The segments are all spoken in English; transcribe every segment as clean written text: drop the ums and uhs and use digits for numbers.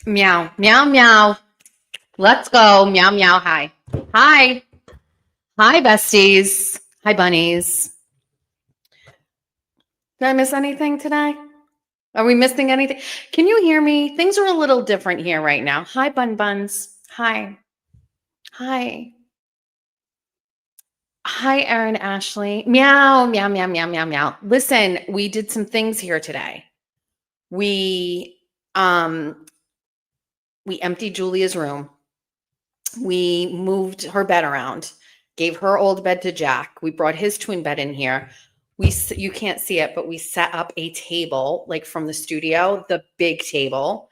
Meow, meow, meow. Let's go. Meow, meow. Hi. Hi. Hi, besties. Hi, bunnies. Did I miss anything today? Are we missing anything? Can you hear me? Things are a little different here right now. Hi, bun buns. Hi. Hi. Hi, Erin Ashley. Meow, meow, meow, meow, meow, meow. Listen, we did some things here today. We emptied Julia's room. We moved her bed around, gave her old bed to Jack. We brought his twin bed in here. You can't see it, but we set up a table like from the studio, the big table.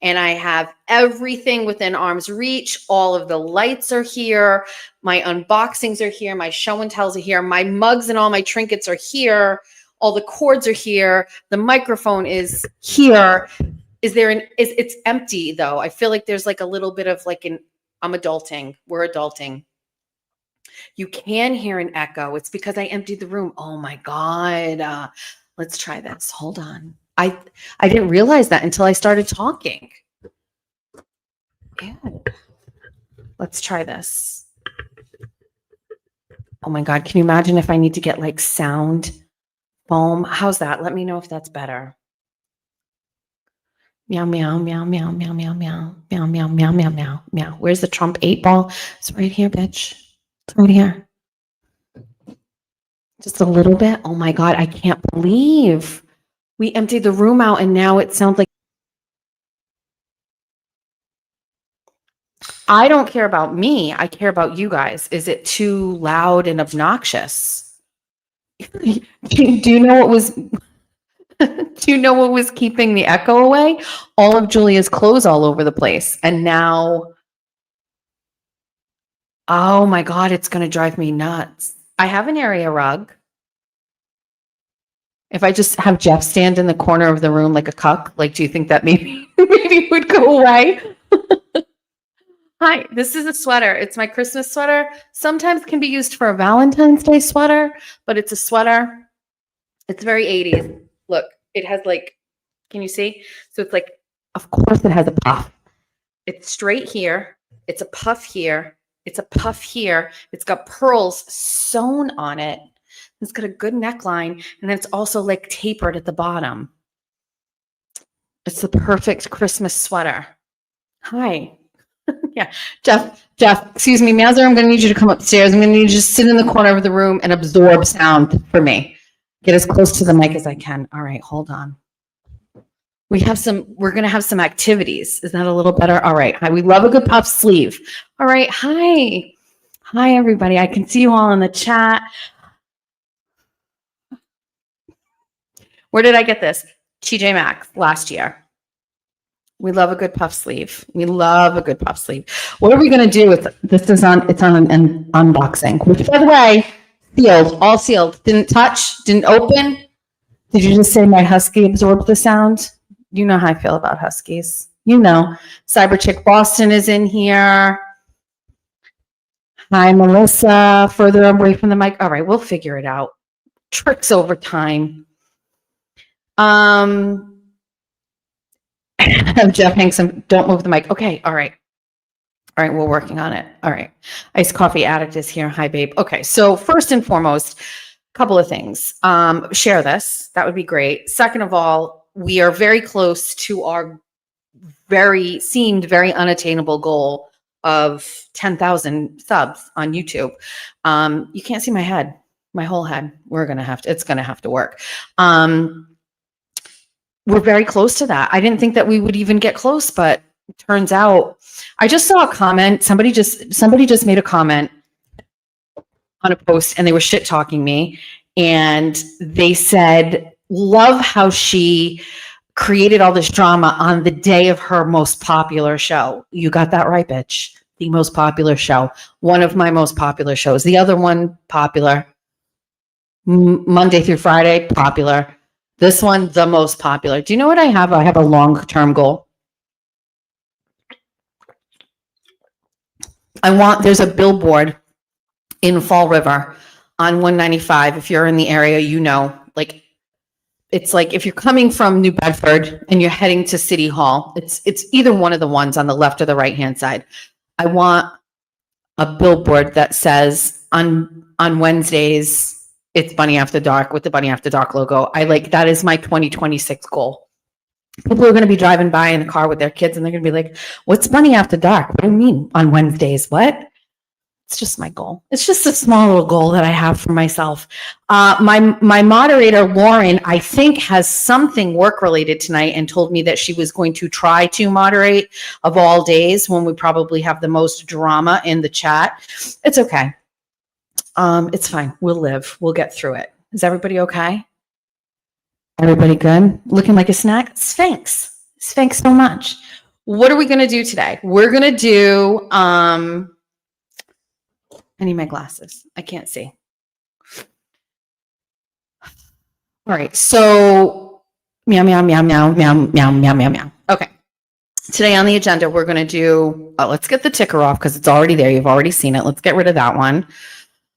And I have everything within arm's reach. All of the lights are here. My unboxings are here. My show and tells are here. My mugs and all my trinkets are here. All the cords are here. The microphone is here. It's empty though. I feel like there's like a little bit of like I'm adulting. We're adulting. You can hear an echo. It's because I emptied the room. Oh my God. Let's try this. Hold on. I didn't realize that until I started talking. Ew. Let's try this. Oh my God. Can you imagine if I need to get like sound foam? How's that? Let me know if that's better. Meow, meow, meow, meow, meow, meow, meow, meow, meow, meow, meow, meow, meow. Where's the Trump 8-ball? It's right here, bitch. It's right here. Just a little bit. Oh my God. I can't believe we emptied the room out and now it sounds like. I don't care about me. I care about you guys. Is it too loud and obnoxious? Do you know what was do you know what was keeping the echo away? All of Julia's clothes all over the place. And now, oh my God, it's going to drive me nuts. I have an area rug. If I just have Jeff stand in the corner of the room like a cuck, like, do you think that maybe it would go away? Hi, this is a sweater. It's my Christmas sweater. Sometimes can be used for a Valentine's Day sweater, but it's a sweater. It's very 80s. Look, it has like, can you see? So it's like, of course it has a puff. It's straight here. It's a puff here. It's a puff here. It's got pearls sewn on it. It's got a good neckline. And it's also like tapered at the bottom. It's the perfect Christmas sweater. Hi. Yeah. Jeff, excuse me, Mazzer, I'm going to need you to come upstairs. I'm going to need you to sit in the corner of the room and absorb sound for me. Get as close to the mic as I can. All right, hold on. We're going to have some activities. Is that a little better? All right. Hi, we love a good puff sleeve. All right. Hi. Hi, everybody. I can see you all in the chat. Where did I get this? TJ Maxx last year. We love a good puff sleeve. We love a good puff sleeve. What are we going to do with this? It's on an unboxing, which, by the way, sealed, all sealed. Didn't touch, didn't open. Did you just say my husky absorbed the sound? You know how I feel about huskies. You know. Cyber Chick Boston is in here. Hi, Melissa. Further away from the mic. All right, we'll figure it out. Tricks over time. Jeff Hanks, don't move the mic. Okay, all right. All right, we're working on it. All right. Iced Coffee Addict is here. Hi, babe. Okay, so first and foremost, a couple of things. Share this. That would be great. Second of all, we are very close to our seemed very unattainable goal of 10,000 subs on YouTube. You can't see my head, my whole head. It's going to have to work. We're very close to that. I didn't think that we would even get close, but it turns out I just saw a comment. Somebody just made a comment on a post and they were shit talking me. And they said, love how she created all this drama on the day of her most popular show. You got that right, bitch. The most popular show. One of my most popular shows. The other one, popular. Monday through Friday, popular. This one, the most popular. Do you know what I have? I have a long-term goal. There's a billboard in Fall River on 195. If you're in the area, you know, like it's like if you're coming from New Bedford and you're heading to City Hall, it's either one of the ones on the left or the right-hand side. I want a billboard that says on Wednesdays, it's Bunny After Dark with the Bunny After Dark logo. That is my 2026 goal. People are going to be driving by in the car with their kids and they're going to be like, what's Bunny After Dark? What do you mean on Wednesdays? What? It's just my goal. It's just a small little goal that I have for myself. My moderator, Lauren, I think has something work related tonight and told me that she was going to try to moderate of all days when we probably have the most drama in the chat. It's okay. It's fine. We'll live. We'll get through it. Is everybody okay? Everybody good? Looking like a snack? Sphinx. Sphinx so much. What are we going to do today? We're going to do, I need my glasses. I can't see. All right. So meow, meow, meow, meow, meow, meow, meow, meow, meow. Okay. Today on the agenda, we're going to do, let's get the ticker off because it's already there. You've already seen it. Let's get rid of that one.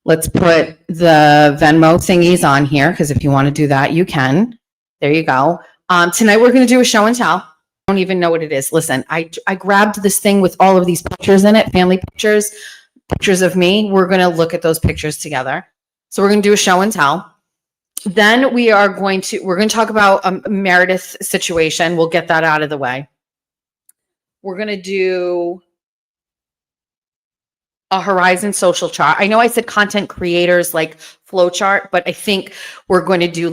Let's put the Venmo thingies on here because if you want to do that, you can. There you go. Tonight, we're going to do a show and tell. I don't even know what it is. Listen, I grabbed this thing with all of these pictures in it, family pictures of me. We're going to look at those pictures together. So we're going to do a show and tell. Then we're going to talk about Meredith's situation. We'll get that out of the way. We're going to do a Horizon social chart. I know I said content creators like flow chart, but I think we're going to do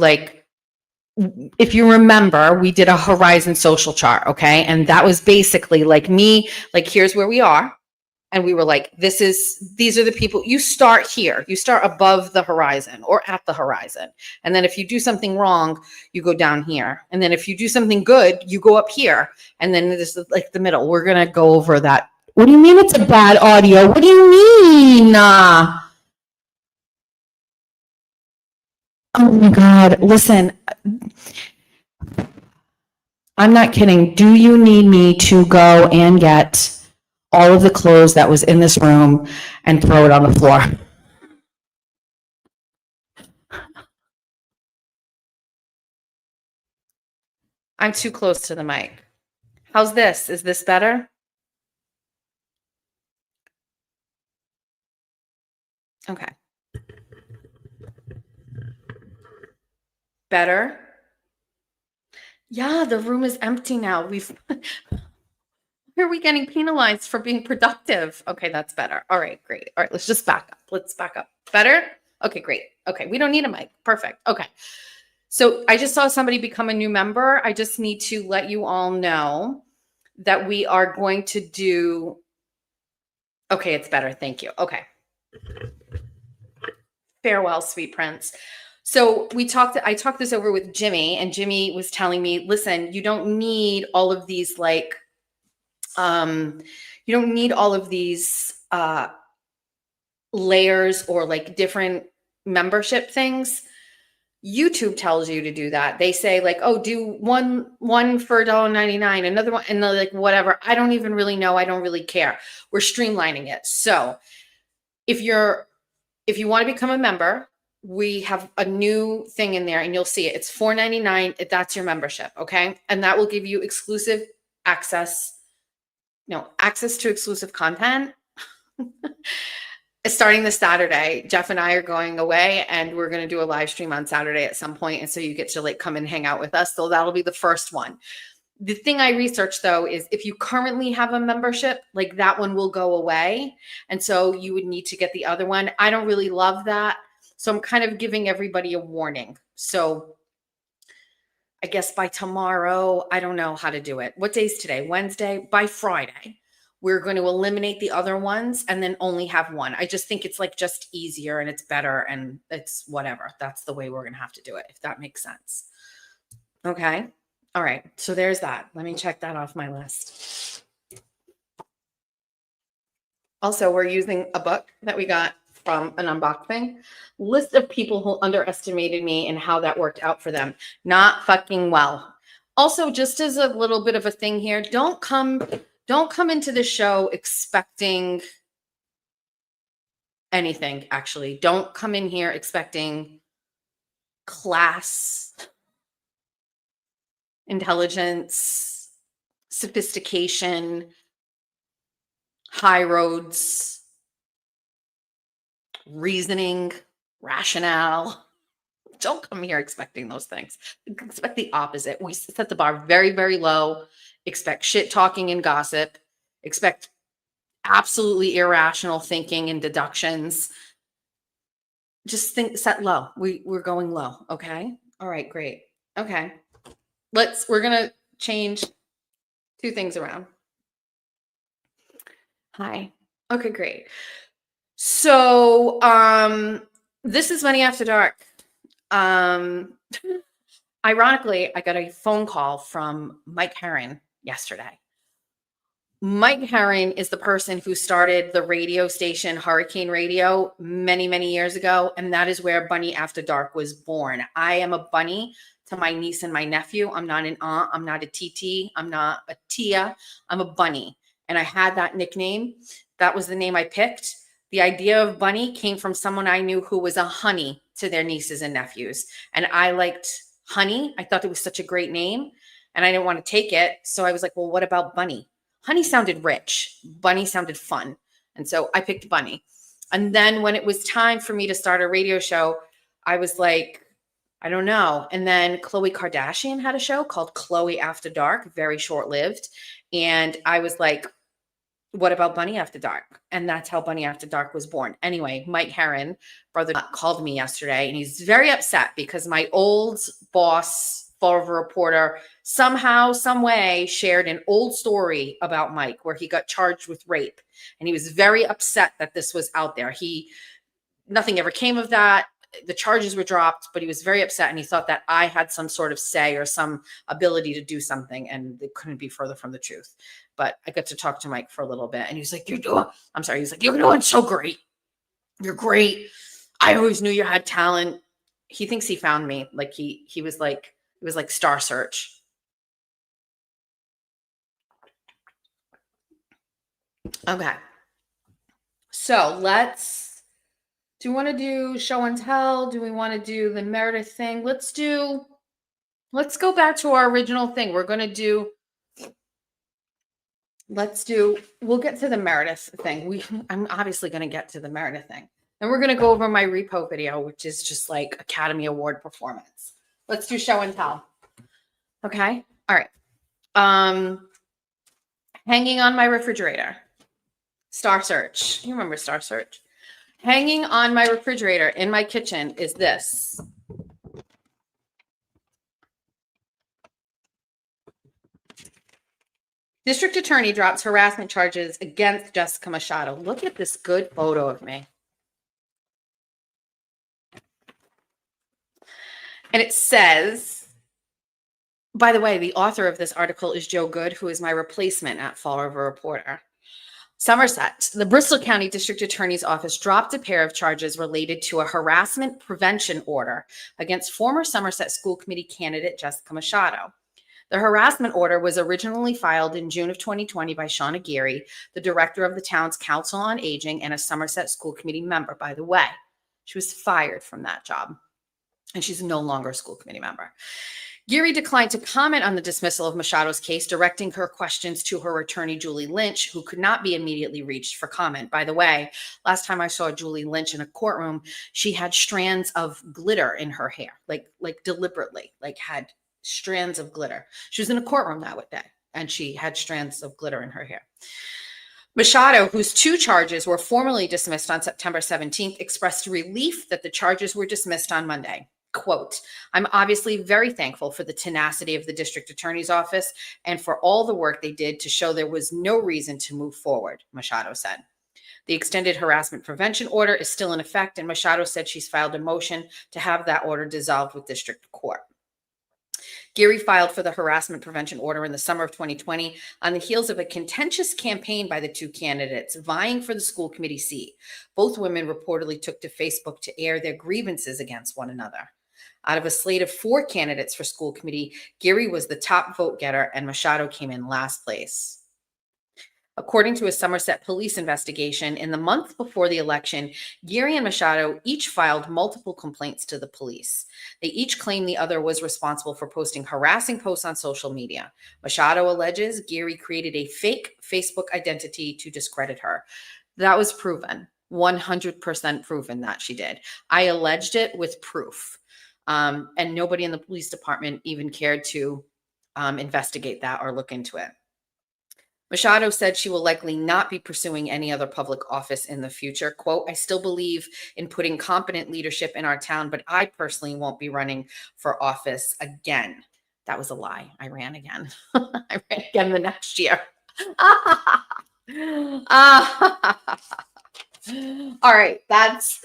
if you remember, we did a Horizon social chart, okay? And that was basically like me, here's where we are. And we were like, these are the people. You start here. You start above the horizon or at the horizon. And then if you do something wrong, you go down here. And then if you do something good, you go up here. And then this is like the middle. We're going to go over that. What do you mean it's a bad audio? What do you mean? Oh my God. Listen, I'm not kidding. Do you need me to go and get all of the clothes that was in this room and throw it on the floor? I'm too close to the mic. How's this? Is this better? Okay. Better? Yeah, the room is empty now. Why are we getting penalized for being productive? Okay, that's better. All right, great. All right, let's just back up. Let's back up. Better? Okay, great. Okay, we don't need a mic. Perfect. Okay. So I just saw somebody become a new member. I just need to let you all know that we are going to do. Okay, it's better. Thank you. Okay. Farewell, sweet prince. So I talked this over with Jimmy, and Jimmy was telling me, listen, you don't need all of these you don't need all of these layers or different membership things. YouTube tells you to do that. They say oh, do one for $1.99, another one, and they're whatever. I don't even really know. I don't really care. We're streamlining it. So if you want to become a member, we have a new thing in there and you'll see it. It's $4.99. That's your membership. Okay. And that will give you exclusive access to exclusive content. Starting this Saturday, Jeff and I are going away and we're going to do a live stream on Saturday at some point. And so you get to come and hang out with us. So that'll be the first one. The thing I researched though, is if you currently have a membership, that one will go away. And so you would need to get the other one. I don't really love that. So I'm kind of giving everybody a warning. So I guess by tomorrow, I don't know how to do it. What day is today? Wednesday. By Friday, we're going to eliminate the other ones and then only have one. I just think it's just easier and it's better and it's whatever. That's the way we're going to have to do it, if that makes sense. Okay. All right. So there's that. Let me check that off my list. Also, we're using a book that we got from an unboxing. List of people who underestimated me and how that worked out for them. Not fucking well. Also, just as a little bit of a thing here, don't come into the show expecting anything, actually. Don't come in here expecting class intelligence, sophistication, high roads, reasoning, rationale. Don't come here expecting those things. Expect the opposite. We set the bar very, very low. Expect shit talking and gossip. Expect absolutely irrational thinking and deductions. Just think, set low. We're going low. Okay. All right. Great. Okay. We're going to change two things around. Hi. Okay, great. So, this is Money After Dark. Ironically, I got a phone call from Mike Herron yesterday. Mike Herron is the person who started the radio station Hurricane Radio many, many years ago. And that is where Bunny After Dark was born. I am a bunny to my niece and my nephew. I'm not an aunt. I'm not a TT. I'm not a Tia. I'm a bunny. And I had that nickname. That was the name I picked. The idea of bunny came from someone I knew who was a honey to their nieces and nephews. And I liked honey. I thought it was such a great name. And I didn't want to take it. So I was like, well, what about bunny? Honey sounded rich. Bunny sounded fun. And so I picked Bunny. And then when it was time for me to start a radio show, I was like, I don't know. And then Khloe Kardashian had a show called Khloe After Dark, very short-lived. And I was like, what about Bunny After Dark? And that's how Bunny After Dark was born. Anyway, Mike Herron, brother, called me yesterday, and he's very upset because my old boss, Fall River Reporter, somehow, some way shared an old story about Mike where he got charged with rape. And he was very upset that this was out there. Nothing ever came of that. The charges were dropped, but he was very upset. And he thought that I had some sort of say or some ability to do something. And it couldn't be further from the truth. But I got to talk to Mike for a little bit. And he was like, he's like, you're doing so great. You're great. I always knew you had talent. He thinks he found me. Like he was like, it was like Star Search. Okay. So do we want to do show and tell? Do we want to do the Meredith thing? Let's go back to our original thing. We'll get to the Meredith thing. I'm obviously going to get to the Meredith thing. And we're going to go over my repo video, which is just like Academy Award performance. Let's do show and tell. Okay. All right. Hanging on my refrigerator. Star Search. You remember Star Search? Hanging on my refrigerator in my kitchen is this. District Attorney drops harassment charges against Jessica Machado. Look at this good photo of me. And it says, by the way, the author of this article is Joe Good, who is my replacement at Fall River Reporter. Somerset, the Bristol County District Attorney's Office dropped a pair of charges related to a harassment prevention order against former Somerset School Committee candidate Jessica Machado. The harassment order was originally filed in June of 2020 by Shauna Geary, the director of the town's Council on Aging and a Somerset School Committee member, by the way. She was fired from that job, and she's no longer a school committee member. Geary declined to comment on the dismissal of Machado's case, directing her questions to her attorney, Julie Lynch, who could not be immediately reached for comment. By the way, last time I saw Julie Lynch in a courtroom, she had strands of glitter in her hair, like deliberately, like had strands of glitter. She was in a courtroom that day, and she had strands of glitter in her hair. Machado, whose two charges were formally dismissed on September 17th, expressed relief that the charges were dismissed on Monday. Quote, I'm obviously very thankful for the tenacity of the district attorney's office and for all the work they did to show there was no reason to move forward, Machado said. The extended harassment prevention order is still in effect, and Machado said she's filed a motion to have that order dissolved with district court. Geary filed for the harassment prevention order in the summer of 2020 on the heels of a contentious campaign by the two candidates vying for the school committee seat. Both women reportedly took to Facebook to air their grievances against one another. Out of a slate of 4 candidates for school committee, Geary was the top vote getter and Machado came in last place. According to a Somerset police investigation, in the month before the election, Geary and Machado each filed multiple complaints to the police. They each claimed the other was responsible for posting harassing posts on social media. Machado alleges Geary created a fake Facebook identity to discredit her. That was proven, 100% proven that she did. I alleged it with proof. And nobody in the police department even cared to investigate that or look into it. Machado said she will likely not be pursuing any other public office in the future. Quote, I still believe in putting competent leadership in our town, but I personally won't be running for office again. That was a lie. I ran again. I ran again the next year. All right,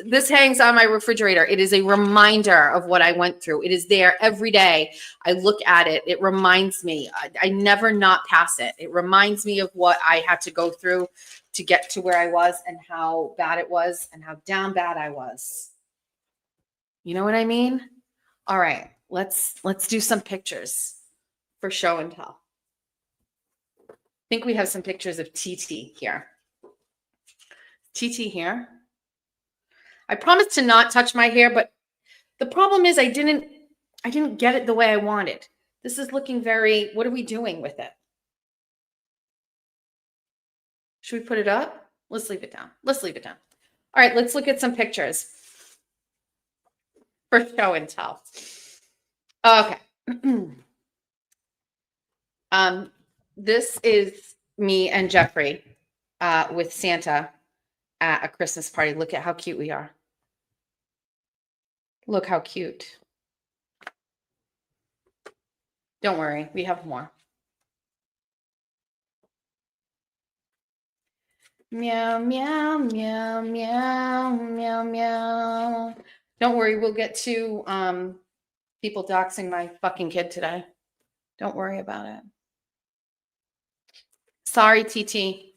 this hangs on my refrigerator. It is a reminder of what I went through. It is there every day. I look at it. It reminds me. I never not pass it. It reminds me of what I had to go through to get to where I was and how bad it was and how down bad I was. You know what I mean? All right, let's do some pictures for show and tell. I think we have some pictures of TT here. TT here. I promised to not touch my hair, but the problem is I didn't get it the way I wanted. This is looking very, what are we doing with it? Should we put it up? Let's leave it down. Let's leave it down. All right, let's look at some pictures for show and tell. Okay. This is me and Jeffrey with Santa at a Christmas party. Look at how cute we are. Look how cute. Don't worry, we have more. Meow, meow, meow, meow, meow, meow. Don't worry, we'll get to people doxing my fucking kid today. Don't worry about it. Sorry, TT.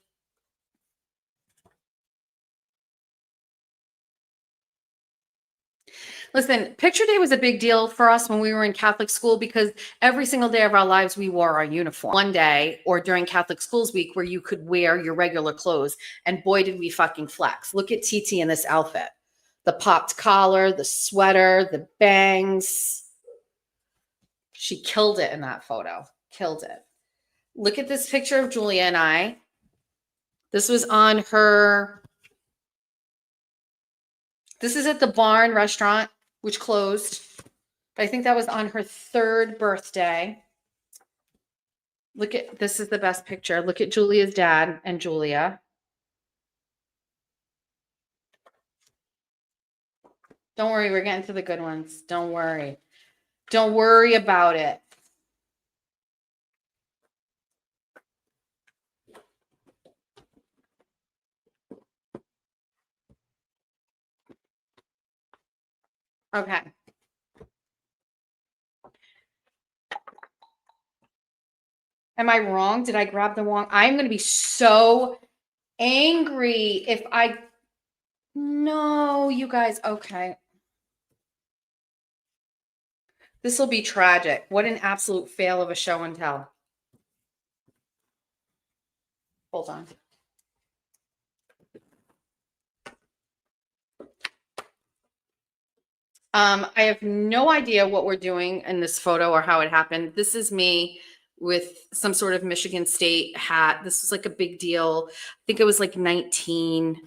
Listen, picture day was a big deal for us when we were in Catholic school because every single day of our lives, we wore our uniform. One day or during Catholic Schools Week where you could wear your regular clothes. And boy, did we fucking flex. Look at TT in this outfit. The popped collar, the sweater, the bangs. She killed it in that photo. Killed it. Look at this picture of Julia and I. This was on her. This is at the Barn restaurant, which closed. But I think that was on her 3rd birthday. Look at, this is the best picture. Look at Julia's dad and Julia. Don't worry, we're getting to the good ones. Don't worry. Don't worry about it. Okay. Am I wrong? Did I grab the wrong? I'm going to be so angry if I. No, you guys. Okay. This will be tragic. What an absolute fail of a show and tell. Hold on. I have no idea what we're doing in this photo or how it happened. This is me with some sort of Michigan State hat. This was like a big deal. I think it was like 19,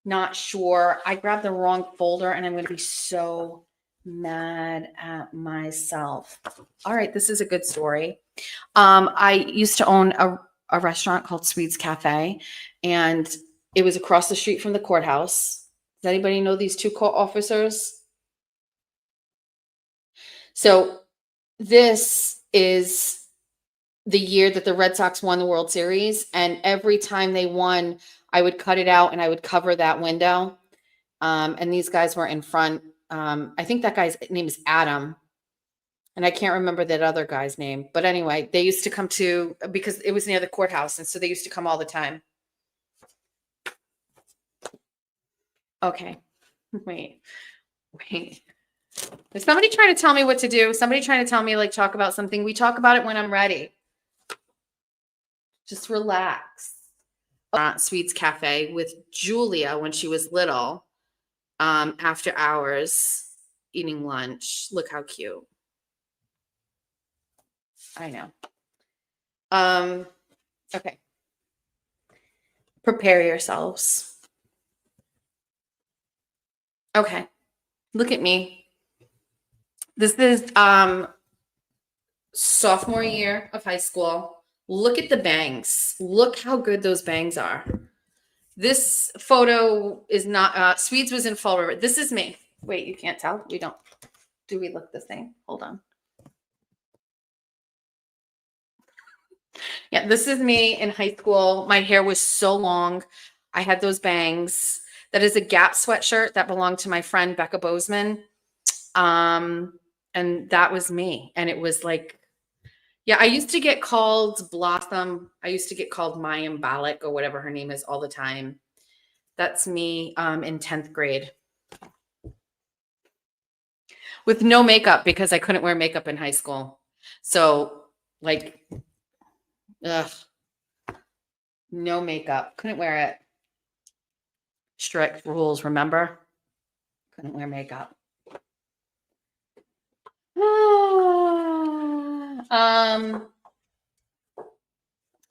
not sure. I grabbed the wrong folder and I'm going to be so mad at myself. All right, this is a good story. I used to own a restaurant called Swedes Cafe, and it was across the street from the courthouse. Does anybody know these two court officers? So this is the year that the Red Sox won the World Series. And every time they won, I would cut it out and I would cover that window. And these guys were in front. I think that guy's name is Adam. And I can't remember that other guy's name. But anyway, they used to come to, because it was near the courthouse. And so they used to come all the time. Okay. Wait. Is somebody trying to tell me what to do? Somebody trying to tell me, like, talk about something? We talk about it when I'm ready. Just relax. Sweets Cafe with Julia when she was little, after hours eating lunch. Look how cute. I know. Okay. Prepare yourselves. Okay. Look at me. This is sophomore year of high school. Look at the bangs. Look how good those bangs are. This photo is not Swedes was in Fall River. This is me. Wait, you can't tell? We don't. Do we look the same? Hold on. Yeah, this is me in high school. My hair was so long. I had those bangs. That is a Gap sweatshirt that belonged to my friend Becca Bozeman. And that was me. And it was like, yeah, I used to get called Blossom. I used to get called Mayim Balak or whatever her name is all the time. That's me in 10th grade. With no makeup because I couldn't wear makeup in high school. So like, ugh, no makeup. Couldn't wear it. Strict rules, remember? Couldn't wear makeup.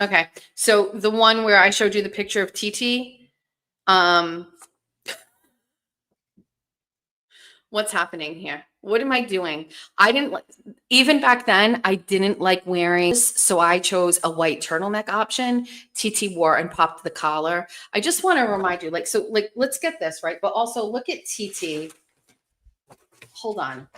Okay, so the one where I showed you the picture of TT, what's happening here? What am I doing? I didn't like, even back then, I didn't like wearing, so I chose a white turtleneck option. TT wore and popped the collar. I just want to remind you, like, so like, let's get this right. But also look at TT. Hold on.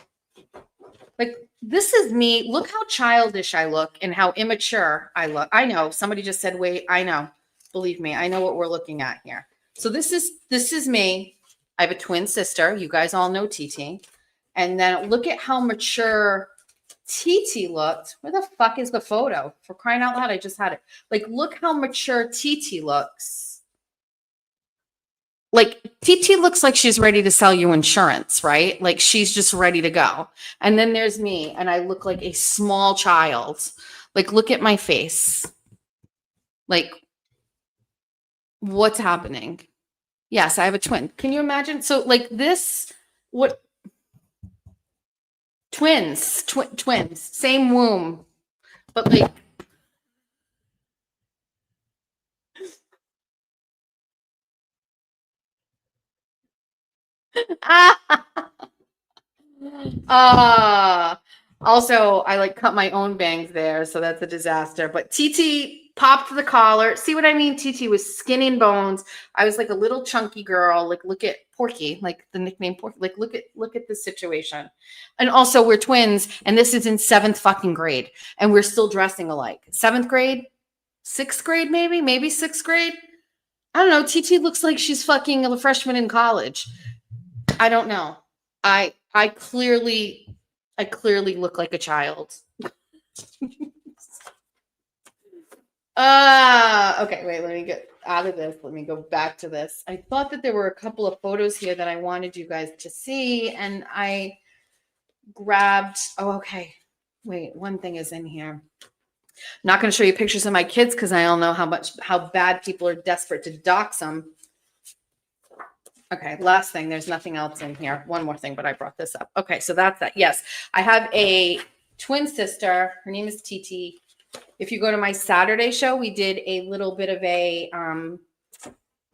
Like, this is me. Look how childish I look and how immature I look. I know somebody just said, wait, I know. Believe me, I know what we're looking at here. So this is me. I have a twin sister. You guys all know TT. And then look at how mature TT looked. Where the fuck is the photo? For crying out loud, I just had it. Like, look how mature TT looks. Like, TT looks like she's ready to sell you insurance, right? Like, she's just ready to go. And then there's me, and I look like a small child. Like, look at my face. Like, what's happening? Yes, I have a twin. Can you imagine? So, like, this, what? Twins, twins, same womb, but like, also I like cut my own bangs there, so that's a disaster. But TT popped the collar. See what I mean? TT was skin and bones. I was like a little chunky girl. Like, look at Porky, like the nickname Porky. Like, look at this situation. And also we're twins, and this is in 7th fucking grade, and we're still dressing alike. 7th grade, 6th grade, maybe 6th grade. I don't know. TT looks like she's fucking a freshman in college. I don't know. I clearly look like a child. Okay, wait, let me get out of this. Let me go back to this. I thought that there were a couple of photos here that I wanted you guys to see, and I grabbed, oh, okay. Wait, one thing is in here. I'm not going to show you pictures of my kids because I all know how bad people are desperate to dox them. Okay, last thing. There's nothing else in here. One more thing, but I brought this up. Okay, so that's that. Yes, I have a twin sister. Her name is TT. If you go to my Saturday show, we did a little bit of a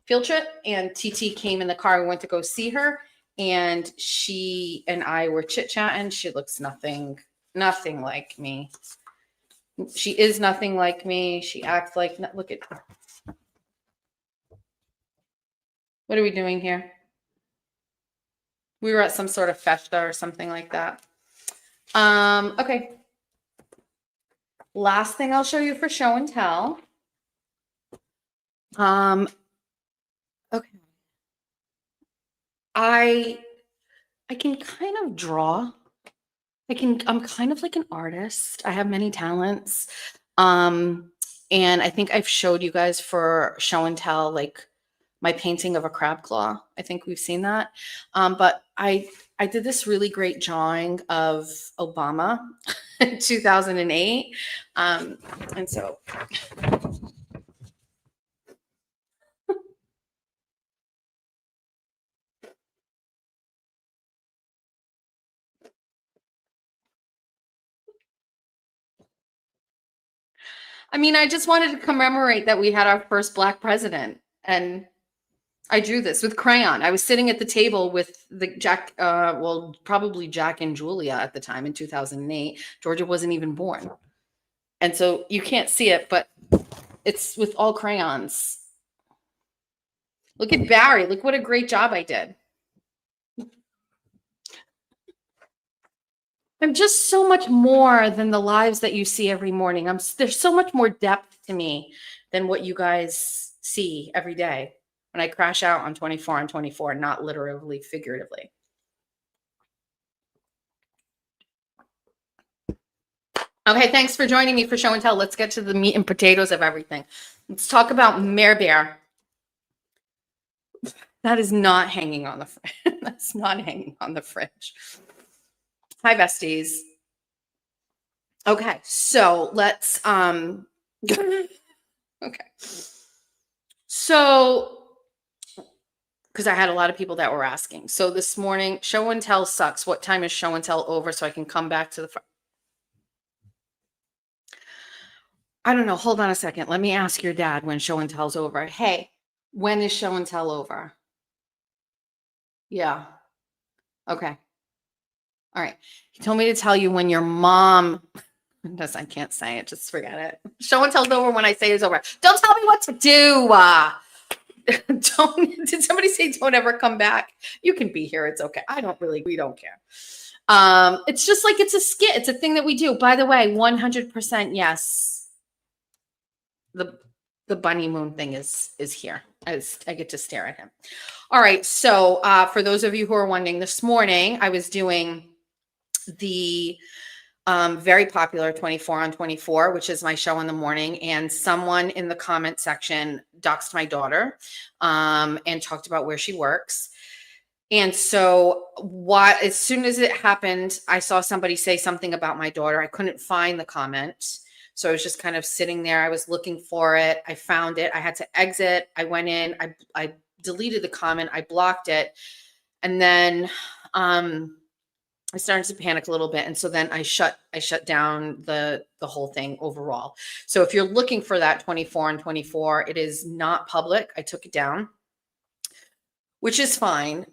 field trip, and TT came in the car. We went to go see her, and she and I were chit-chatting. She looks nothing like me. She is nothing like me. She acts like, look at her. What are we doing here? We were at some sort of festa or something like that. Okay. Last thing I'll show you for show and tell. Okay. I can kind of draw. I'm kind of like an artist. I have many talents. And I think I've showed you guys for show and tell, like my painting of a crab claw. I think we've seen that. But I did this really great drawing of Obama in 2008. And so I mean, I just wanted to commemorate that we had our first Black president, and I drew this with crayon. I was sitting at the table with the probably Jack and Julia at the time in 2008. Georgia wasn't even born. And so you can't see it, but it's with all crayons. Look at Barry. Look what a great job I did. I'm just so much more than the lives that you see every morning. There's so much more depth to me than what you guys see every day when I crash out on 24 on 24, not literally, figuratively. Okay, thanks for joining me for show and tell. Let's get to the meat and potatoes of everything. Let's talk about Mare Bear. That is not hanging on the fridge. That's not hanging on the fridge. Hi, besties. Okay, so let's okay. So because I had a lot of people that were asking. So this morning, show and tell sucks. What time is show and tell over so I can come back to the front? I don't know. Hold on a second. Let me ask your dad when show and tell's over. Hey, when is show and tell over? Yeah. Okay. All right. He told me to tell you when your mom does. I can't say it. Just forget it. Show and tell's over when I say it's over. Don't tell me what to do. Don't. Did somebody say don't ever come back? You can be here. It's okay. We don't care. It's just like it's a skit. It's a thing that we do. By the way, 100% yes. The bunny moon thing is here. As I get to stare at him. All right. So for those of you who are wondering, this morning I was doing the very popular 24 on 24, which is my show in the morning. And someone in the comment section doxed my daughter and talked about where she works. And so as soon as it happened, I saw somebody say something about my daughter. I couldn't find the comment. So I was just kind of sitting there. I was looking for it. I found it. I had to exit. I went in. I deleted the comment. I blocked it. And then I started to panic a little bit. And so then I shut down the whole thing overall. So if you're looking for that 24 on 24, it is not public. I took it down, which is fine.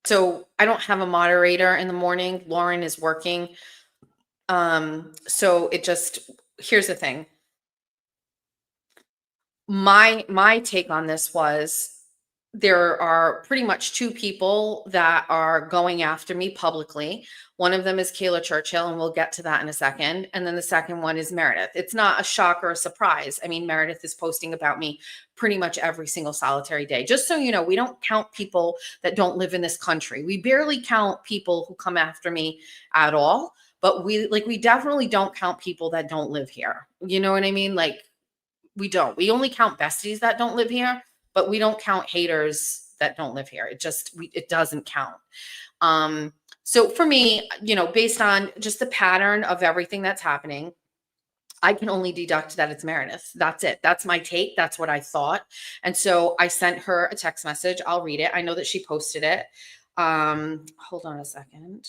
So I don't have a moderator in the morning. Lauren is working. So here's the thing. My take on this was there are pretty much two people that are going after me publicly. One of them is Kayla Churchill, and we'll get to that in a second. And then the second one is Meredith. It's not a shock or a surprise. I mean, Meredith is posting about me pretty much every single solitary day. Just so you know, we don't count people that don't live in this country. We barely count people who come after me at all. But we definitely don't count people that don't live here. You know what I mean? Like, we don't. We only count besties that don't live here, but we don't count haters that don't live here. It doesn't count. So for me, based on just the pattern of everything that's happening, I can only deduct that it's Meredith. That's it. That's my take. That's what I thought. And so I sent her a text message. I'll read it. I know that she posted it. Hold on a second.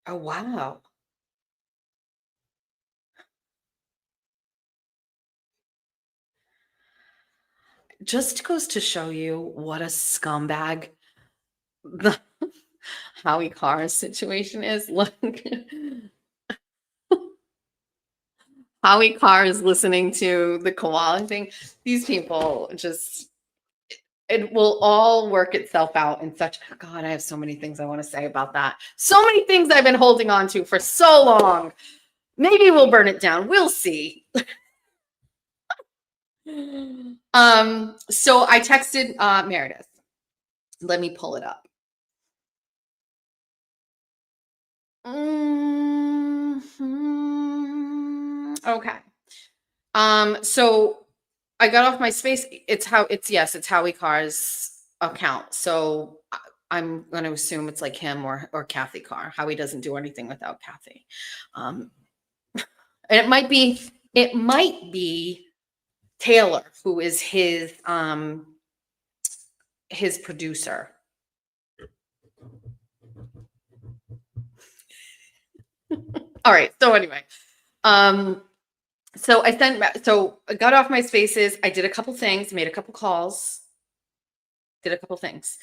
Oh, wow. Just goes to show you what a scumbag the Howie Carr situation is. Look, Howie Carr is listening to the koala thing. These people it will all work itself out in such, God, I have so many things I want to say about that. So many things I've been holding on to for so long. Maybe we'll burn it down. We'll see. So I texted Meredith. Let me pull it up. Okay. So I got off my space. It's Howie Carr's account. So I'm going to assume it's like him or Kathy Carr. Howie doesn't do anything without Kathy. And it might be Taylor, who is his producer. All right. So anyway, um, so I got off my spaces. I did a couple things, made a couple calls, did a couple things.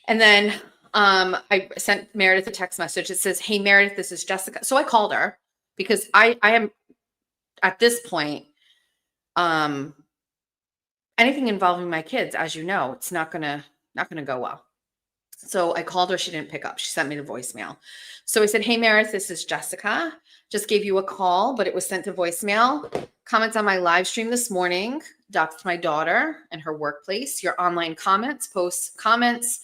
And then I sent Meredith a text message. It says, "Hey Meredith, this is Jessica." So I called her because I am at this point, um, anything involving my kids, as you know, it's not gonna go well. So I called her. She didn't pick up. She sent me the voicemail. So I said, "Hey Meredith, this is Jessica. Just gave you a call, but it was sent to voicemail. Comments on my live stream this morning. Doxed my daughter and her workplace. Your online comments, posts, comments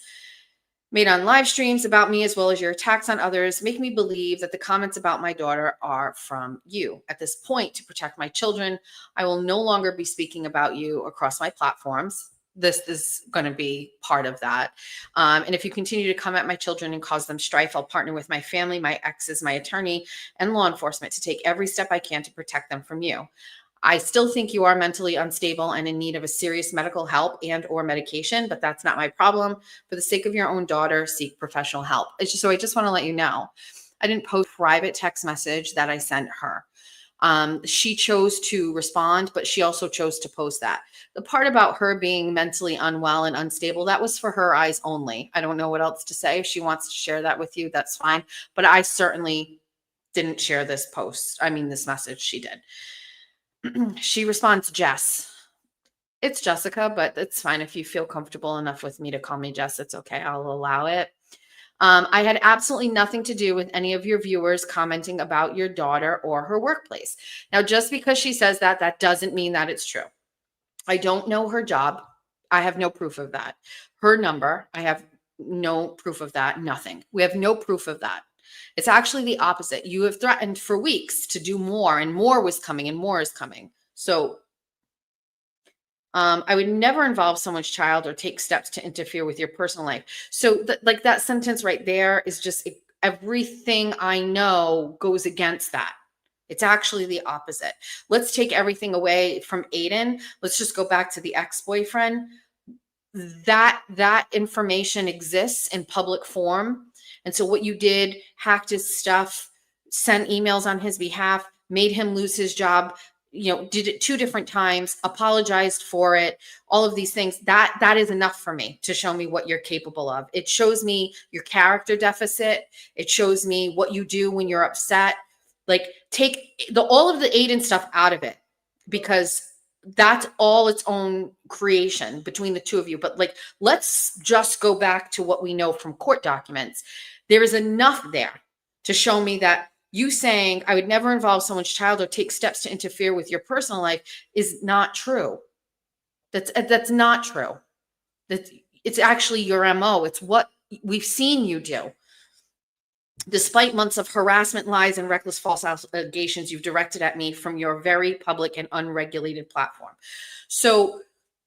made on live streams about me, as well as your attacks on others, make me believe that the comments about my daughter are from you. At this point, to protect my children, I will no longer be speaking about you across my platforms. This is going to be part of that. And if you continue to come at my children and cause them strife, I'll partner with my family, my exes, my attorney, and law enforcement to take every step I can to protect them from you. I still think you are mentally unstable and in need of a serious medical help and or medication, but that's not my problem. For the sake of your own daughter, seek professional help." So I just want to let you know, I didn't post a private text message that I sent her. She chose to respond, but she also chose to post that. The part about her being mentally unwell and unstable, that was for her eyes only. I don't know what else to say. If she wants to share that with you, that's fine. But I certainly didn't share this this message. She did. She responds, "Jess." It's Jessica, but it's fine if you feel comfortable enough with me to call me Jess. It's okay. I'll allow it. "I had absolutely nothing to do with any of your viewers commenting about your daughter or her workplace." Now, just because she says that, that doesn't mean that it's true. I don't know her job. I have no proof of that. Her number, I have no proof of that. Nothing. We have no proof of that. It's actually the opposite. You have threatened for weeks to do more, and more was coming, and more is coming. So I would never involve someone's child or take steps to interfere with your personal life. So, like that sentence right there is just everything I know goes against that. It's actually the opposite. Let's take everything away from Aiden. Let's just go back to the ex-boyfriend. That information exists in public form. And so what you did, hacked his stuff, sent emails on his behalf, made him lose his job, did it 2 different times, apologized for it, all of these things. That is enough for me to show me what you're capable of. It shows me your character deficit. It shows me what you do when you're upset. Like, take all of the Aiden stuff out of it, because that's all its own creation between the two of you. But like, let's just go back to what we know from court documents. There is enough there to show me that you saying I would never involve someone's child or take steps to interfere with your personal life is not true. That's not true. It's actually your MO. It's what we've seen you do. Despite months of harassment, lies, and reckless false allegations you've directed at me from your very public and unregulated platform. So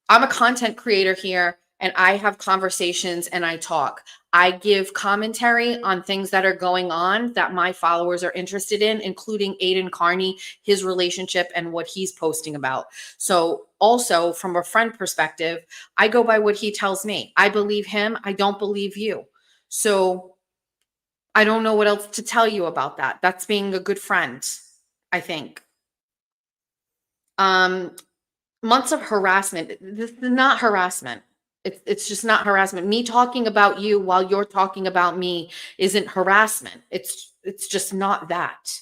I'm a content creator here, and I have conversations and I talk. I give commentary on things that are going on that my followers are interested in, including Aiden Carney, his relationship, and what he's posting about. So also from a friend perspective, I go by what he tells me. I believe him. I don't believe you. So I don't know what else to tell you about that. That's being a good friend, I think. Months of harassment. This is not harassment. It's just not harassment. Me talking about you while you're talking about me isn't harassment. It's just not that.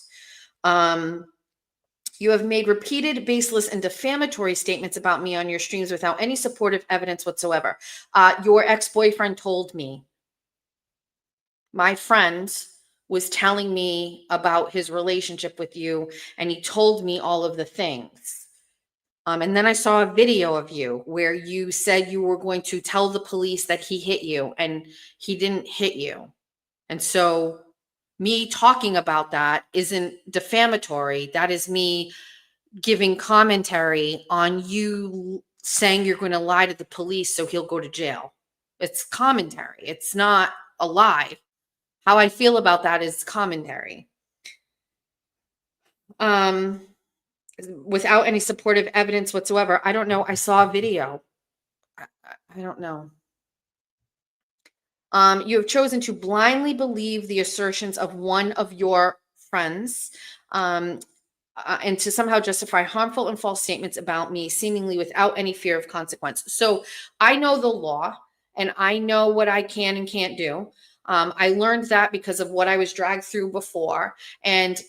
You have made repeated, baseless, and defamatory statements about me on your streams without any supportive evidence whatsoever. Your ex-boyfriend told me. My friend was telling me about his relationship with you, and he told me all of the things. And then I saw a video of you where you said you were going to tell the police that he hit you, and he didn't hit you. And so me talking about that isn't defamatory. That is me giving commentary on you saying you're going to lie to the police so he'll go to jail. It's commentary. It's not a lie. How I feel about that is commentary. Without any supportive evidence whatsoever. I don't know. I saw a video. I don't know. You have chosen to blindly believe the assertions of one of your friends, and to somehow justify harmful and false statements about me, seemingly without any fear of consequence. So I know the law and I know what I can and can't do. I learned that because of what I was dragged through before. And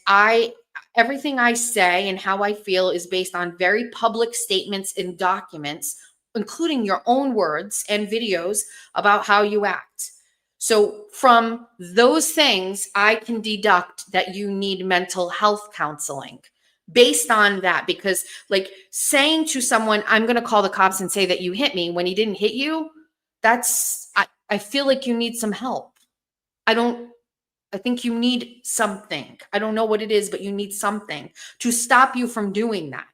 everything I say and how I feel is based on very public statements and documents, including your own words and videos about how you act. So from those things, I can deduct that you need mental health counseling based on that. Because like saying to someone, I'm going to call the cops and say that you hit me when he didn't hit you, I feel like you need some help. I think you need something. I don't know what it is, but you need something to stop you from doing that.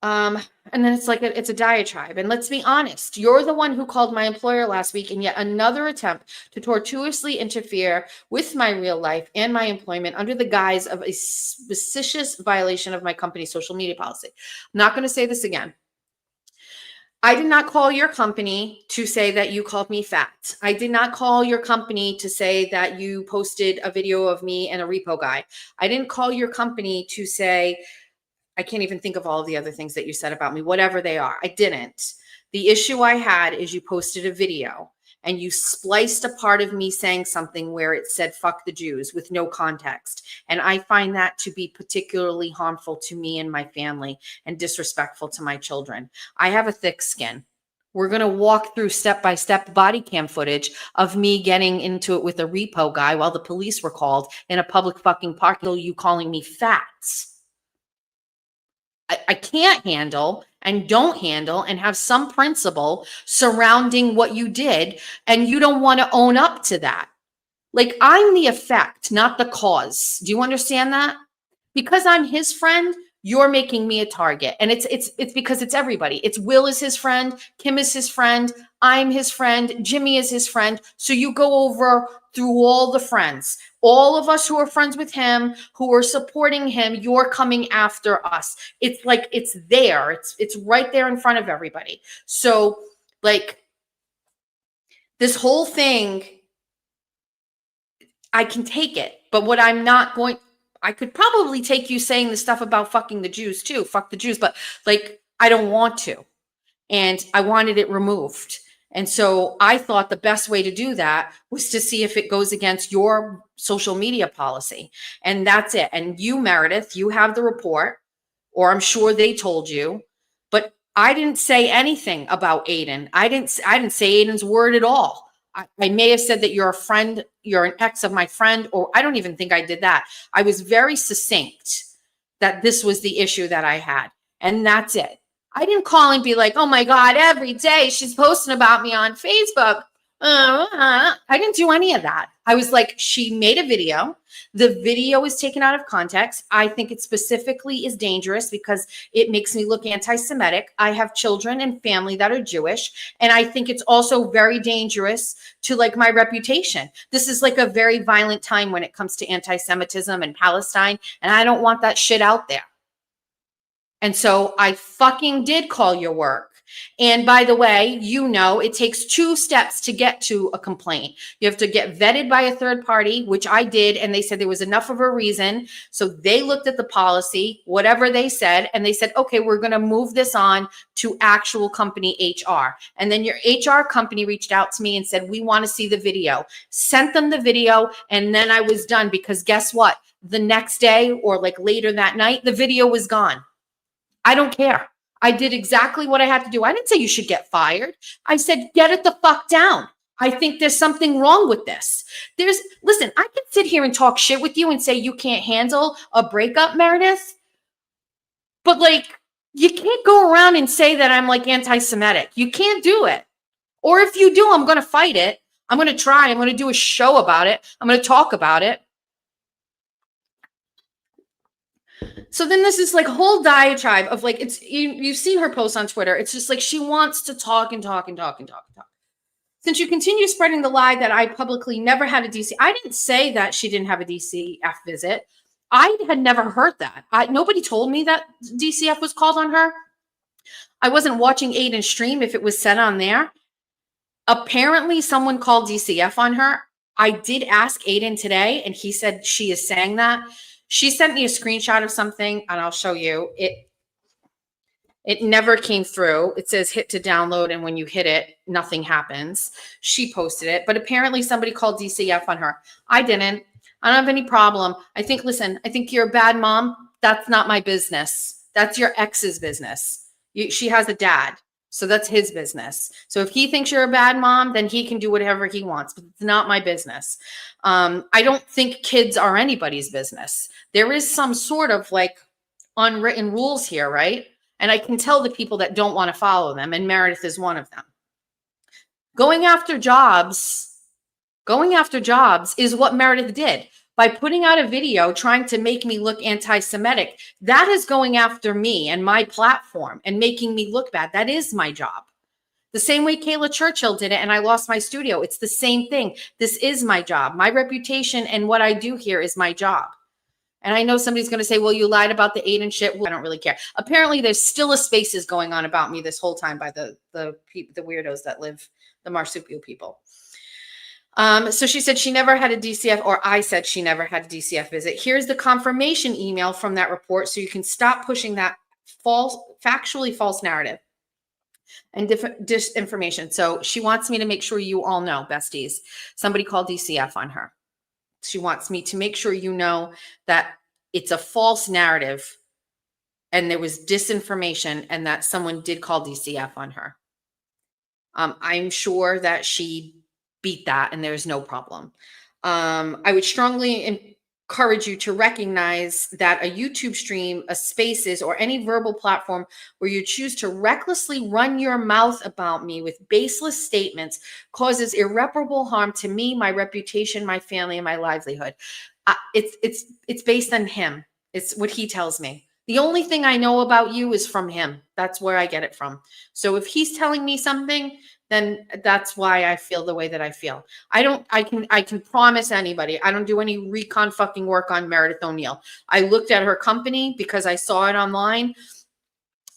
And then it's like it's a diatribe. And let's be honest, you're the one who called my employer last week in yet another attempt to tortuously interfere with my real life and my employment under the guise of a suspicious violation of my company's social media policy. I'm not going to say this again. I did not call your company to say that you called me fat. I did not call your company to say that you posted a video of me and a repo guy. I didn't call your company to say, I can't even think of all of the other things that you said about me, whatever they are. I didn't. The issue I had is you posted a video and you spliced a part of me saying something where it said, fuck the Jews, with no context. And I find that to be particularly harmful to me and my family and disrespectful to my children. I have a thick skin. We're going to walk through step-by-step body cam footage of me getting into it with a repo guy while the police were called in a public fucking park. You calling me fat. I can't handle and don't handle and have some principle surrounding what you did, and you don't want to own up to that. Like, I'm the effect, not the cause. Do you understand that? Because I'm his friend, you're making me a target. And it's because it's everybody. It's Will is his friend, Kim is his friend, I'm his friend, Jimmy is his friend. So you go over through all the friends, all of us who are friends with him, who are supporting him, you're coming after us. It's like, it's there. It's right there in front of everybody. So like this whole thing, I can take it, but what I'm not going, I could probably take you saying the stuff about fucking the Jews too, fuck the Jews, but like, I don't want to. And I wanted it removed. And so I thought the best way to do that was to see if it goes against your social media policy. And that's it. And you, Meredith, you have the report, or I'm sure they told you, but I didn't say anything about Aiden. I didn't say Aiden's word at all. I may have said that you're a friend, you're an ex of my friend, or I don't even think I did that. I was very succinct that this was the issue that I had. And that's it. I didn't call and be like, oh my God, every day she's posting about me on Facebook. I didn't do any of that. I was like, she made a video. The video is taken out of context. I think it specifically is dangerous because it makes me look anti-Semitic. I have children and family that are Jewish. And I think it's also very dangerous to like my reputation. This is like a very violent time when it comes to anti-Semitism and Palestine. And I don't want that shit out there. And so I fucking did call your work. And by the way, you know, it takes 2 steps to get to a complaint. You have to get vetted by a third party, which I did. And they said there was enough of a reason. So they looked at the policy, whatever they said, and they said, okay, we're going to move this on to actual company HR. And then your HR company reached out to me and said, we want to see the video. Sent them the video. And then I was done because guess what? The next day or like later that night, the video was gone. I don't care. I did exactly what I had to do. I didn't say you should get fired. I said, get it the fuck down. I think there's something wrong with this. Listen, I can sit here and talk shit with you and say you can't handle a breakup, Meredith. But like, you can't go around and say that I'm like anti-Semitic. You can't do it. Or if you do, I'm going to fight it. I'm going to try. I'm going to do a show about it. I'm going to talk about it. So then this is like whole diatribe of like, you've seen her post on Twitter. It's just like, she wants to talk and talk and talk and talk and talk. Since you continue spreading the lie that I publicly never had a DC, I didn't say that she didn't have a DCF visit. I had never heard that. Nobody told me that DCF was called on her. I wasn't watching Aiden's stream if it was said on there. Apparently someone called DCF on her. I did ask Aiden today, and he said she is saying that. She sent me a screenshot of something, and I'll show you. It never came through. It says hit to download, and when you hit it, nothing happens. She posted it, but apparently somebody called DCF on her. I didn't. I don't have any problem. I think, listen, I think you're a bad mom. That's not my business. That's your ex's business. She has a dad, so that's his business. So if he thinks you're a bad mom, then he can do whatever he wants, but it's not my business. I don't think kids are anybody's business. There is some sort of like unwritten rules here, right? And I can tell the people that don't want to follow them, and Meredith is one of them. Going after jobs is what Meredith did. By putting out a video trying to make me look anti-Semitic, that is going after me and my platform and making me look bad. That is my job. The same way Kayla Churchill did it and I lost my studio. It's the same thing. This is my job. My reputation and what I do here is my job. And I know somebody's going to say, well, you lied about the Aiden shit. Well, I don't really care. Apparently, there's still a spaces going on about me this whole time by the weirdos that live, the marsupial people. So she said she never had a DCF, or I said she never had a DCF visit. Here's the confirmation email from that report, so you can stop pushing that factually false narrative and disinformation. So she wants me to make sure you all know, besties, somebody called DCF on her. She wants me to make sure you know that it's a false narrative and there was disinformation and that someone did call DCF on her. I'm sure that she beat that and there's no problem. I would strongly encourage you to recognize that a YouTube stream, a Spaces, or any verbal platform where you choose to recklessly run your mouth about me with baseless statements causes irreparable harm to me, my reputation, my family, and my livelihood. It's based on him. It's what he tells me. The only thing I know about you is from him. That's where I get it from. So if he's telling me something, then that's why I feel the way that I feel. I can promise anybody, I don't do any recon fucking work on Meredith O'Neill. I looked at her company because I saw it online.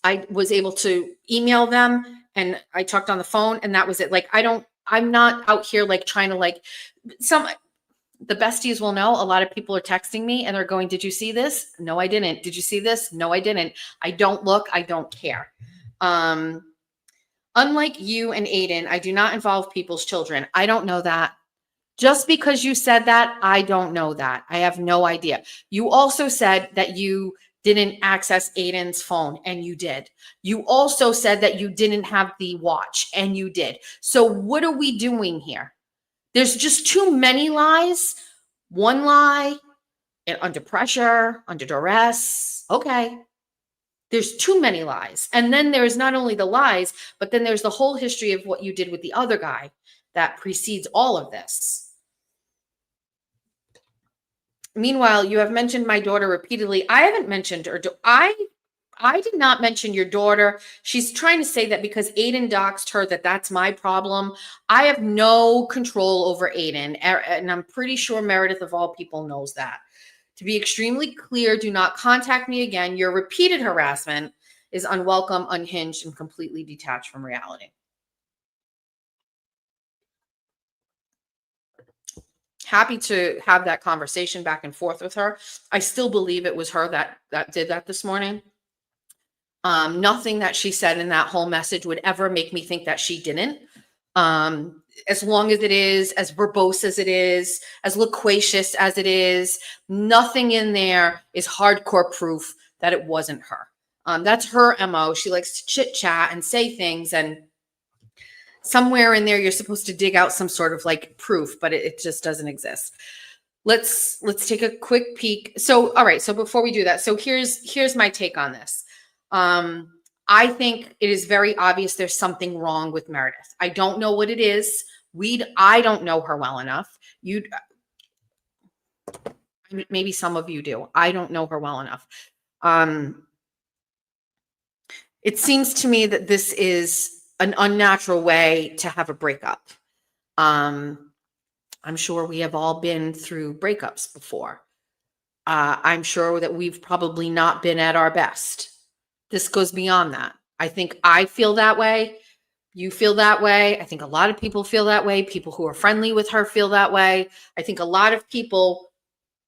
I was able to email them and I talked on the phone and that was it. Like, I'm not out here like trying to like the besties will know a lot of people are texting me and they're going, did you see this? No, I didn't. Did you see this? No, I didn't. I don't look, I don't care. Unlike you and Aiden, I do not involve people's children. I don't know that. Just because you said that, I don't know that. I have no idea. You also said that you didn't access Aiden's phone, and you did. You also said that you didn't have the watch, and you did. So what are we doing here? There's just too many lies. One lie, under pressure, under duress. Okay. There's too many lies. And then there's not only the lies, but then there's the whole history of what you did with the other guy that precedes all of this. Meanwhile, you have mentioned my daughter repeatedly. I haven't mentioned her. I did not mention your daughter. She's trying to say that because Aiden doxed her, that's my problem. I have no control over Aiden. And I'm pretty sure Meredith, of all people, knows that. To be extremely clear, do not contact me again. Your repeated harassment is unwelcome, unhinged, and completely detached from reality. Happy to have that conversation back and forth with her. I still believe it was her that did that this morning. Nothing that she said in that whole message would ever make me think that she didn't. As long as it is, as verbose as it is, as loquacious as it is, nothing in there is hardcore proof that it wasn't her. That's her MO. She likes to chit chat and say things, and somewhere in there, you're supposed to dig out some sort of like proof, but it just doesn't exist. Let's take a quick peek. So, all right. So before we do that, so here's my take on this. I think it is very obvious there's something wrong with Meredith. I don't know what it is. I don't know her well enough. Maybe some of you do. I don't know her well enough. It seems to me that this is an unnatural way to have a breakup. I'm sure we have all been through breakups before. I'm sure that we've probably not been at our best. This goes beyond that. I think I feel that way. You feel that way. I think a lot of people feel that way. People who are friendly with her feel that way. I think a lot of people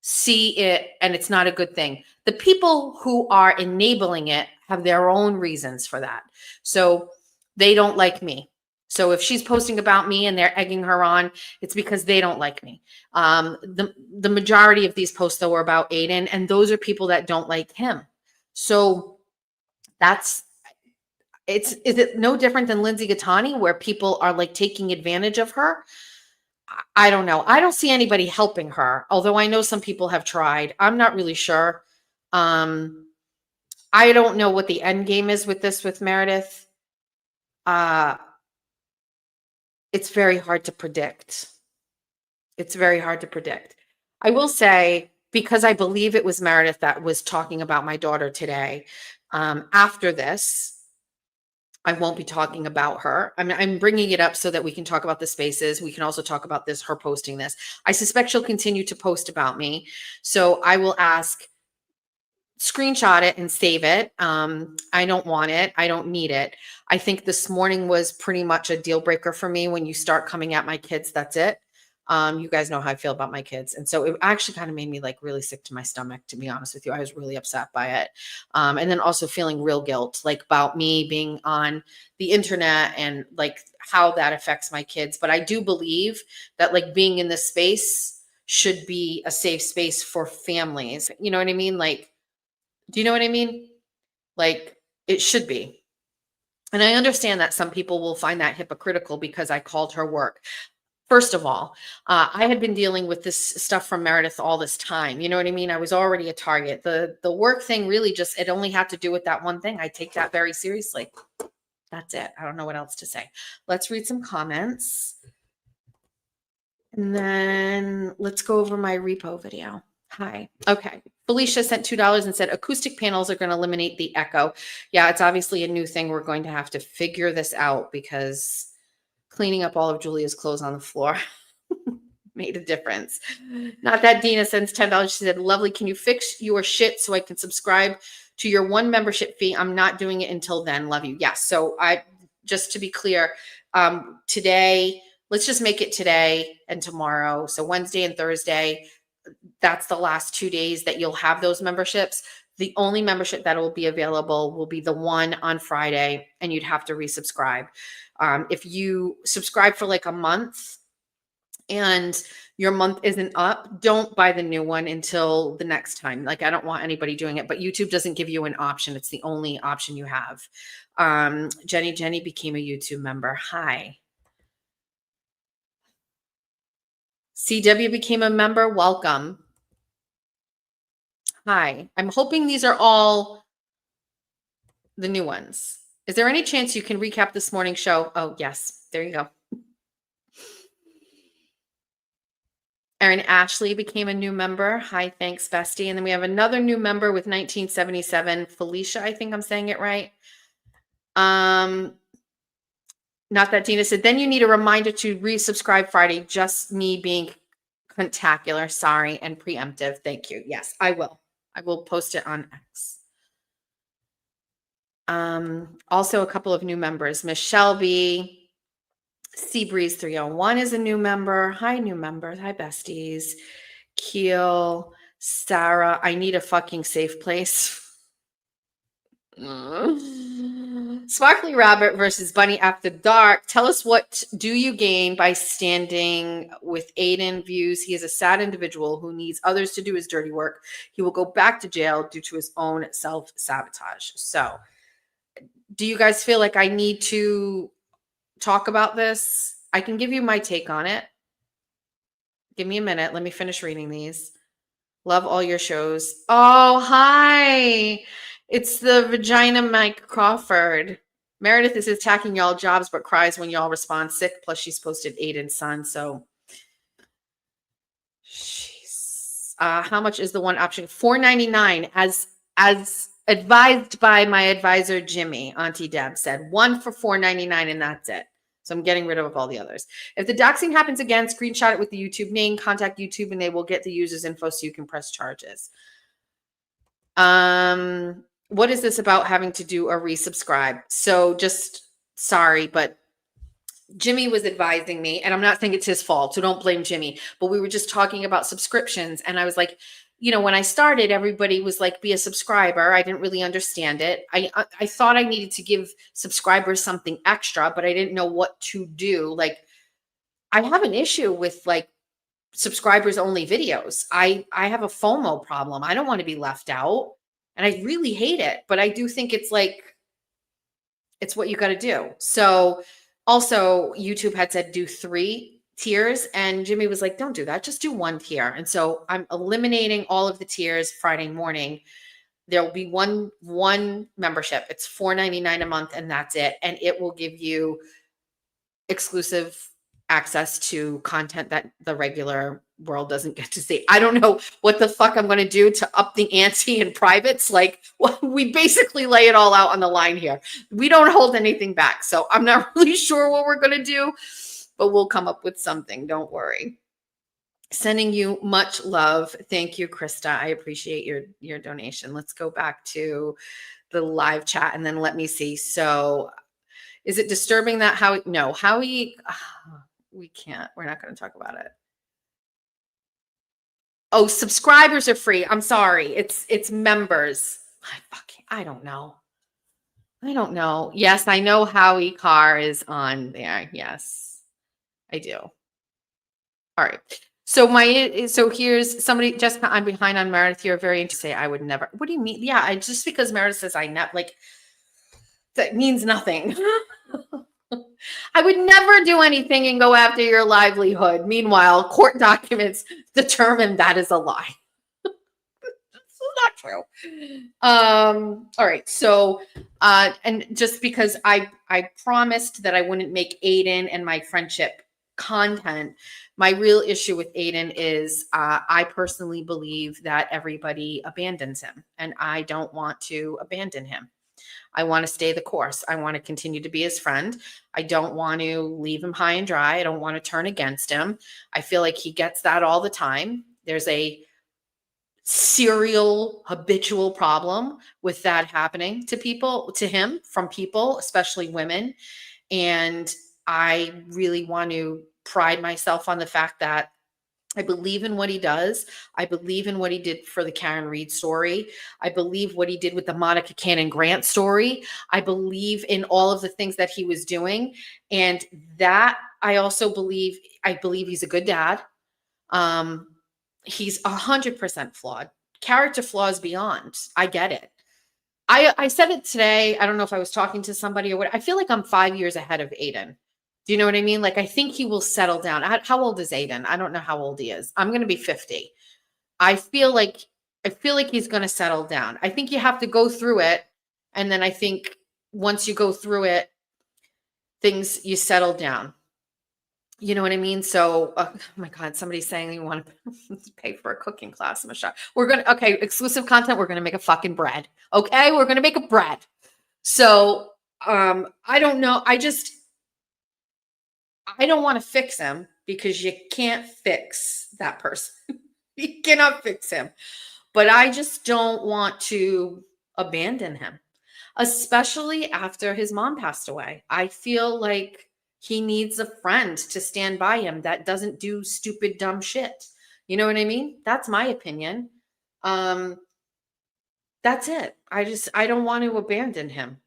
see it and it's not a good thing. The people who are enabling it have their own reasons for that. So they don't like me. So if she's posting about me and they're egging her on, it's because they don't like me. The majority of these posts though were about Aiden, and those are people that don't like him. So that's is it no different than Lindsay Gattani, where people are like taking advantage of her? I don't know. I don't see anybody helping her, although I know some people have tried. I'm not really sure. I don't know what the end game is with this with Meredith. It's very hard to predict. It's very hard to predict. I will say, because I believe it was Meredith that was talking about my daughter today, after this, I won't be talking about her. I'm bringing it up so that we can talk about the spaces. We can also talk about this, her posting this. I suspect she'll continue to post about me. So I will ask, screenshot it and save it. I don't want it. I don't need it. I think this morning was pretty much a deal breaker for me. When you start coming at my kids, that's it. You guys know how I feel about my kids. And so it actually kind of made me like really sick to my stomach, to be honest with you. I was really upset by it. And then also feeling real guilt, like about me being on the internet and like how that affects my kids. But I do believe that like being in this space should be a safe space for families. You know what I mean? Like, do you know what I mean? Like it should be. And I understand that some people will find that hypocritical because I called her work. First of all, I had been dealing with this stuff from Meredith all this time. You know what I mean? I was already a target. The work thing really just, it only had to do with that one thing. I take that very seriously. That's it. I don't know what else to say. Let's read some comments. And then let's go over my repo video. Hi. Okay. Felicia sent $2 and said acoustic panels are going to eliminate the echo. Yeah, it's obviously a new thing. We're going to have to figure this out because cleaning up all of Julia's clothes on the floor made a difference. Not that Dina sends $10. She said, lovely. Can you fix your shit so I can subscribe to your one membership fee? I'm not doing it until then. Love you. Yes. So just to be clear, today, let's just make it today and tomorrow. So Wednesday and Thursday, that's the last 2 days that you'll have those memberships. The only membership that will be available will be the one on Friday, and you'd have to resubscribe. If you subscribe for like a month and your month isn't up, don't buy the new one until the next time. Like, I don't want anybody doing it, but YouTube doesn't give you an option. It's the only option you have. Jenny became a YouTube member. Hi. CW became a member. Welcome. Hi. I'm hoping these are all the new ones. Is there any chance you can recap this morning's show? Oh, yes. There you go. Erin Ashley became a new member. Hi, thanks, bestie. And then we have another new member with 1977, Felicia. I think I'm saying it right. Not that Dina said, then you need a reminder to resubscribe Friday. Just me being contacular, sorry, and preemptive. Thank you. Yes, I will. I will post it on X. Also a couple of new members. Miss Shelby, Seabreeze 301 is a new member. Hi, new members. Hi, besties. Keel, Sarah. I need a fucking safe place. Sparkly Rabbit versus Bunny After Dark. Tell us, what do you gain by standing with Aiden? Views he is a sad individual who needs others to do his dirty work. He will go back to jail due to his own self-sabotage. So, do you guys feel like I need to talk about this? I can give you my take on it. Give me a minute. Let me finish reading these. Love all your shows. Oh, hi. It's the vagina Mike Crawford. Meredith is attacking y'all jobs, but cries when y'all respond sick. Plus, she's posted Aiden's son. So, jeez. How much is the one option? $4.99, as advised by my advisor Jimmy. Auntie Deb said one for $4.99, and that's it. So I'm getting rid of all the others. If the doxing happens again, screenshot it with the YouTube name, contact YouTube, and they will get the user's info so you can press charges. What is this about having to do a resubscribe? So just sorry, but Jimmy was advising me, and I'm not saying it's his fault, so don't blame Jimmy, but we were just talking about subscriptions. And I was like, when I started, everybody was like, be a subscriber. I didn't really understand it. I thought I needed to give subscribers something extra, but I didn't know what to do. Like, I have an issue with like subscribers only videos. I have a FOMO problem. I don't want to be left out, and I really hate it, but I do think it's like it's what you got to do. So also YouTube had said do 3 tiers, and Jimmy was like, don't do that. Just do 1 tier. And so I'm eliminating all of the tiers Friday morning. There'll be one membership. It's $4.99 a month, and that's it. And it will give you exclusive access to content that the regular world doesn't get to see. I don't know what the fuck I'm going to do to up the ante in privates. Like, well, we basically lay it all out on the line here. We don't hold anything back. So I'm not really sure what we're going to do, but we'll come up with something. Don't worry. Sending you much love. Thank you, Krista. I appreciate your donation. Let's go back to the live chat and then let me see. So is it disturbing that Howie? No, Howie, we can't. We're not going to talk about it. Oh, subscribers are free. I'm sorry. It's members. I don't know. I don't know. Yes, I know Howie Carr is on there. Yes, I do. All right. So here's somebody, Jessica, I'm behind on Meredith. You're very interesting. I would never. What do you mean? Yeah, just because Meredith says I never, like, that means nothing. I would never do anything and go after your livelihood. Meanwhile, court documents determine that is a lie. It's not true. All right. So, and just because I promised that I wouldn't make Aiden and my friendship content, my real issue with Aiden is I personally believe that everybody abandons him, and I don't want to abandon him. I want to stay the course. I want to continue to be his friend. I don't want to leave him high and dry. I don't want to turn against him. I feel like he gets that all the time. There's a serial, habitual problem with that happening to people, to him, from people, especially women. And I really want to pride myself on the fact that I believe in what he does. I believe in what he did for the Karen Reed story. I believe what he did with the Monica Cannon Grant story. I believe in all of the things that he was doing. And that I also believe he's a good dad. He's 100% flawed. Character flaws beyond. I get it. I said it today. I don't know if I was talking to somebody or what. I feel like I'm 5 years ahead of Aiden. Do you know what I mean? Like, I think he will settle down. How old is Aiden? I don't know how old he is. I'm going to be 50. I feel like he's going to settle down. I think you have to go through it. And then I think once you go through it, you settle down. You know what I mean? So, oh my God, somebody's saying you want to pay for a cooking class. I'm a shock. Okay, exclusive content. We're going to make a fucking bread. Okay. We're going to make a bread. So, I don't know. I don't want to fix him because you can't fix that person. You cannot fix him. But I just don't want to abandon him, especially after his mom passed away. I feel like he needs a friend to stand by him that doesn't do stupid, dumb shit. You know what I mean? That's my opinion. That's it. I don't want to abandon him.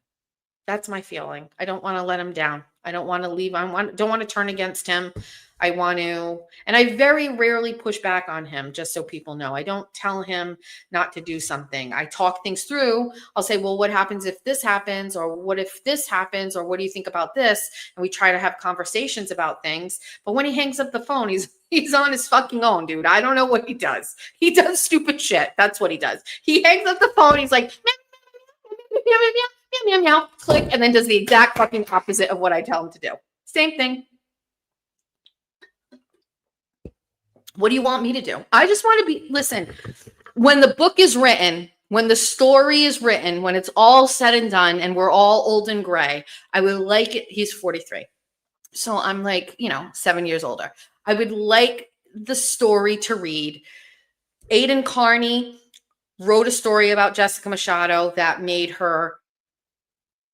That's my feeling. I don't want to let him down. I don't want to leave. Don't want to turn against him. I want to, and I very rarely push back on him, just so people know. I don't tell him not to do something. I talk things through. I'll say, well, what happens if this happens? Or what if this happens? Or what do you think about this? And we try to have conversations about things. But when he hangs up the phone, he's on his fucking own, dude. I don't know what he does. He does stupid shit. That's what he does. He hangs up the phone. He's like, meow, meow, meow, click, and then does the exact fucking opposite of what I tell him to do. Same thing. What do you want me to do? I just want to listen, when the book is written, when the story is written, when it's all said and done and we're all old and gray, I would like it. He's 43. So I'm like, 7 years older. I would like the story to read. Aiden Carney wrote a story about Jessica Machado that made her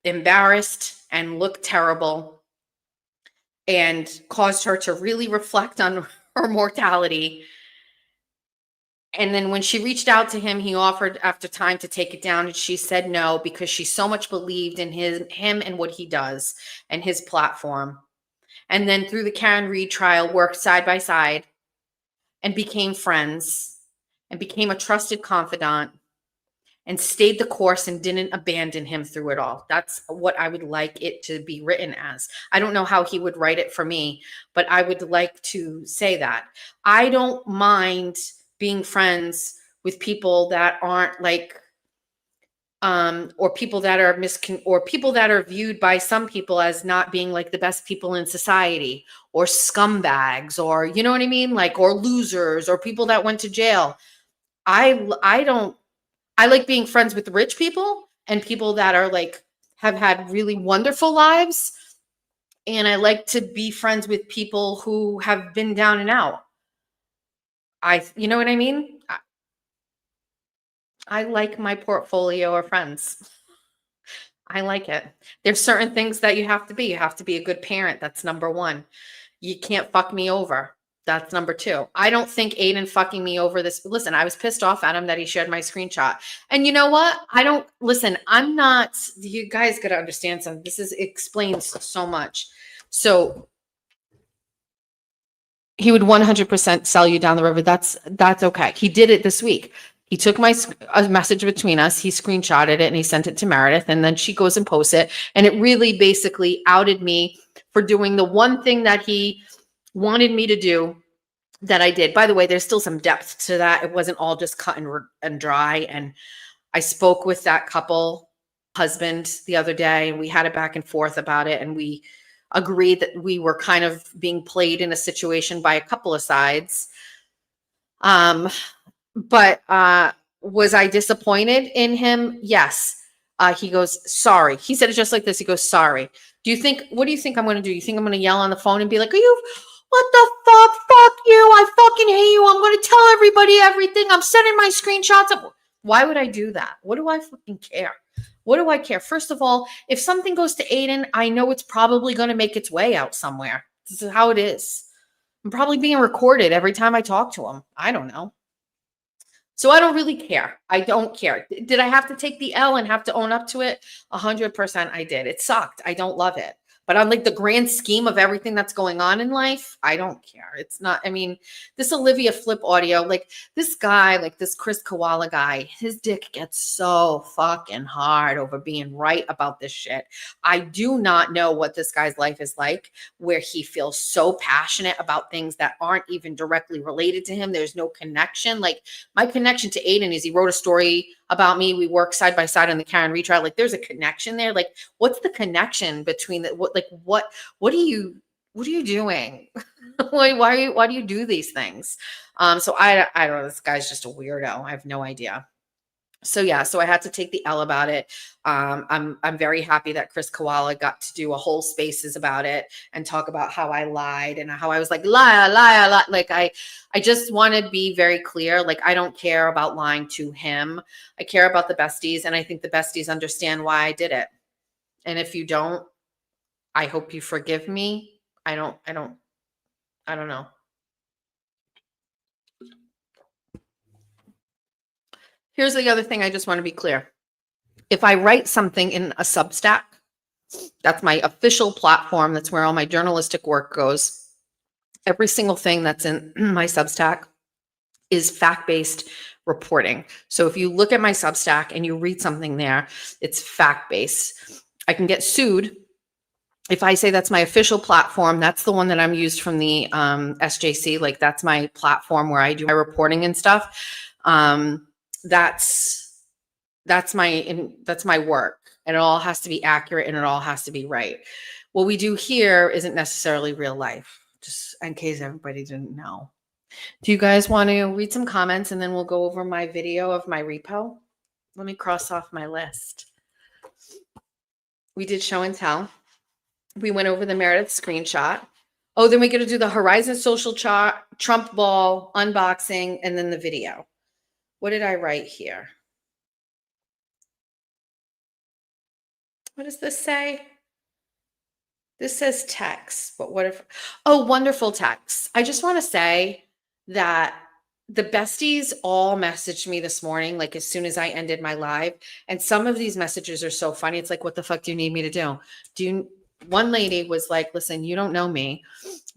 embarrassed and look terrible. and caused her to really reflect on her mortality. And then when she reached out to him, he offered after time to take it down, and she said no because she so much believed in him and what he does and his platform. And then through the Karen Read trial, worked side by side and became friends and became a trusted confidant and stayed the course and didn't abandon him through it all. That's what I would like it to be written as. I don't know how he would write it for me, but I would like to say that. I don't mind being friends with people that aren't like or people that are or people that are viewed by some people as not being like the best people in society, or scumbags, or you know what I mean, like, or losers, or people that went to jail. I don't I like being friends with rich people and people that are like have had really wonderful lives, and I like to be friends with people who have been down and out. You know what I mean? I like my portfolio of friends. I like it. There's certain things that you have to be. You have to be a good parent. That's number one. You can't fuck me over. That's number two. I don't think Aiden fucking me over this. Listen, I was pissed off at him that he shared my screenshot. And you know what? I don't listen. I'm not, you guys got to understand something. Explains so much. So he would 100% sell you down the river. That's okay. He did it this week. He took a message between us, he screenshotted it and he sent it to Meredith, and then she goes and posts it. And it really basically outed me for doing the one thing that he wanted me to do that I did. By the way, there's still some depth to that. It wasn't all just cut and dry. And I spoke with that couple husband the other day, and we had a back and forth about it. And we agreed that we were kind of being played in a situation by a couple of sides. But was I disappointed in him? Yes. He goes, sorry. He said it just like this. He goes, sorry. What do you think I'm going to do? You think I'm going to yell on the phone and be like, what the fuck? Fuck you. I fucking hate you. I'm going to tell everybody everything. I'm sending my screenshots up. Why would I do that? What do I fucking care? What do I care? First of all, if something goes to Aiden, I know it's probably going to make its way out somewhere. This is how it is. I'm probably being recorded every time I talk to him. I don't know. So I don't really care. I don't care. Did I have to take the L and have to own up to it? 100% I did. It sucked. I don't love it. But on like the grand scheme of everything that's going on in life, I don't care. It's not, I mean, this Olivia Flip audio, like this guy, like this Chris Koala guy, his dick gets so fucking hard over being right about this shit. I do not know what this guy's life is like, where he feels so passionate about things that aren't even directly related to him. There's no connection. Like my connection to Aiden is he wrote a story about me. We work side by side on the Karen retrial. Like there's a connection there. Like what's the connection between what are you doing? Why do you do these things? So I don't know. This guy's just a weirdo. I have no idea. So yeah, so I had to take the L about it. I'm very happy that Chris Koala got to do a whole spaces about it and talk about how I lied and how I was like liar. Like I just want to be very clear. Like I don't care about lying to him. I care about the besties, and I think the besties understand why I did it. And if you don't, I hope you forgive me. I don't know. Here's the other thing I just want to be clear. If I write something in a Substack, that's my official platform. That's where all my journalistic work goes. Every single thing that's in my Substack is fact-based reporting. So if you look at my Substack and you read something there, it's fact-based. I can get sued if I say that's my official platform. That's the one that I'm used from the SJC. Like that's my platform where I do my reporting and stuff. That's my work, and it all has to be accurate and it all has to be right. What we do here isn't necessarily real life, just in case everybody didn't know. Do you guys want to read some comments and then we'll go over my video of my repo? Let me cross off my list. We did show and tell. We went over the Meredith screenshot. Oh, then we got to do the Horizon Social Trump Ball unboxing and then the video. What did I write here? What does this say? This says text, but what if, oh, wonderful text. I just want to say that the besties all messaged me this morning, like as soon as I ended my live. And some of these messages are so funny. It's like, what the fuck do you need me to do? Do you, one lady was like, listen, you don't know me,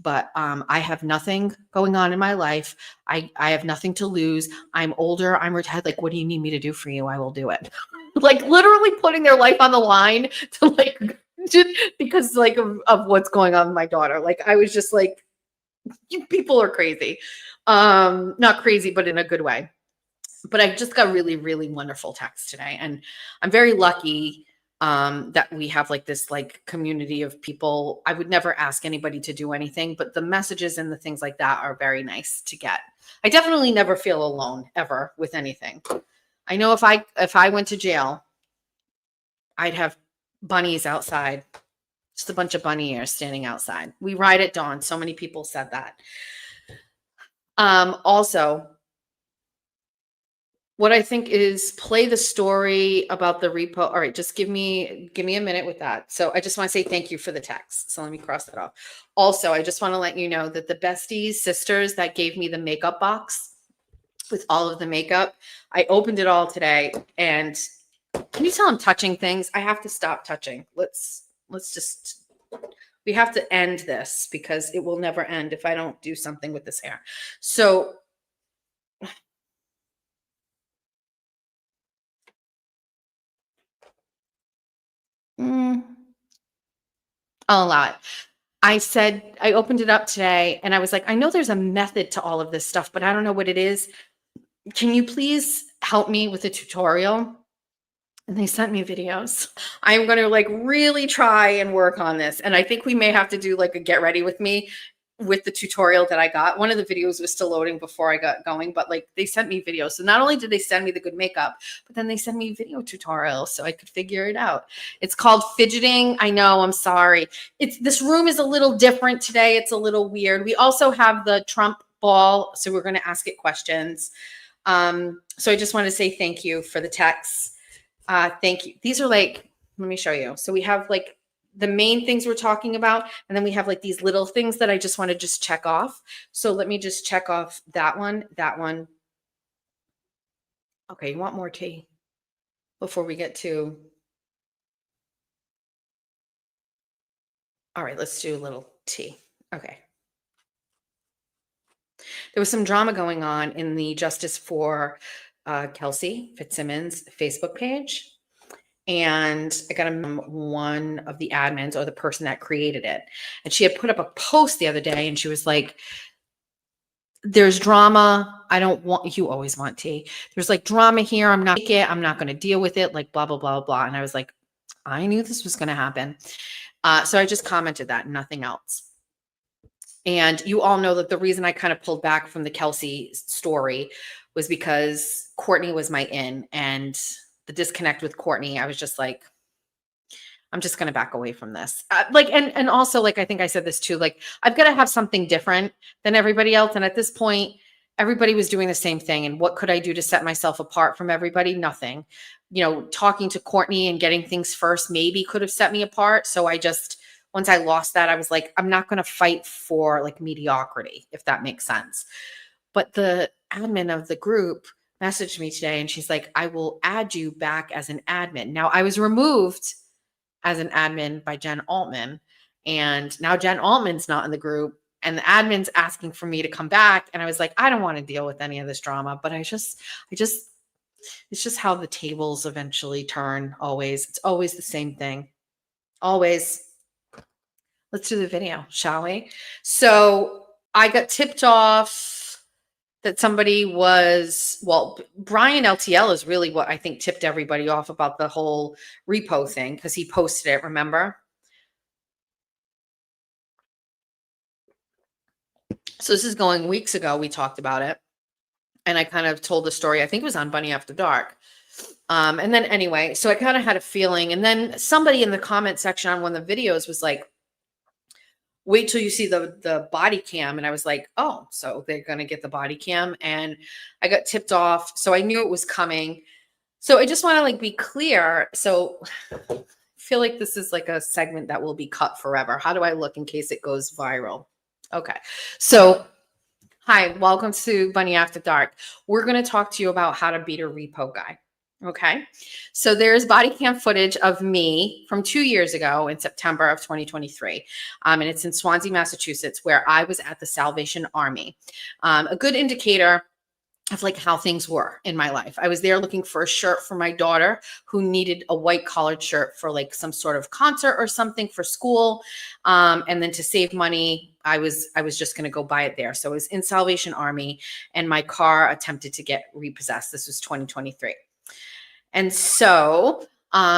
but I have nothing going on in my life. I have nothing to lose. I'm older. I'm retired. Like, what do you need me to do for you? I will do it. Like literally putting their life on the line to like just because like of what's going on with my daughter. Like I was just like, you people are crazy. Not crazy, but in a good way. But I just got really, really wonderful text today. And I'm very lucky that we have like this like community of people. I would never ask anybody to do anything, but the messages and the things like that are very nice to get. I definitely never feel alone ever with anything. I know if I went to jail, I'd have bunnies outside. Just a bunch of bunny ears standing outside. We ride at dawn. So many people said that. Also, what I think is play the story about the repo. All right, just give me a minute with that. So I just want to say thank you for the text. So let me cross that off. Also, I just want to let you know that the besties sisters that gave me the makeup box with all of the makeup, I opened it all today. And can you tell I'm touching things? I have to stop touching. Let's just, we have to end this because it will never end if I don't do something with this hair. So I'll allow it. I said, I opened it up today and I was like, I know there's a method to all of this stuff, but I don't know what it is. Can you please help me with a tutorial? And they sent me videos. I'm going to like really try and work on this. And I think we may have to do like a get ready with me with the tutorial that I got. One of the videos was still loading before I got going, but like they sent me videos. So not only did they send me the good makeup, but then they sent me video tutorials so I could figure it out. It's called fidgeting. I know, I'm sorry. This room is a little different today. It's a little weird. We also have the Trump ball, so we're going to ask it questions. So I just want to say thank you for the texts. Thank you. These are like, let me show you. So we have like the main things we're talking about, and then we have like these little things that I just want to just check off. So let me just check off that one, that one. Okay, you want more tea before we get to, all right, let's do a little tea. Okay. There was some drama going on in the Justice for Kelsey Fitzsimmons Facebook page. And I got one of the admins or the person that created it. And she had put up a post the other day and she was like, there's drama. I don't want, you always want tea. There's like drama here. I'm not going to deal with it. Like blah, blah, blah, blah. And I was like, I knew this was going to happen. So I just commented that, nothing else. And you all know that the reason I kind of pulled back from the Kelsey story was because Courtney was my in, and the disconnect with Courtney, I was just like, I'm just going to back away from this. And also, like, I think I said this too, like, I've got to have something different than everybody else. And at this point, everybody was doing the same thing. And what could I do to set myself apart from everybody? Nothing. You know, talking to Courtney and getting things first maybe could have set me apart. So I just, once I lost that, I was like, I'm not going to fight for like mediocrity, if that makes sense. But the admin of the group messaged me today and she's like, I will add you back as an admin. Now, I was removed as an admin by Jen Altman, and now Jen Altman's not in the group and the admin's asking for me to come back. And I was like, I don't want to deal with any of this drama, but it's just how the tables eventually turn. Always. It's always the same thing. Always. Let's do the video, shall we? So I got tipped off that somebody was, well, Brian LTL is really what I think tipped everybody off about the whole repo thing, because he posted it, remember? So this is going weeks ago. We talked about it. And I kind of told the story. I think it was on Bunny After Dark. And then anyway, so I kind of had a feeling. And then somebody in the comment section on one of the videos was like, wait till you see the body cam. And I was like, oh, so they're going to get the body cam. And I got tipped off. So I knew it was coming. So I just want to like be clear. So feel like this is like a segment that will be cut forever. How do I look in case it goes viral? Okay. So, hi, welcome to Bunny After Dark. We're going to talk to you about how to beat a repo guy. Okay. So there's body cam footage of me from 2 years ago in September of 2023. And it's in Swansea, Massachusetts, where I was at the Salvation Army. A good indicator of like how things were in my life. I was there looking for a shirt for my daughter who needed a white collared shirt for like some sort of concert or something for school. And then to save money, I was just going to go buy it there. So I was in Salvation Army and my car attempted to get repossessed. This was 2023. And so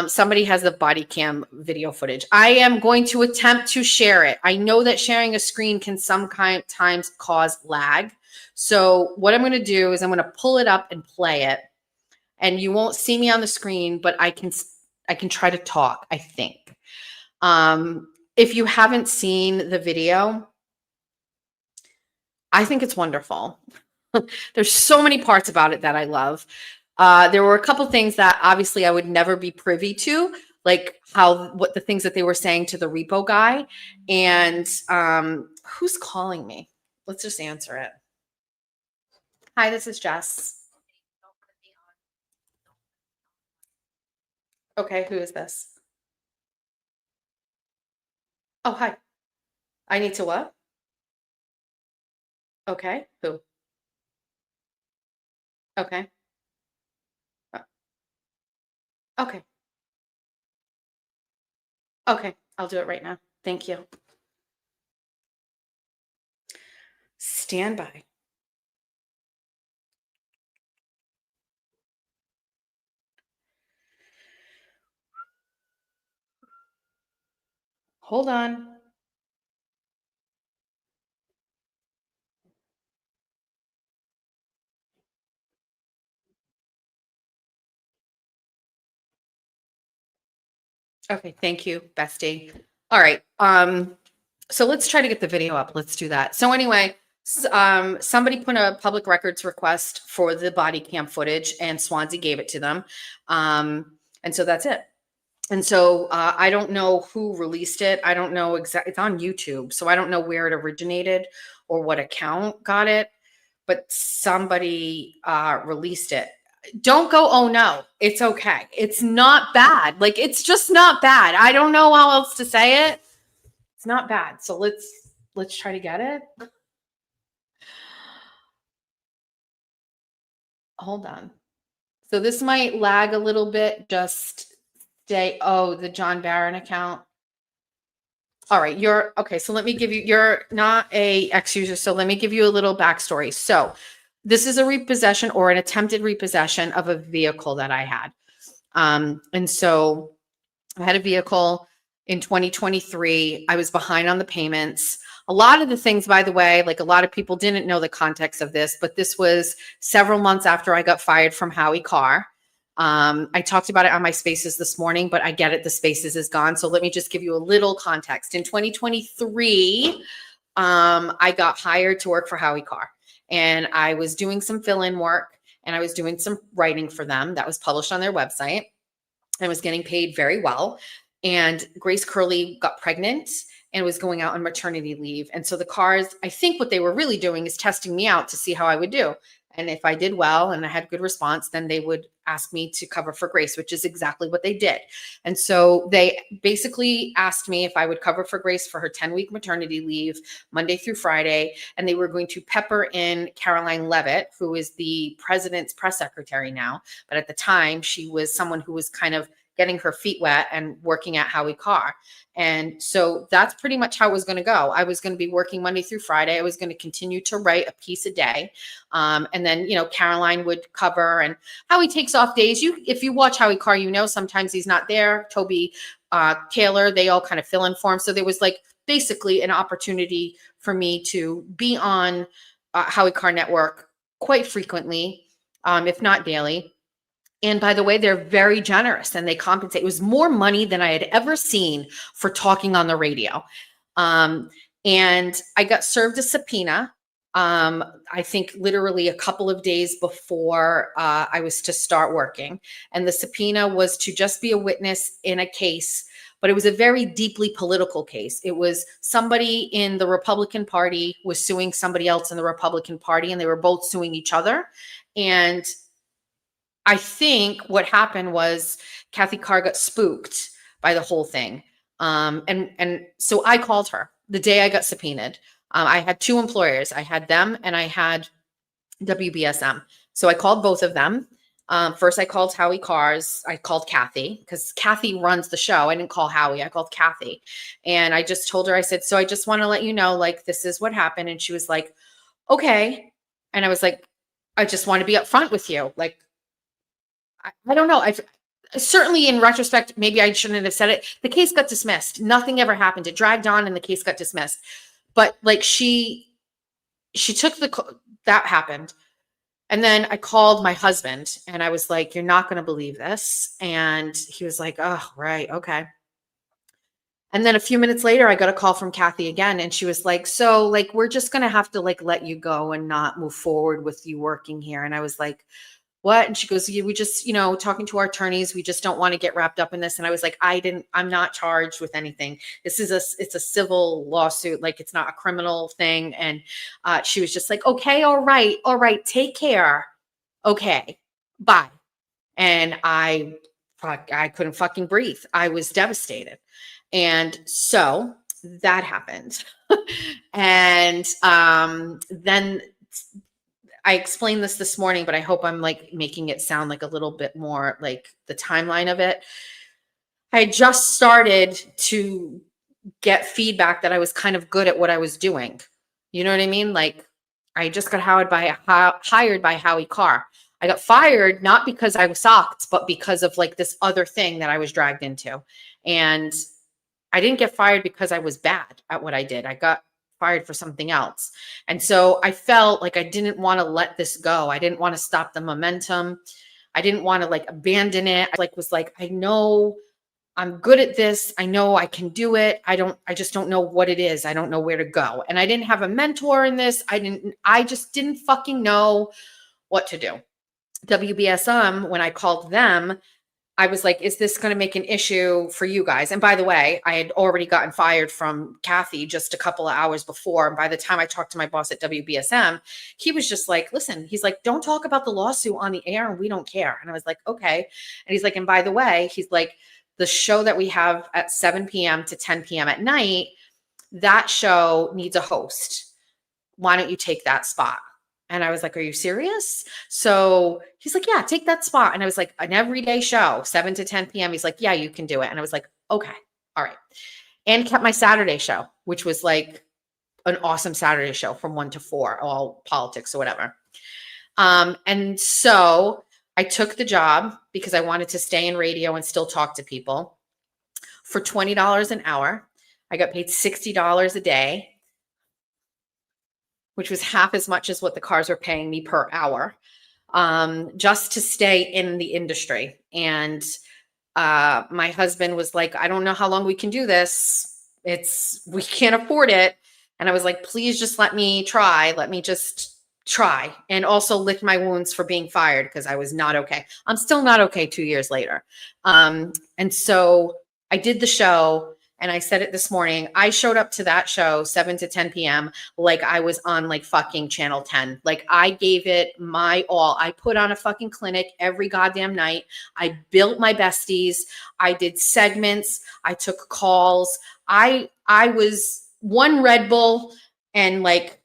somebody has the body cam video footage. I am going to attempt to share it. I know that sharing a screen can sometimes cause lag. So what I'm going to do is I'm going to pull it up and play it. And you won't see me on the screen, but I can try to talk, I think. If you haven't seen the video, I think it's wonderful. There's so many parts about it that I love. There were a couple things that obviously I would never be privy to, like what the things that they were saying to the repo guy. And who's calling me? Let's just answer it. Hi, this is Jess. Okay, who is this? Oh, hi. I need to what? Okay, who? Okay. Okay. Okay, I'll do it right now. Thank you. Stand by. Hold on. Okay, thank you, bestie. All right. So let's try to get the video up. Let's do that. So anyway, somebody put a public records request for the body cam footage and Swansea gave it to them. And so that's it. And so I don't know who released it. I don't know exactly. It's on YouTube. So I don't know where it originated or what account got it, but somebody released it. Don't go, oh no, it's okay. It's not bad. Like, it's just not bad. I don't know how else to say it. It's not bad. So let's try to get it. Hold on. So this might lag a little bit. Just stay. Oh, the John Barron account. All right, okay. So let me give you, you're not a ex-user. So let me give you a little backstory. So this is a repossession or an attempted repossession of a vehicle that I had. And so I had a vehicle in 2023. I was behind on the payments. A lot of the things, by the way, like a lot of people didn't know the context of this, but this was several months after I got fired from Howie Carr. I talked about it on my Spaces this morning, but I get it. The Spaces is gone. So let me just give you a little context. In 2023, I got hired to work for Howie Carr and I was doing some fill-in work and I was doing some writing for them that was published on their website. I was getting paid very well. And Grace Curley got pregnant and was going out on maternity leave. And so the Carrs, I think what they were really doing is testing me out to see how I would do. And if I did well and I had good response, then they would ask me to cover for Grace, which is exactly what they did. And so they basically asked me if I would cover for Grace for her 10-week maternity leave, Monday through Friday. And they were going to pepper in Caroline Levitt, who is the president's press secretary now. But at the time, she was someone who was kind of getting her feet wet and working at Howie Carr. And so that's pretty much how it was going to go. I was going to be working Monday through Friday. I was going to continue to write a piece a day. And then, Caroline would cover, and Howie takes off days. If you watch Howie Carr, sometimes he's not there. Toby Taylor, they all kind of fill in for him. So there was like basically an opportunity for me to be on Howie Carr Network quite frequently, if not daily. And by the way, they're very generous and they compensate. It was more money than I had ever seen for talking on the radio. And I got served a subpoena, I think literally a couple of days before I was to start working. And the subpoena was to just be a witness in a case but it was a very deeply political case. It was somebody in the Republican Party was suing somebody else in the Republican Party, and they were both suing each other. And I think what happened was Kathy Carr got spooked by the whole thing. And so I called her the day I got subpoenaed. I had two employers. I had them and I had WBSM. So I called both of them. First, I called Howie Cars. I called Kathy because Kathy runs the show. I didn't call Howie. I called Kathy. And I just told her, I said, so I just want to let you know, like, this is what happened. And she was like, okay. And I was like, I just want to be upfront with you. Like, I don't know. I've certainly in retrospect, maybe I shouldn't have said it. The case got dismissed. Nothing ever happened. It dragged on and the case got dismissed. But like she took that happened. And then I called my husband and I was like, you're not going to believe this. And he was like, oh, right. Okay. And then a few minutes later, I got a call from Kathy again. And she was like, so like, we're just going to have to like, let you go and not move forward with you working here. And I was like, what? And she goes, yeah, we just, talking to our attorneys, we just don't want to get wrapped up in this. And I was like, I'm not charged with anything. It's a civil lawsuit. Like it's not a criminal thing. And she was just like, okay, all right. Take care. Okay. Bye. And I couldn't fucking breathe. I was devastated. And so that happened. And then I explained this morning, but I hope I'm like making it sound like a little bit more like the timeline of it. I just started to get feedback that I was kind of good at what I was doing. You know what I mean? Like I just got hired by Howie Carr. I got fired not because I was socked, but because of like this other thing that I was dragged into. And I didn't get fired because I was bad at what I did. I got fired for something else. And so I felt like I didn't want to let this go. I didn't want to stop the momentum. I didn't want to like abandon it. I was like, I know I'm good at this. I know I can do it. I just don't know what it is. I don't know where to go. And I didn't have a mentor in this. I just didn't fucking know what to do. WBSM, when I called them, I was like, is this going to make an issue for you guys? And by the way, I had already gotten fired from Kathy just a couple of hours before. And by the time I talked to my boss at WBSM, he was just like, listen, he's like, don't talk about the lawsuit on the air and we don't care. And I was like, okay. And he's like, and by the way, he's like, the show that we have at 7 p.m. to 10 p.m. at night, that show needs a host. Why don't you take that spot? And I was like, are you serious? So he's like, yeah, take that spot. And I was like, an everyday show, 7 to 10 p.m. He's like, yeah, you can do it. And I was like, okay, all right. And kept my Saturday show, which was like an awesome Saturday show from 1 to 4, all politics or whatever. And so I took the job because I wanted to stay in radio and still talk to people for $20 an hour. I got paid $60 a day, which was half as much as what the cars were paying me per hour, just to stay in the industry. And my husband was like, I don't know how long we can do this. We can't afford it. And I was like, please just let me try. Let me just try. And also lick my wounds for being fired because I was not okay. I'm still not okay 2 years later. And so I did the show. And I said it this morning, I showed up to that show 7 to 10 p.m. like I was on like fucking Channel 10. Like I gave it my all. I put on a fucking clinic every goddamn night. I built my besties. I did segments. I took calls. I was one Red Bull and like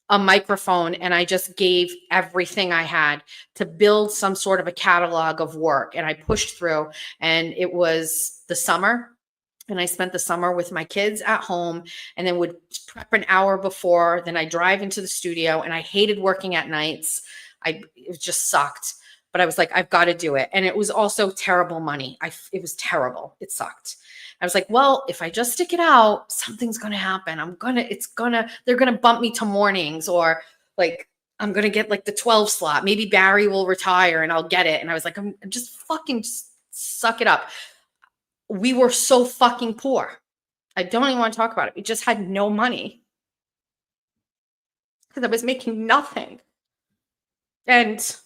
a microphone, and I just gave everything I had to build some sort of a catalog of work. And I pushed through, and it was the summer. And I spent the summer with my kids at home and then would prep an hour before. Then I drive into the studio, and I hated working at nights. It just sucked, but I was like, I've got to do it. And it was also terrible money. It was terrible. It sucked. I was like, well, if I just stick it out, something's going to happen. They're going to bump me to mornings, or like, I'm going to get like the 12 slot. Maybe Barry will retire and I'll get it. And I was like, I'm just fucking suck it up. We were so fucking poor. I don't even want to talk about it. We just had no money because I was making nothing. And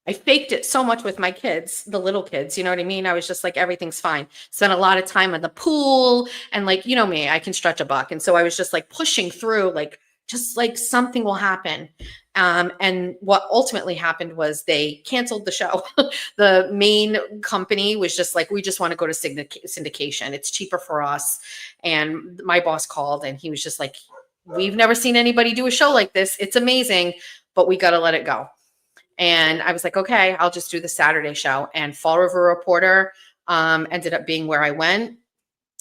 I faked it so much with my kids, the little kids, you know what I mean? I was just like, everything's fine. Spent a lot of time at the pool and like, you know me, I can stretch a buck. And so I was just like pushing through, like, just like something will happen. And what ultimately happened was they canceled the show. The main company was just like, we just want to go to syndication. It's cheaper for us. And my boss called and he was just like, we've never seen anybody do a show like this. It's amazing, but we got to let it go. And I was like, okay, I'll just do the Saturday show. And Fall River Reporter ended up being where I went.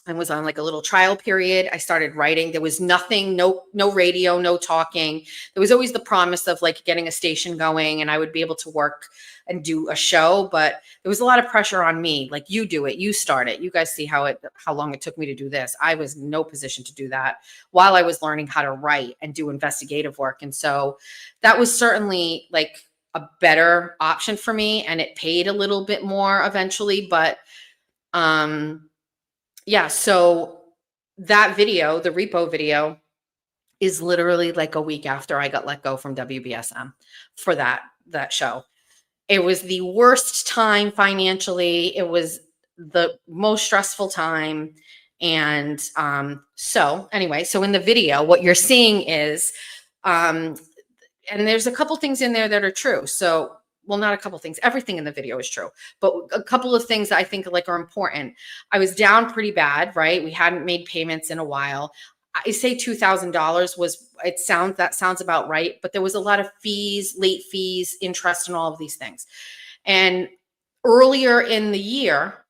I was on like a little trial period. I started writing. There was nothing, no radio, no talking. There was always the promise of like getting a station going and I would be able to work and do a show, but there was a lot of pressure on me. Like, you do it, you start it. You guys see how long it took me to do this. I was in no position to do that while I was learning how to write and do investigative work. And so that was certainly like a better option for me, and it paid a little bit more eventually, but yeah, so that video, the repo video, is literally like a week after I got let go from WBSM for that show. It was the worst time financially. It was the most stressful time. And so anyway, so in the video, what you're seeing is and there's a couple things in there that are true. So, well, not a couple things, everything in the video is true, but a couple of things that I think like are important. I was down pretty bad, right? We hadn't made payments in a while. I say $2,000 was, that sounds about right, but there was a lot of fees, late fees, interest, and all of these things. And earlier in the year,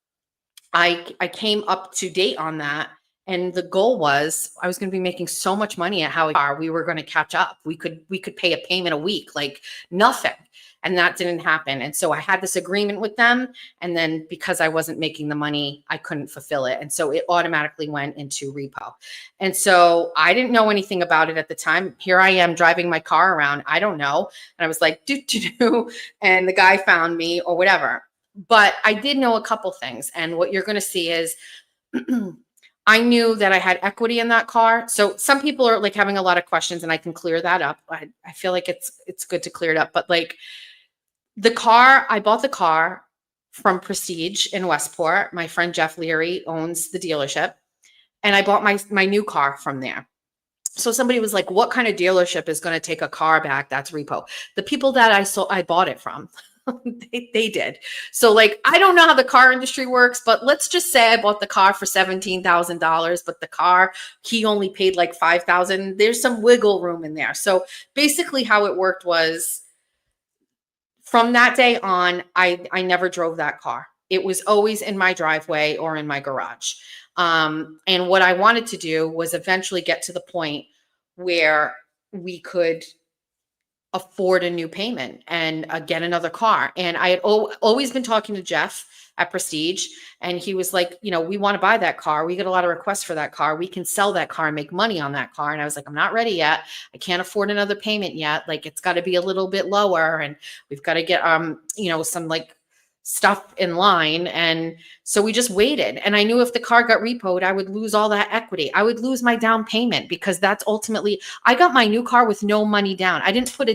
I came up to date on that. And the goal was I was going to be making so much money at Howie Bar. We were going to catch up. We could pay a payment a week, like nothing. And that didn't happen. And so I had this agreement with them. And then because I wasn't making the money, I couldn't fulfill it. And so it automatically went into repo. And so I didn't know anything about it at the time. Here I am driving my car around. I don't know. And I was like, do. And the guy found me or whatever. But I did know a couple things. And what you're going to see is I knew that I had equity in that car. So some people are like having a lot of questions and I can clear that up. I feel like it's good to clear it up. But like the car, I bought the car from Prestige in Westport. My friend Jeff Leary owns the dealership. And I bought my new car from there. So somebody was like, what kind of dealership is going to take a car back that's repo? The people that I bought it from. They did. So like, I don't know how the car industry works, but let's just say I bought the car for $17,000, but the car, he only paid like $5,000. There's some wiggle room in there. So basically how it worked was from that day on, I never drove that car. It was always in my driveway or in my garage. And what I wanted to do was eventually get to the point where we could afford a new payment and get another car. And I had always been talking to Jeff at Prestige, and he was like, you know, we want to buy that car. We get a lot of requests for that car. We can sell that car and make money on that car. And I was like, I'm not ready yet. I can't afford another payment yet. Like, it's got to be a little bit lower, and we've got to get you know, some like stuff in line. And so we just waited. And I knew if the car got repoed, I would lose all that equity. I would lose my down payment, because that's ultimately, I got my new car with no money down. I didn't put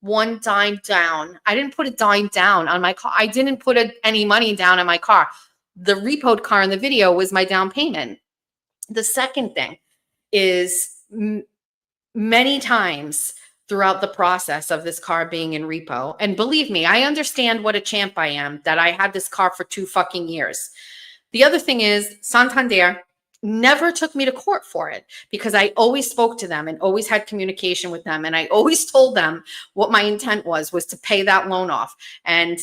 one dime down. I didn't put a dime down on my car. I didn't put any money down on my car. The repoed car in the video was my down payment. The second thing is many times throughout the process of this car being in repo. And believe me, I understand what a champ I am, that I had this car for 2 fucking years. The other thing is Santander never took me to court for it, because I always spoke to them and always had communication with them. And I always told them what my intent was to pay that loan off. And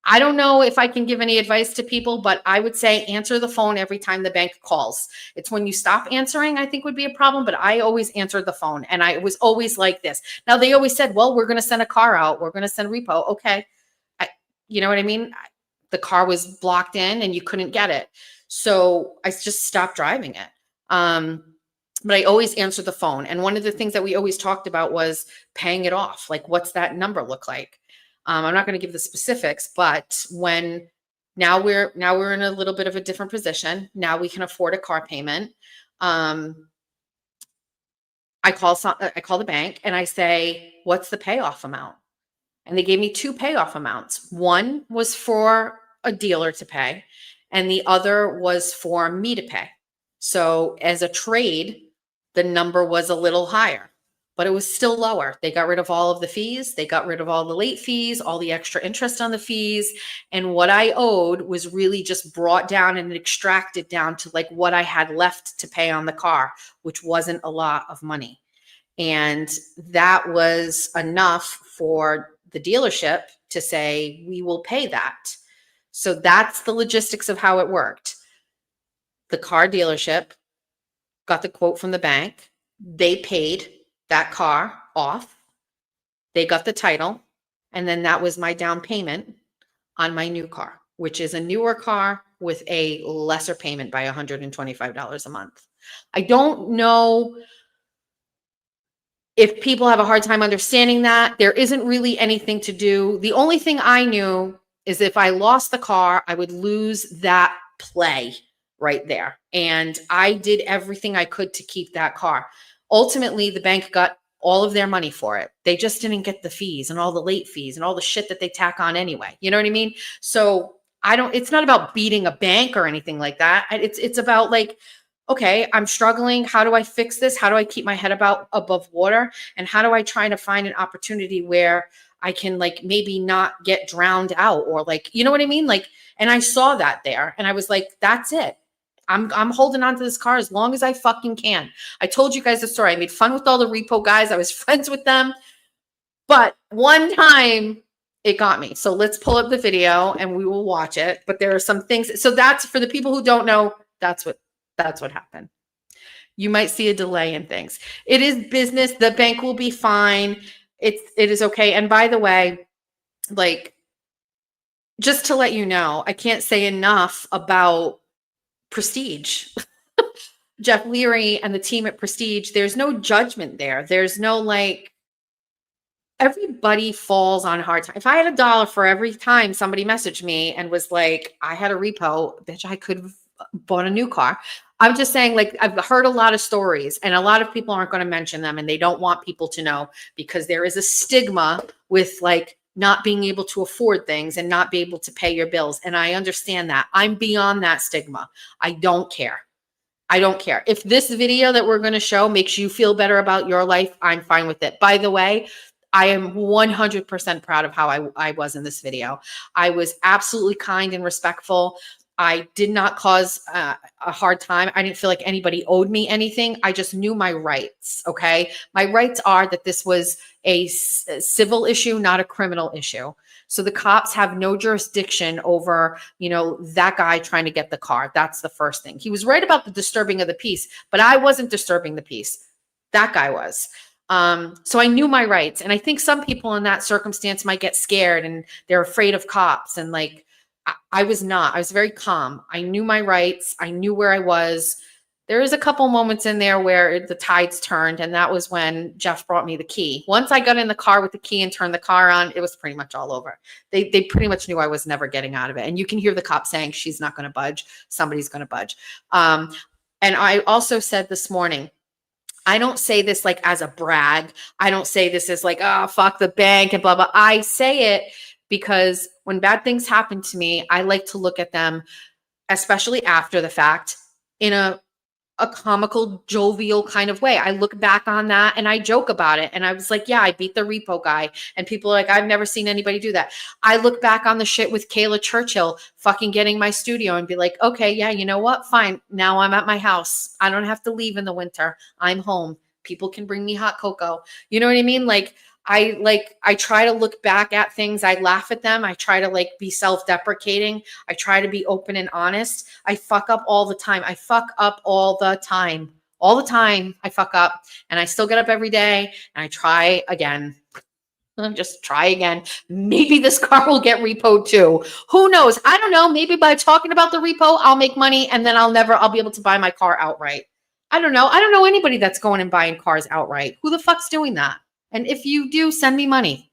I don't know if I can give any advice to people, but I would say answer the phone every time the bank calls. It's when you stop answering, I think, would be a problem, but I always answered the phone, and I was always like this. Now, they always said, well, we're going to send a car out. We're going to send repo. Okay. You know what I mean? The car was blocked in and you couldn't get it. So I just stopped driving it. But I always answered the phone. And one of the things that we always talked about was paying it off. Like, what's that number look like? I'm not going to give the specifics, but now we're in a little bit of a different position. Now we can afford a car payment. I call the bank and I say, what's the payoff amount? and they gave me two payoff amounts. One was for a dealer to pay, and the other was for me to pay. So as a trade, the number was a little higher, but it was still lower. They got rid of all of the fees. They got rid of all the late fees, all the extra interest on the fees. And what I owed was really just brought down and extracted down to like what I had left to pay on the car, which wasn't a lot of money. And that was enough for the dealership to say, we will pay that. So that's the logistics of how it worked. The car dealership got the quote from the bank. They paid that car off. They got the title. And then that was my down payment on my new car, which is a newer car with a lesser payment by $125 a month. I don't know if people have a hard time understanding that. There isn't really anything to do. The only thing I knew is if I lost the car, I would lose that play right there. And I did everything I could to keep that car. Ultimately, the bank got all of their money for it. They just didn't get the fees and all the late fees and all the shit that they tack on anyway. You know what I mean? So it's not about beating a bank or anything like that. It's about like, okay, I'm struggling. How do I fix this? How do I keep my head above water? And how do I try to find an opportunity where I can like maybe not get drowned out or like, you know what I mean? Like, and I saw that there and I was like, that's it. I'm holding on to this car as long as I fucking can. I told you guys the story. I made fun with all the repo guys. I was friends with them. But one time it got me. So let's pull up the video and we will watch it. But there are some things. So that's for the people who don't know, that's what happened. You might see a delay in things. It is business. The bank will be fine. It is okay. And by the way, like, just to let you know, I can't say enough about Prestige. Jeff Leary and the team at Prestige, there's no judgment there. There's no like, everybody falls on hard time. If I had $1 for every time somebody messaged me and was like, I had a repo, bitch, I could have bought a new car. I'm just saying, like, I've heard a lot of stories and a lot of people aren't going to mention them and they don't want people to know because there is a stigma with like not being able to afford things and not be able to pay your bills. And I understand that. I'm beyond that stigma. I don't care. I don't care. If this video that we're going to show makes you feel better about your life, I'm fine with it. By the way, I am 100% proud of how I was in this video. I was absolutely kind and respectful. I did not cause a hard time. I didn't feel like anybody owed me anything. I just knew my rights, okay? My rights are that this was a civil issue, not a criminal issue. So the cops have no jurisdiction over, you know, that guy trying to get the car. That's the first thing. He was right about the disturbing of the peace, but I wasn't disturbing the peace. That guy was. So I knew my rights. And I think some people in that circumstance might get scared and they're afraid of cops. And like, I was not. I was very calm. I knew my rights. I knew where I was. There is a couple moments in there where the tides turned, and that was when Jeff brought me the key. Once I got in the car with the key and turned the car on, it was pretty much all over. They pretty much knew I was never getting out of it. And you can hear the cop saying, she's not going to budge. Somebody's going to budge. And I also said this morning, I don't say this like as a brag. I don't say this as like, oh, fuck the bank and blah, blah. I say it because when bad things happen to me, I like to look at them, especially after the fact, in a comical, jovial kind of way. I look back on that and I joke about it. And I was like, yeah, I beat the repo guy. And people are like, I've never seen anybody do that. I look back on the shit with Kayla Churchill fucking getting my studio and be like, okay, yeah, you know what? Fine. Now I'm at my house. I don't have to leave in the winter. I'm home. People can bring me hot cocoa. You know what I mean? Like, I try to look back at things. I laugh at them. I try to like be self-deprecating. I try to be open and honest. I fuck up all the time. I fuck up all the time. All the time I fuck up, and I still get up every day and I try again. Just try again. Maybe this car will get repoed too. Who knows? I don't know. Maybe by talking about the repo, I'll make money and then I'll be able to buy my car outright. I don't know. I don't know anybody that's going and buying cars outright. Who the fuck's doing that? And if you do, send me money.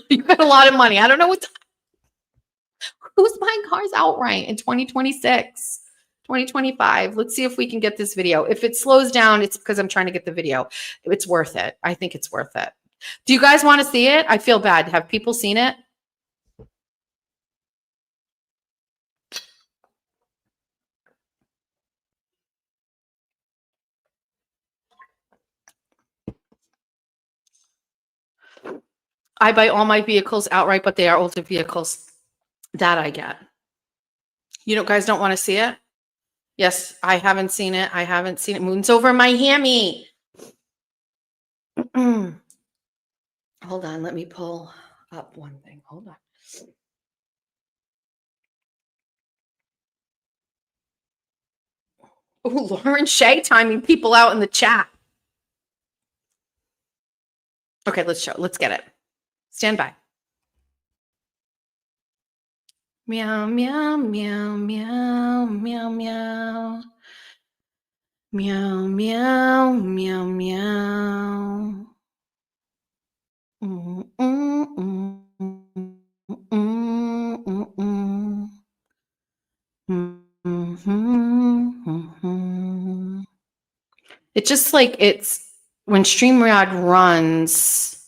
You got a lot of money. I don't know who's buying cars outright in 2026, 2025. Let's see if we can get this video. If it slows down, it's because I'm trying to get the video. It's worth it. I think it's worth it. Do you guys want to see it? I feel bad. Have people seen it? I buy all my vehicles outright, but they are older vehicles. That I get. You guys don't want to see it? Yes, I haven't seen it. I haven't seen it. Moon's over my hammy. Hold on, let me pull up one thing. Hold on. Oh, Lauren Shay timing people out in the chat. Okay, let's get it. Stand by. Meow, meow, meow, meow, meow, meow. Meow, meow, meow, meow. Mm, mm, mm, mm, mm, mm. Mm-hmm. It's just like it's when StreamYard runs.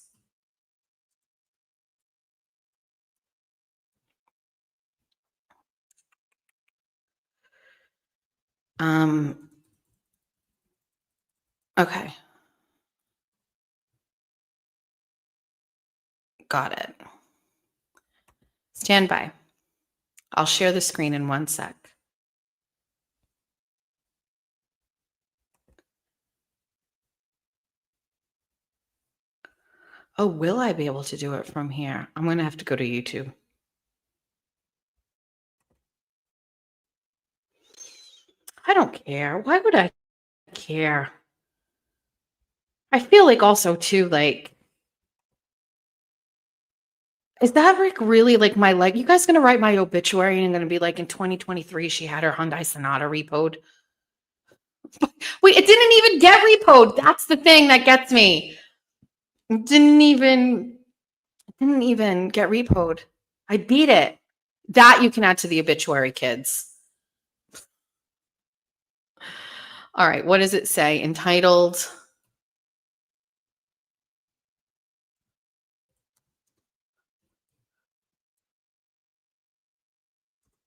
Okay. Got it. Stand by. I'll share the screen in 1 sec. Oh, will I be able to do it from here? I'm going to have to go to YouTube. I don't care. Why would I care? I feel like also too, like, is that like really like my leg? You guys going to write my obituary and going to be like in 2023, she had her Hyundai Sonata repoed. Wait, it didn't even get repoed. That's the thing that gets me. It didn't even get repoed. I beat it. That you can add to the obituary, kids. All right, what does it say? Entitled.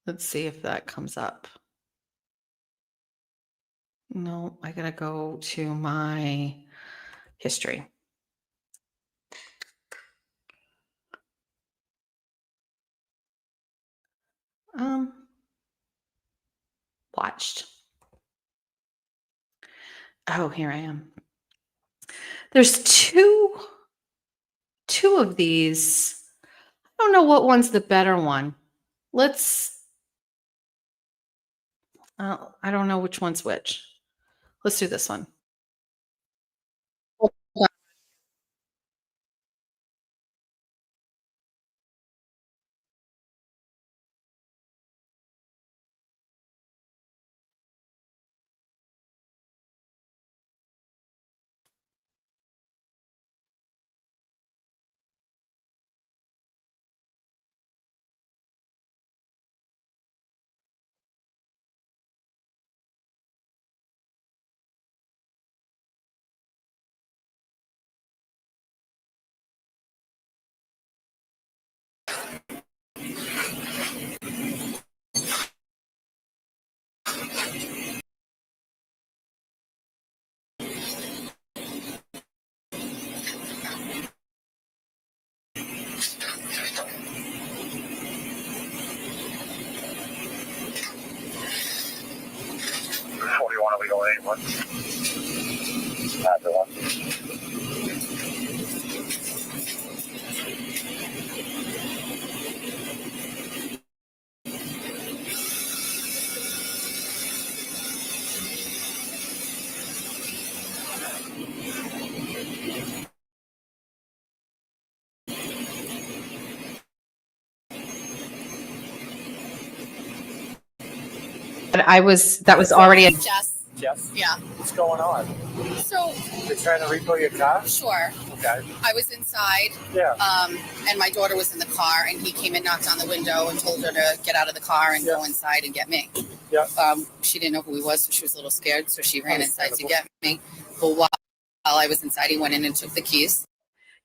Let's see if that comes up. No, I gotta go to my history. Watched. Oh, here I am. There's two of these. I don't know what one's the better one. I don't know which one's which. Let's do this one. That was already Jess? Yeah. What's going on? So, You're trying to repo your car? sure. Okay. I was inside, Yeah. and my daughter was in the car, and he came and knocked on the window and told her to get out of the car and go inside and get me. Yeah. She didn't know who he was, so she was a little scared, so she ran inside to get me. But while I was inside, he went in and took the keys.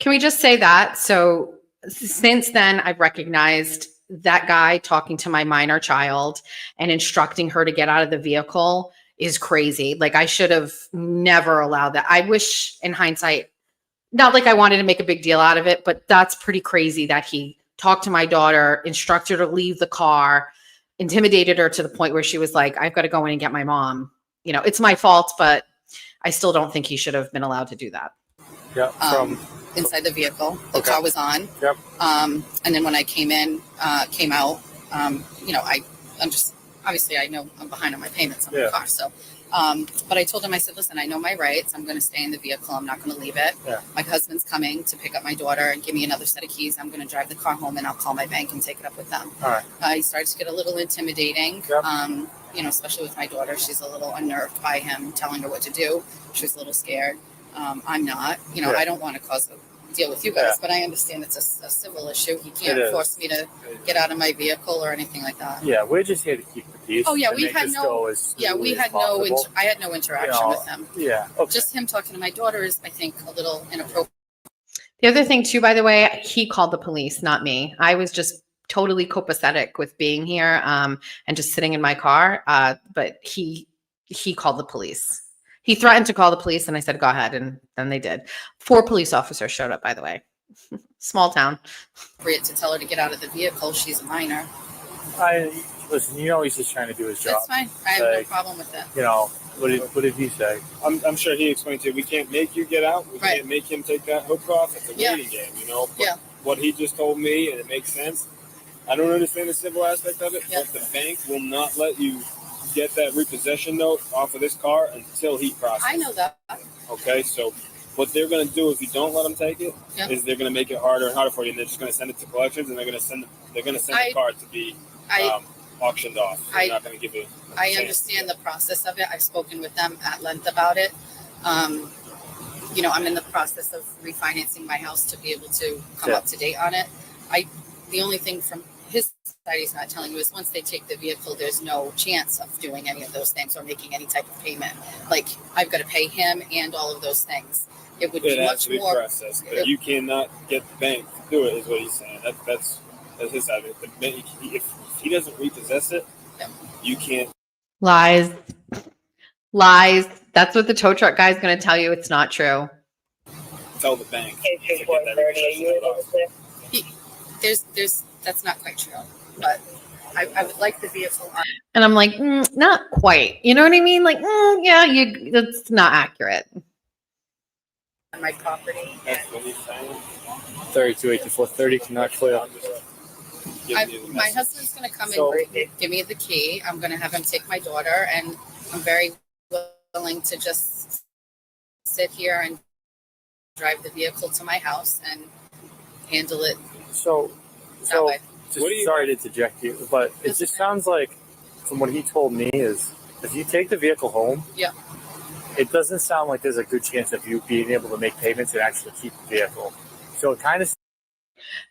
Can we just say that? So since then, I've recognized that guy talking to my minor child and instructing her to get out of the vehicle is crazy. Like I should have never allowed that. I wish in hindsight, not like I wanted to make a big deal out of it, but that's pretty crazy that he talked to my daughter, instructed her to leave the car, intimidated her to the point where she was like, I've got to go in and get my mom. You know, it's my fault, but I still don't think he should have been allowed to do that. Yeah. Inside the vehicle. The Okay. car was on. Yep. And then when I came out, I'm just, obviously I know I'm behind on my payments on the car. So, but I told him, I said, listen, I know my rights. I'm going to stay in the vehicle. I'm not going to leave it. Yeah. My husband's coming to pick up my daughter and give me another set of keys. I'm going to drive the car home and I'll call my bank and take it up with them. All right. He started to get a little intimidating. Yep. Especially with my daughter, she's a little unnerved by him telling her what to do. She was a little scared. I'm not, Yeah. I don't want to cause a deal with you guys, but I understand it's a civil issue. He It can't is. force me to get out of my vehicle or anything like that. Yeah, we're just here to keep the peace. Oh, yeah, and we make had this no- go as Yeah, we smoothly as had possible. I had no interaction with him. Yeah. Okay. Just him talking to my daughter is, I think, a little inappropriate. The other thing too, by the way, he called the police, not me. I was just totally copacetic with being here and just sitting in my car. But he called the police. He threatened to call the police, and I said, "Go ahead," and then they did. 4 police officers showed up, by the way. Small town. To tell her to get out of the vehicle. She's a minor. Listen. He's just trying to do his job. That's fine. I have no Like, problem with that. What did he say? I'm sure he explained to you, we can't make you get out. We Right. can't make him take that hook off. It's a Yeah. waiting game, But Yeah. what he just told me, and it makes sense. I don't understand the civil aspect of it, Yeah. but the bank will not let you get that repossession note off of this car until he processes. I know that. Okay, so what they're going to do if you don't let them take it Yeah. is they're going to make it harder and harder for you, and they're just going to send it to collections, and they're going to send the car to be auctioned off. They're not going to give it. I understand the process of it. I've spoken with them at length about it. I'm in the process of refinancing my house to be able to come up to date on it. The only thing from his side he's not telling you is once they take the vehicle, there's no chance of doing any of those things or making any type of payment. Like I've got to pay him and all of those things. It would It be has much to be more. processed, but you cannot get the bank to do it. Is what he's saying. That's his side of it. The bank, if he doesn't repossess it, Yeah. you can't. Lies. That's what the tow truck guy is going to tell you. It's not true. Tell the bank to get that repossession note off. That's not quite true, but I would like the vehicle on. And I'm like, not quite. You know what I mean? Like, that's not accurate. My property. That's what he's saying. 328430 cannot clear. My husband's going to come So- and give me the key. I'm going to have him take my daughter, and I'm very willing to just sit here and drive the vehicle to my house and handle it So that way. sorry to interject you, but it That's just okay. sounds like, from what he told me, is if you take the vehicle home, Yeah. it doesn't sound like there's a good chance of you being able to make payments and actually keep the vehicle. So it kind of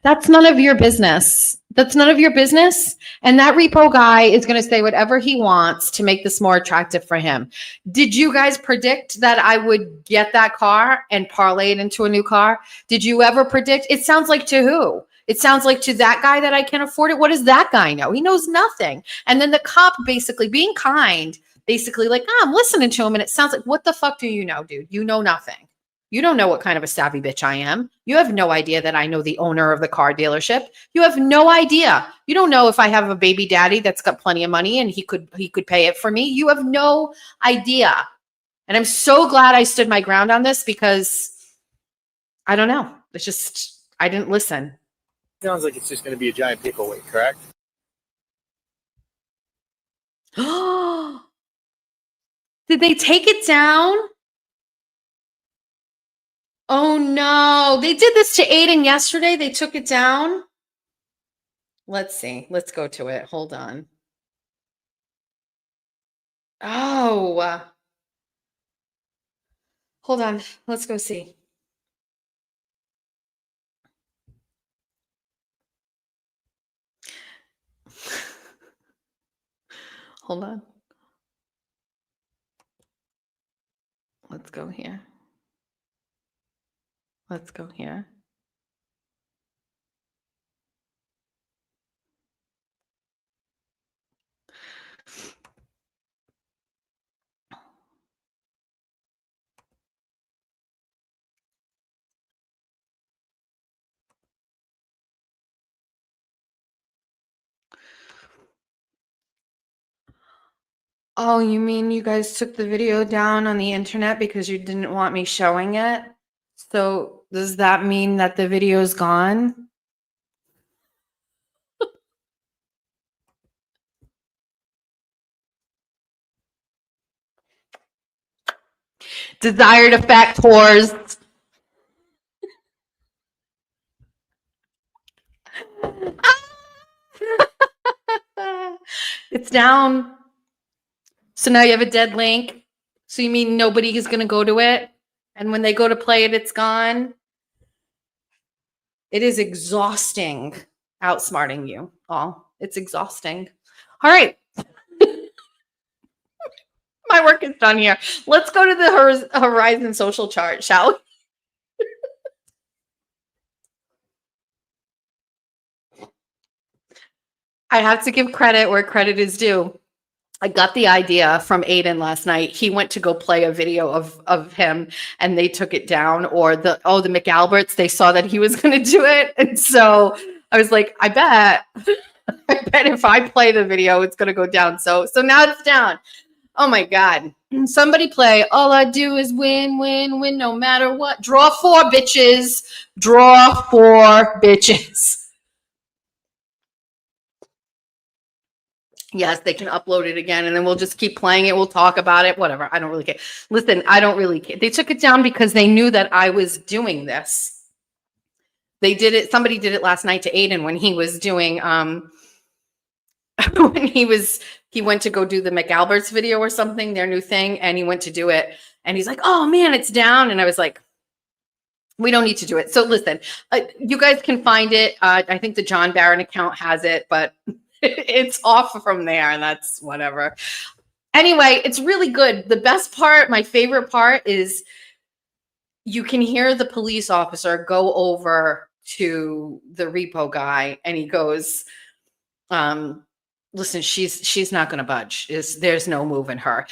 That's none of your business. That's none of your business. And that repo guy is going to say whatever he wants to make this more attractive for him. Did you guys predict that I would get that car and parlay it into a new car? Did you ever predict? It sounds like to who? It sounds like to that guy that I can't afford it. What does that guy know? He knows nothing. And then the cop basically being kind, basically like, I'm listening to him. And it sounds like, what the fuck do you know, dude? You know nothing. You don't know what kind of a savvy bitch I am. You have no idea that I know the owner of the car dealership. You have no idea. You don't know if I have a baby daddy that's got plenty of money and he could pay it for me. You have no idea. And I'm so glad I stood my ground on this because I don't know. It's just I didn't listen. sounds like it's just going to be a giant paperweight, correct? Did they take it down? Oh no, they did this to Aiden yesterday. They took it down. Let's see. Let's go to it. Hold on. Oh, hold on. Let's go see. Hold on. Let's go here. Let's go here. Oh, you mean you guys took the video down on the internet because you didn't want me showing it? So does that mean that the video's gone? Desired effect whores. It's down. So now you have a dead link. So you mean nobody is going to go to it? And when they go to play it, it's gone? It is exhausting outsmarting you all. It's exhausting. All right. My work is done here. Let's go to the Horizon social chart, shall we? I have to give credit where credit is due. I got the idea from Aiden last night. He went to go play a video of him and they took it down, or the McAlberts, they saw that he was going to do it. And so I was like, I bet if I play the video, it's going to go down. So now it's down. Oh my God. Somebody play. All I do is win, win, win, no matter what. Draw 4 bitches. Draw 4 bitches. Yes, they can upload it again and then we'll just keep playing it. We'll talk about it, whatever. I don't really care. Listen, I don't really care. They took it down because they knew that I was doing this. They did it. Somebody did it last night to Aiden when he was doing, when he went to go do the McAlberts video or something, their new thing. And he went to do it and he's like, oh man, it's down. And I was like, we don't need to do it. So listen, you guys can find it. I think the John Barron account has it, but it's off from there and that's whatever. Anyway, it's really good. The best part, my favorite part is you can hear the police officer go over to the repo guy and he goes, listen, she's not going to budge. There's no moving her.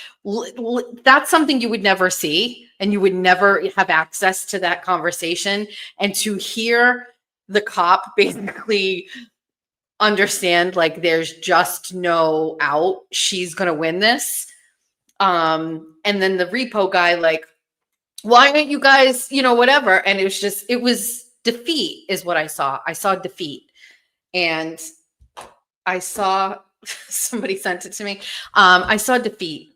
That's something you would never see and you would never have access to that conversation. And to hear the cop basically understand like there's just no out, she's gonna win this, and then the repo guy like, why aren't you guys, whatever, and it was defeat is what I saw defeat. And I saw somebody sent it to me. I saw defeat.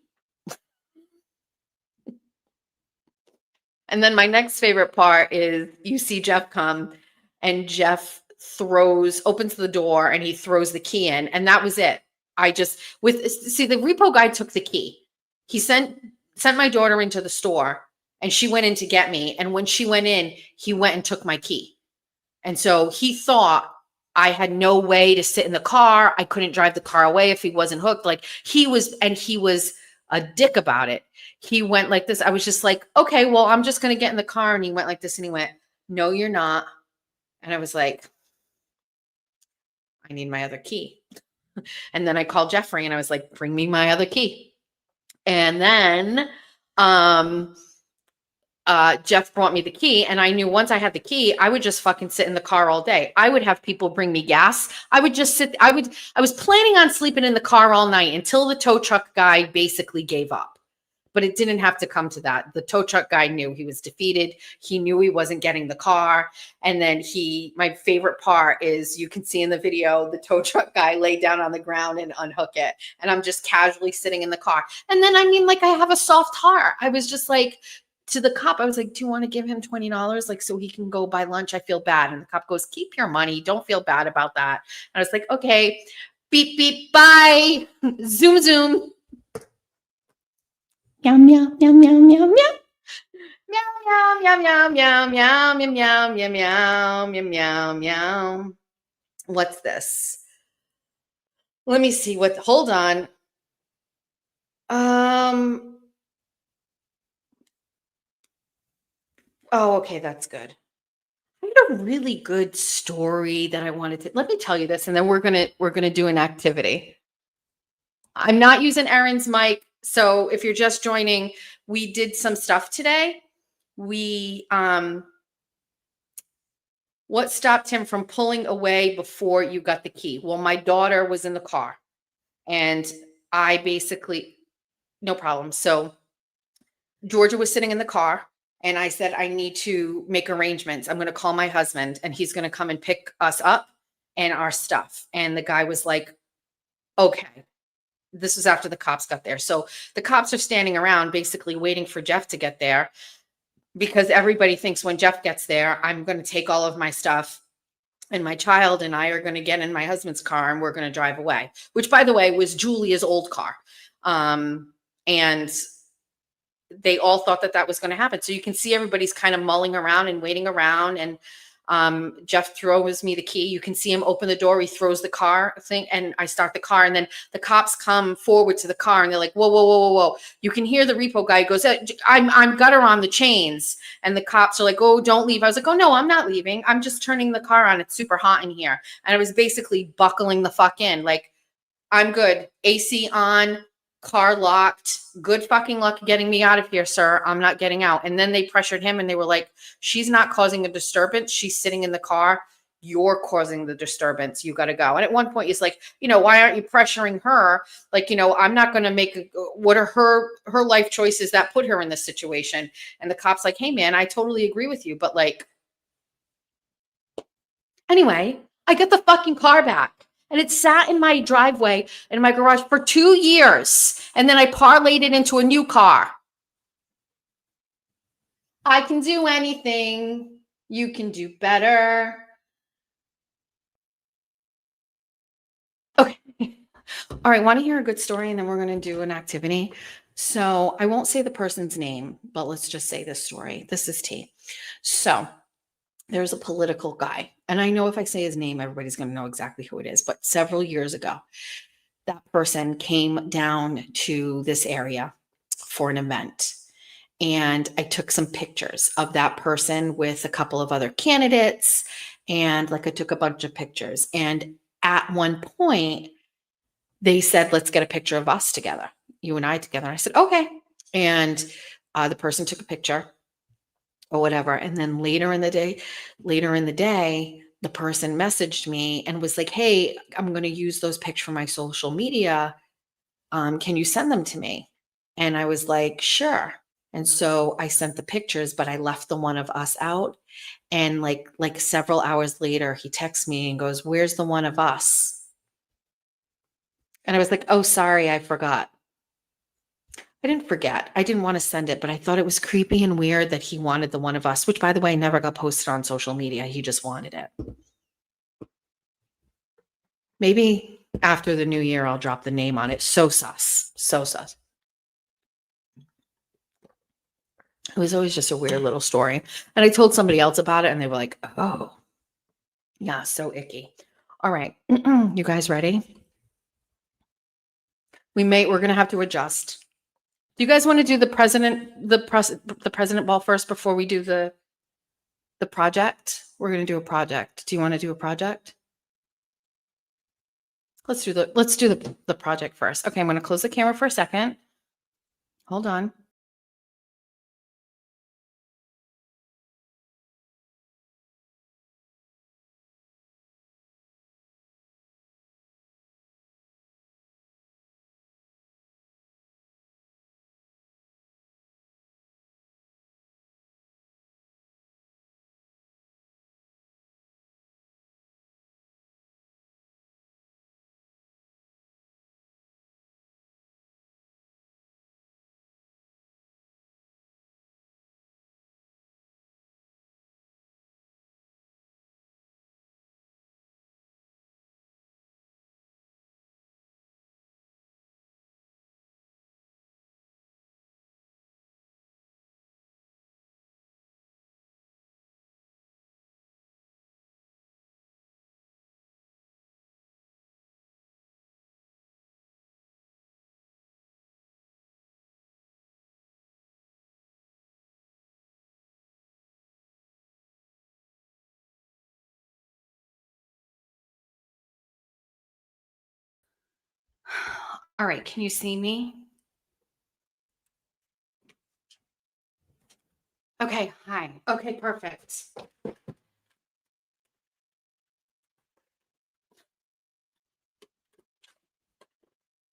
And then my next favorite part is you see Jeff come and Jeff opens the door and he throws the key in, and that was it. The repo guy took the key. He sent my daughter into the store and she went in to get me, and when she went in, he went and took my key. And so he thought I had no way to sit in the car. I couldn't drive the car away if he wasn't hooked. Like he was a dick about it. He went like this. I was just like, okay, well, I'm just going to get in the car. And he went like this and he went, no, you're not. And I was like, I need my other key. And then I called Jeffrey and I was like, bring me my other key. And then Jeff brought me the key, and I knew once I had the key, I would just fucking sit in the car all day. I would have people bring me gas. I would just sit. I was planning on sleeping in the car all night until the tow truck guy basically gave up. But it didn't have to come to that. The tow truck guy knew he was defeated. He knew he wasn't getting the car. And then my favorite part is you can see in the video, the tow truck guy lay down on the ground and unhook it. And I'm just casually sitting in the car. And then, I have a soft heart. I was just like, to the cop, I was like, do you want to give him $20? Like, so he can go buy lunch? I feel bad. And the cop goes, keep your money. Don't feel bad about that. And I was like, okay, beep, beep, bye. Zoom, zoom. Meow, meow, meow, meow, meow, meow. Meow, meow, meow, meow, meow, meow, meow, meow, meow, meow, meow, meow. What's this? Let me see hold on. Oh, okay, that's good. I had a really good story that I wanted to, let me tell you this, and then we're gonna do an activity. I'm not using Erin's mic. So if you're just joining, we did some stuff today. What stopped him from pulling away before you got the key? Well, my daughter was in the car and I basically, no problem. So Georgia was sitting in the car and I said, I need to make arrangements. I'm going to call my husband and he's going to come and pick us up and our stuff. And the guy was like, okay. This was after the cops got there. So the cops are standing around basically waiting for Jeff to get there because everybody thinks when Jeff gets there, I'm going to take all of my stuff and my child and I are going to get in my husband's car and we're going to drive away, which by the way was Julia's old car. And they all thought that that was going to happen. So you can see everybody's kind of mulling around and waiting around. And Jeff throws me the key. You can see him open the door. He throws the car thing and I start the car. And then the cops come forward to the car and they're like, whoa, whoa, whoa, whoa, whoa. You can hear the repo guy goes, I'm got her on the chains. And the cops are like, oh, don't leave. I was like, oh, no, I'm not leaving. I'm just turning the car on. It's super hot in here. And I was basically buckling the fuck in. Like, I'm good. AC on, car locked. Good fucking luck getting me out of here, sir. I'm not getting out. And then they pressured him and they were like, she's not causing a disturbance. She's sitting in the car. You're causing the disturbance. You got to go. And at one point he's like, why aren't you pressuring her? Like, I'm not going to make, what are her life choices that put her in this situation? And the cop's like, hey man, I totally agree with you. But like, anyway, I get the fucking car back. And it sat in my driveway in my garage for 2 years. And then I parlayed it into a new car. I can do anything. You can do better. Okay. All right. Want to hear a good story? And then we're going to do an activity. So I won't say the person's name, but let's just say this story. This is T. So there's a political guy. And I know if I say his name, everybody's going to know exactly who it is. But several years ago, that person came down to this area for an event. And I took some pictures of that person with a couple of other candidates. And like I took a bunch of pictures. And at one point, they said, let's get a picture of us together, you and I together. And I said, okay. And the person took a picture or whatever. And then later in the day, the person messaged me and was like, hey, I'm going to use those pictures for my social media. Can you send them to me? And I was like, sure. And so I sent the pictures, but I left the one of us out. And like several hours later, he texts me and goes, where's the one of us? And I was like, oh, sorry, I forgot. I didn't forget. I didn't want to send it, but I thought it was creepy and weird that he wanted the one of us, which by the way, never got posted on social media. He just wanted it. Maybe after the new year, I'll drop the name on it. So sus. So sus. It was always just a weird little story. And I told somebody else about it and they were like, oh, yeah, so icky. All right. You guys ready? We're going to have to adjust. Do you guys want to do the president ball first before we do the project? We're going to do a project. Do you want to do a project? Let's do the project first. Okay, I'm going to close the camera for a second. Hold on. All right, can you see me? Okay, hi. Okay, perfect.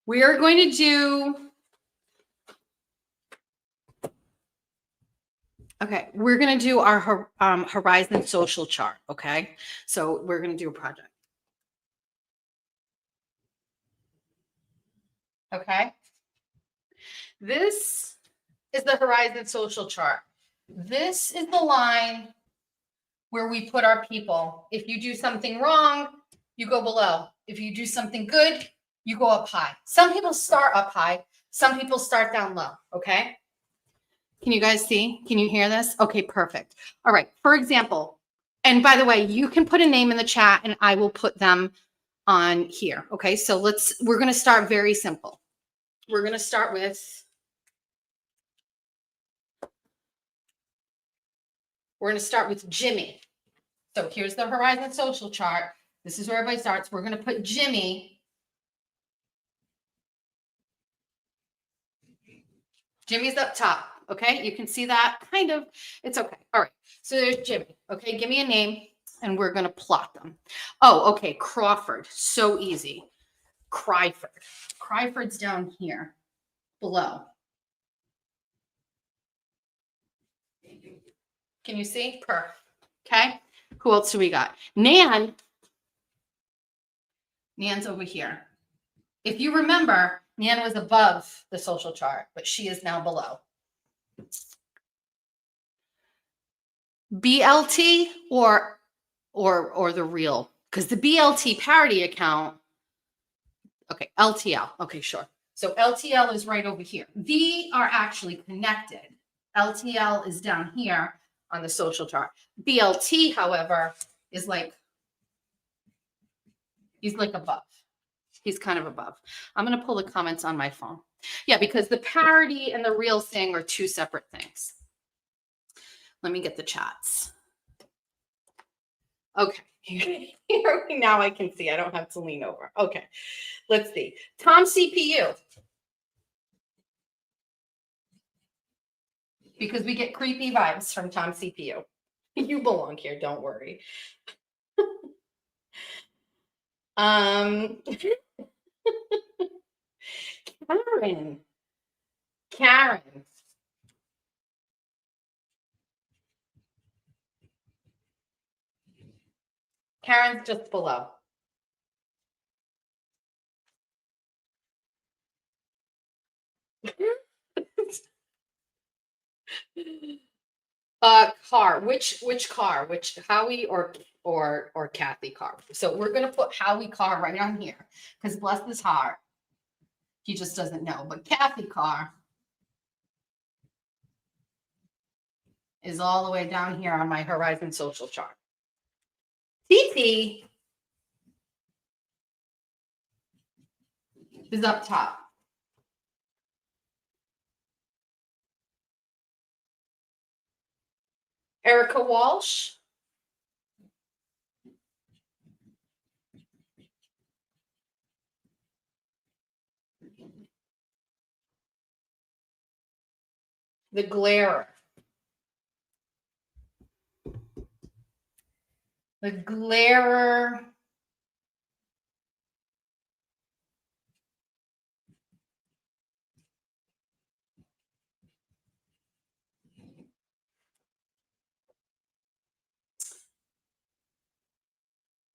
We are going to do Okay, we're gonna do our Horizon social chart, okay? So we're gonna do a project. Okay? This is the Horizon social chart. This is the line where we put our people. If you do something wrong, you go below. If you do something good, you go up high. Some people start up high, some people start down low, okay? Can you guys see? Can you hear this? Okay, perfect. All right, for example, and by the way, you can put a name in the chat and I will put them on here, okay? So we're gonna start very simple. We're gonna start with, Jimmy. So here's the Horizon social chart. This is where everybody starts. We're gonna put Jimmy. Jimmy's up top, okay? You can see that, kind of. It's okay. All right, so there's Jimmy, okay? Give me a name, and we're gonna plot them. Oh, okay, Crawford, so easy. Cryford. Cryford's down here, below. Can you see? Perfect, okay? Who else do we got? Nan's over here. If you remember, Nan was above the social chart, but she is now below. BLT or the real, because the BLT parity account, okay, LTL, okay, sure. So LTL is right over here. V are actually connected. LTL is down here on the social chart. BLT, however, is like, he's like above. He's kind of above. I'm going to pull the comments on my phone. Yeah, because the parity and the real thing are two separate things. Let me get the chats. Okay. Now I can see. I don't have to lean over. Okay. Let's see. Tom CPU. Because we get creepy vibes from Tom CPU. You belong here. Don't worry. Karen. Karen's just below. Car. Which car? Which Howie or Kathy Carr? So we're gonna put Howie Carr right on here because bless his heart, he just doesn't know. But Kathy Carr is all the way down here on my Horizon social chart. TT is up top. Erica Walsh. The Glare. The Glare.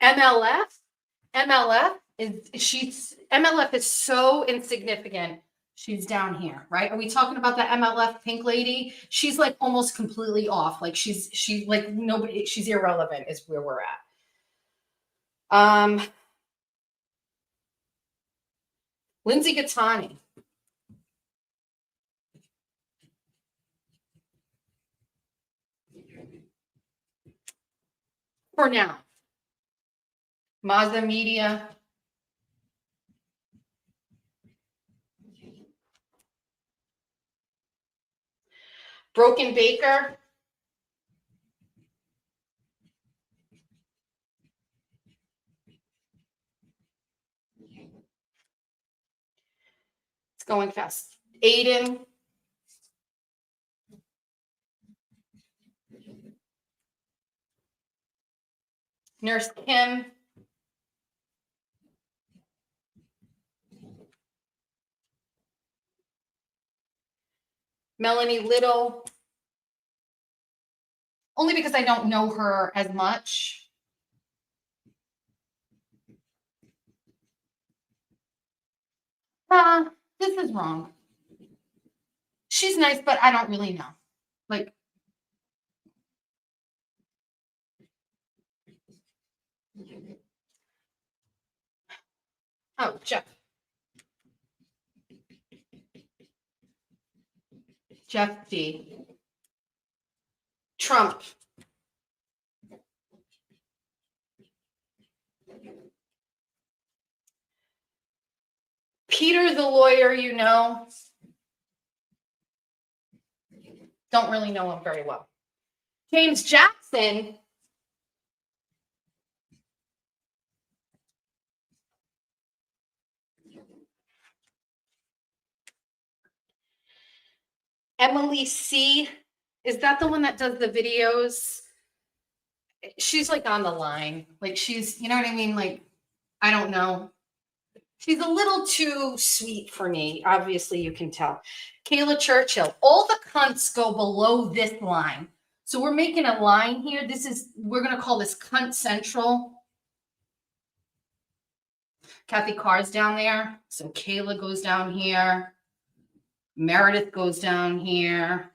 MLF is so insignificant. She's down here, right? Are we talking about the MLF pink lady? She's like almost completely off. Like she's like nobody, she's irrelevant is where we're at. Lindsay Gattani. For now. Mazda Media. Broken Baker. It's going fast. Aiden. Nurse Kim. Melanie Little. only because I don't know her as much. This is wrong. She's nice, but I don't really know. Like, oh, Jeff D. Trump. Peter, the lawyer, you know, don't really know him very well. James Jackson. Emily C. Is that the one that does the videos? She's like on the line. Like she's, you know what I mean? Like, I don't know. She's a little too sweet for me. Obviously, you can tell. Kayla Churchill. All the cunts go below this line. So we're making a line here. We're going to call this cunt central. Kathy Carr's down there. So Kayla goes down here. Meredith goes down here.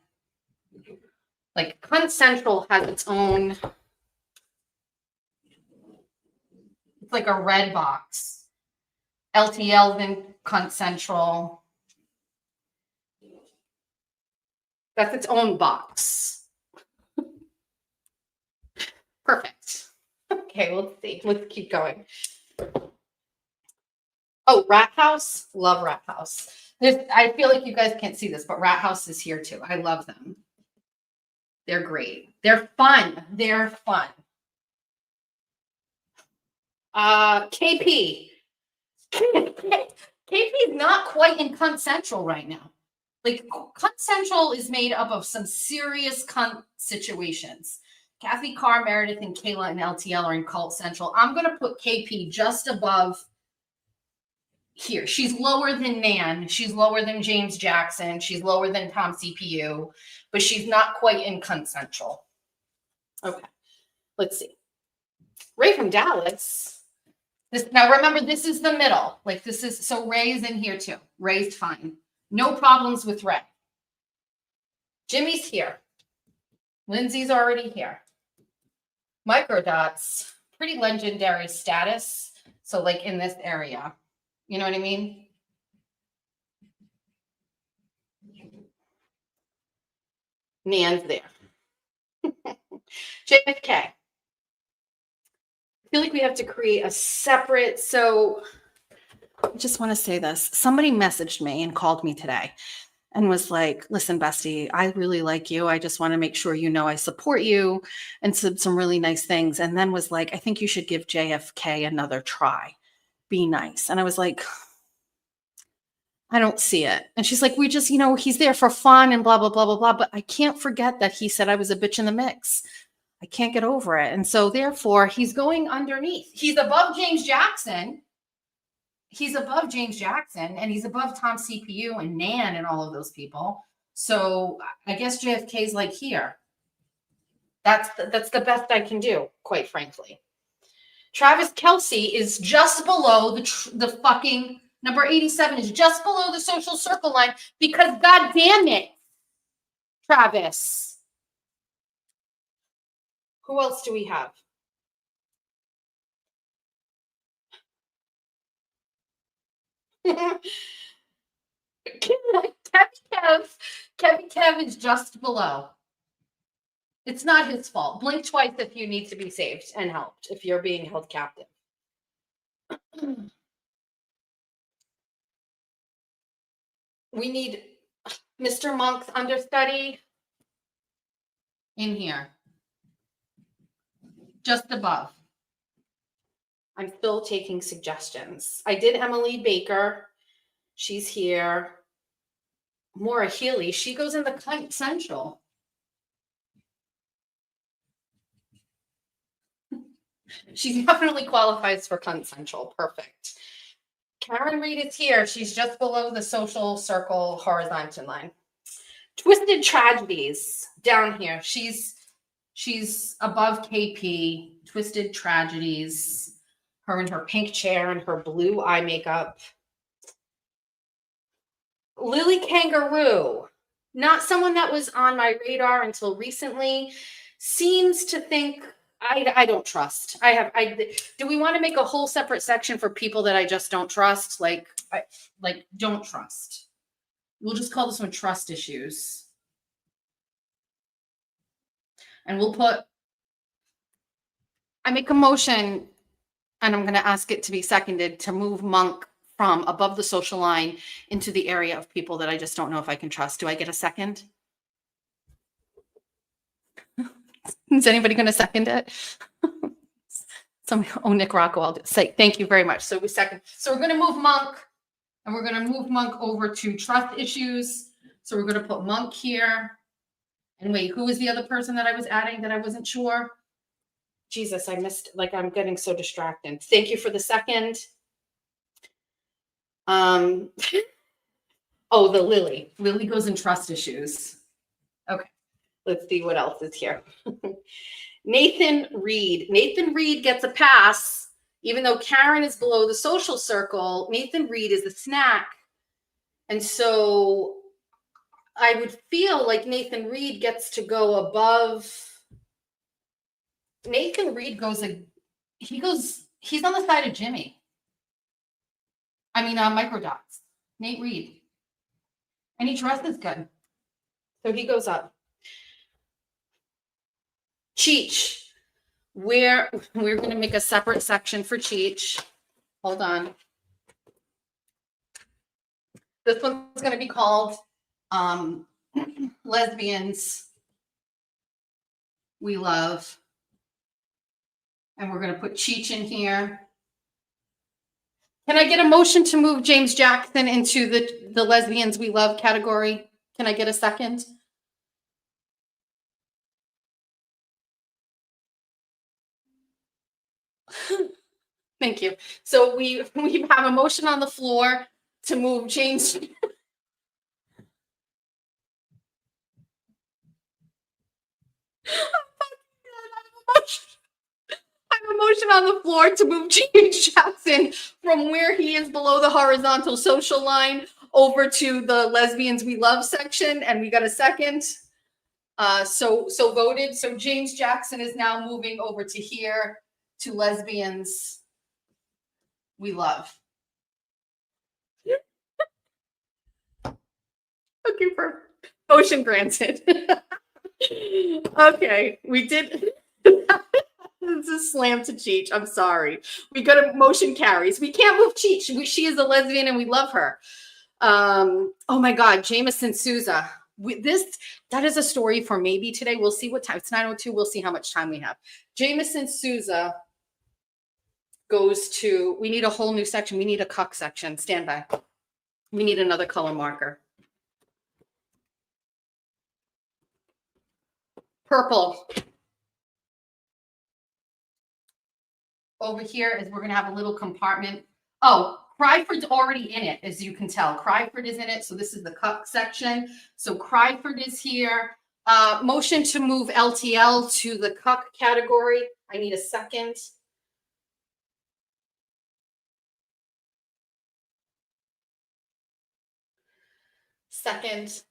Like cunt central has its own. It's like a red box. LTL then cunt central. That's its own box. Perfect. Okay, let's see. Let's keep going. Oh, Rat House. Love Rat House. I feel like you guys can't see this, but Rat House is here too. I love them. They're great. They're fun. They're fun. KP. KP is not quite in cunt central right now. Like cunt central is made up of some serious cunt situations. Kathy Carr, Meredith, and Kayla and LTL are in cult central. I'm going to put KP just above here. She's lower than Nan. She's lower than James Jackson. She's lower than Tom CPU, but she's not quite in cunt central. Okay. Let's see. Ray from Dallas. Now remember, this is the middle. Like this is, so Ray's in here too. Ray's fine. No problems with Ray. Jimmy's here. Lindsay's already here. Microdots, pretty legendary status. So like in this area, you know what I mean? Nan's there. JFK. I feel like we have to create a separate, so I just want to say this. Somebody messaged me and called me today and was like, listen, Bestie, I really like you. I just want to make sure you know I support you and some really nice things. And then was like, I think you should give JFK another try. Be nice. And I was like, I don't see it. And she's like, we just, he's there for fun and blah, blah, blah, blah, blah. But I can't forget that he said I was a bitch in the mix. I can't get over it. And so therefore he's going underneath. He's above James Jackson. He's above James Jackson and he's above Tom CPU and Nan and all of those people. So I guess JFK's like here. That's the best I can do, quite frankly. Travis Kelce is just below the fucking number 87 is just below the social circle line because God damn it, Travis. Who else do we have? Kevin Kev is just below. It's not his fault. Blink twice if you need to be saved and helped, if you're being held captive. We need Mr. Monk's understudy in here. Just above. I'm still taking suggestions. I did Emily Baker. She's here. Maura Healy. She goes in the cunt central. She definitely qualifies for cunt central. Perfect. Karen Reed is here. She's just below the social circle horizontal line. Twisted Tragedies down here. She's She's above KP, Twisted Tragedies, her in her pink chair and her blue eye makeup. Lily Kangaroo, not someone that was on my radar until recently, seems to think I don't trust. Do we want to make a whole separate section for people that I just don't trust? Like don't trust. We'll just call this one trust issues. And we'll put, I make a motion and I'm going to ask it to be seconded to move Monk from above the social line into the area of people that I just don't know if I can trust. Do I get a second? Is anybody going to second it? Nick Rocco, I'll say thank you very much. So we second. So we're going to move Monk and we're going to move Monk over to trust issues. So we're going to put Monk here. And wait, who was the other person that I was adding that I wasn't sure? Jesus, I missed, like, I'm getting so distracted. Thank you for the second. Oh, the Lily. Lily goes in trust issues. Okay, let's see what else is here. Nathan Reed. Nathan Reed gets a pass, even though Karen is below the social circle. Nathan Reed is the snack. And so I would feel like Nathan Reed gets to go above. Nathan Reed goes, he's on the side of Jimmy. I mean, Microdots. Nate Reed. And he dresses good. So he goes up. Cheech. We're going to make a separate section for Cheech. Hold on. This one's going to be called Lesbians We Love. And we're going to put Cheech in here. Can I get a motion to move James Jackson into the Lesbians We Love category? Can I get a second? Thank you. So we have a motion on the floor to move James. I have a motion on the floor to move James Jackson from where he is below the horizontal social line over to the Lesbians We Love section, and we got a second. So voted. So James Jackson is now moving over to here to Lesbians We Love. Okay, perfect. Motion granted. Okay, we did. This is slam to Cheech. I'm sorry. We got a motion carries. We can't move Cheech. She is a lesbian and we love her. Oh my God, Jameson Souza. That is a story for maybe today. We'll see what time. It's 9:02. We'll see how much time we have. Jameson Souza goes to, we need a whole new section. We need a cuck section. Stand by. We need another color marker. Purple. Over here is we're going to have a little compartment. Oh, Cryford's already in it, as you can tell. Cryford is in it, so this is the cuck section. So Cryford is here. Motion to move LTL to the cuck category. I need a second. Second.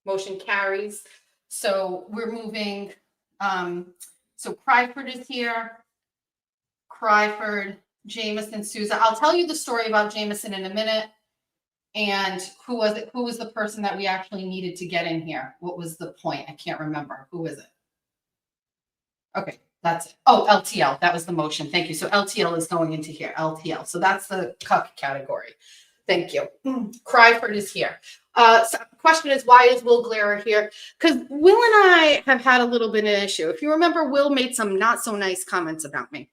Motion carries. So we're moving. So Cryford is here. Cryford, Jameson, Souza. I'll tell you the story about Jameson in a minute. And who was it? Who was the person that we actually needed to get in here? What was the point? I can't remember. Who was it? Okay, that's it. Oh, LTL. That was the motion. Thank you. So LTL is going into here. LTL. So that's the cuck category. Thank you. Cryford is here. So question is, why is Will Glera here? Because Will and I have had a little bit of an issue. If you remember, Will made some not so nice comments about me.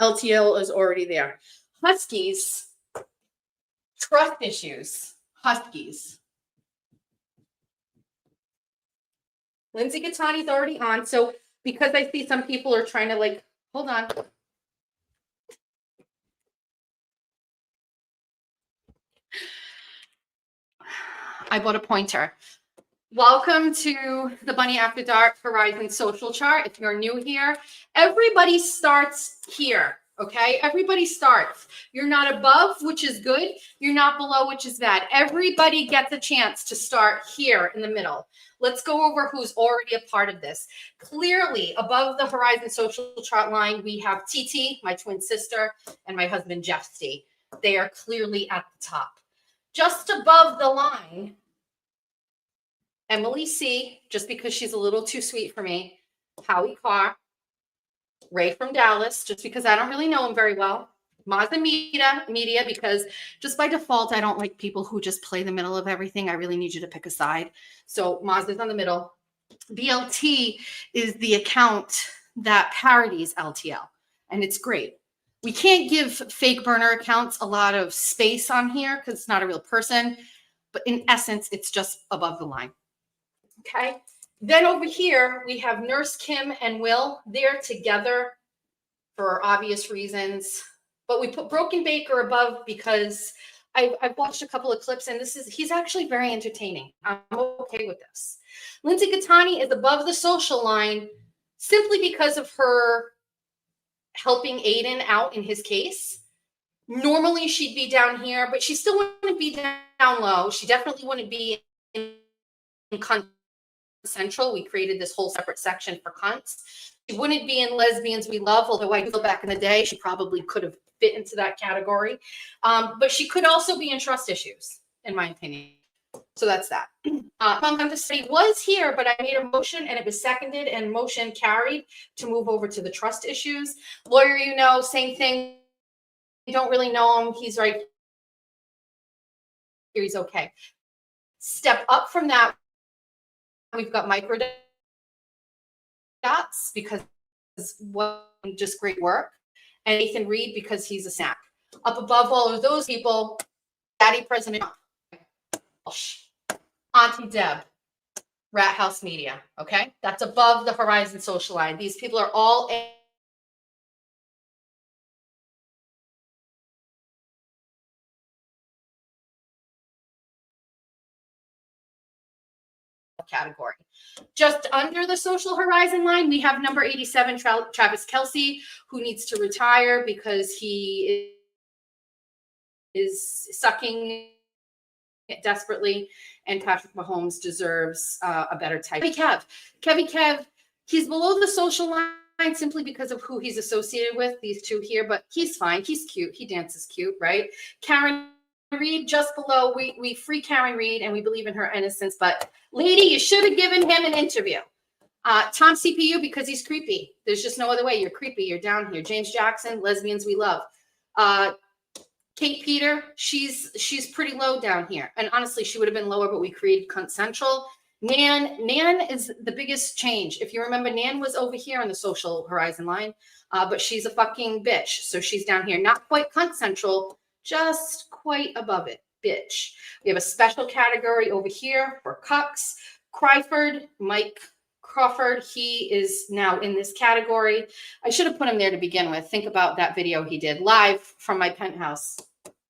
LTL is already there. Huskies, trust issues. Huskies. Lindsay Gattani's already on. So because I see some people are trying to hold on. I bought a pointer. Welcome to the Bunny After Dark Horizon social chart. If you're new here, everybody starts here, okay? Everybody starts. You're not above, which is good. You're not below, which is bad. Everybody gets a chance to start here in the middle. Let's go over who's already a part of this. Clearly, above the Horizon social chart line, we have TT, my twin sister, and my husband, Jeff C. They are clearly at the top. Just above the line, Emily C., just because she's a little too sweet for me. Howie Carr. Ray from Dallas, just because I don't really know him very well. Mazda Media, because just by default, I don't like people who just play the middle of everything. I really need you to pick a side. So Mazda's on the middle. BLT is the account that parodies LTL, and it's great. We can't give fake burner accounts a lot of space on here because it's not a real person, but in essence, it's just above the line. Okay. Then over here, we have Nurse Kim and Will. They're together for obvious reasons, but we put Broken Baker above because I've watched a couple of clips and he's actually very entertaining. I'm okay with this. Lindsay Gattani is above the social line simply because of her helping Aiden out in his case. Normally she'd be down here, but she still wouldn't be down low. She definitely wouldn't be in Central. We created this whole separate section for cunts. She wouldn't be in Lesbians We Love, although I feel back in the day she probably could have fit into that category. But she could also be in trust issues, in my opinion. So that's that. The study was here, but I made a motion and it was seconded and motion carried to move over to the trust issues. Lawyer, same thing. You don't really know him. He's right here. He's okay. Step up from that. We've got micro dots because just great work, and Nathan Reed because he's a snack. Up above all of those people, Daddy President, Auntie Deb, Rat House Media. Okay, that's above the Horizon social line. These people are all category. Just under the social horizon line, we have number 87, Travis Kelce, who needs to retire because he is sucking it desperately, and Patrick Mahomes deserves a better type. Kevy Kev, he's below the social line simply because of who he's associated with, these two here, but he's fine. He's cute. He dances cute, right? Karen Reed, just below. We free Karen Reed and we believe in her innocence, but lady, you should have given him an interview. Tom CPU, because he's creepy. There's just no other way. You're creepy. You're down here. James Jackson, Lesbians We Love. Kate Peter, she's pretty low down here. And honestly, she would have been lower, but we created Cunt Central. Nan is the biggest change. If you remember, Nan was over here on the social horizon line, but she's a fucking bitch. So she's down here. Not quite Cunt Central, just quite above it, bitch. We have a special category over here for cucks. Cryford, Mike Crawford, he is now in this category. I should have put him there to begin with. Think about that video he did live from my penthouse.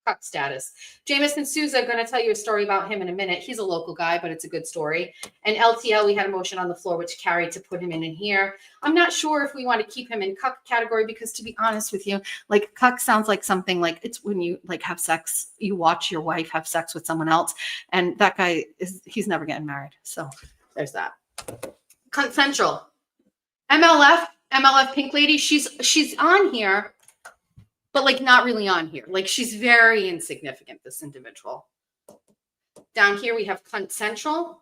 Cuck status. Jameson Souza, going to tell you a story about him in a minute. He's a local guy, but it's a good story. And LTL, we had a motion on the floor which carried to put him in here. I'm not sure if we want to keep him in cuck category because, to be honest with you, like cuck sounds like something like it's when you like have sex, you watch your wife have sex with someone else, and that guy he's never getting married. So there's that. Cunt Central. MLF Pink Lady, she's on here, but like not really on here. Like she's very insignificant, this individual. Down here we have Cunt Central.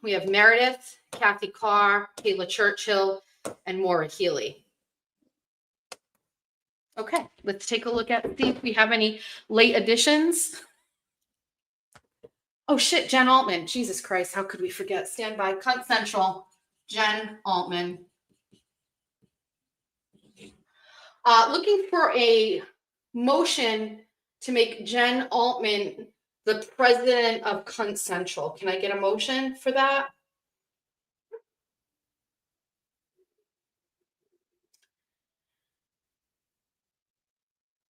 We have Meredith, Kathy Carr, Kayla Churchill, and Maura Healy. Okay, let's take a look at, see if we have any late additions. Oh shit, Jen Altman. Jesus Christ, how could we forget? Stand by. Cunt Central, Jen Altman. Looking for a motion to make Jen Altman the president of Cunt Central. Can I get a motion for that?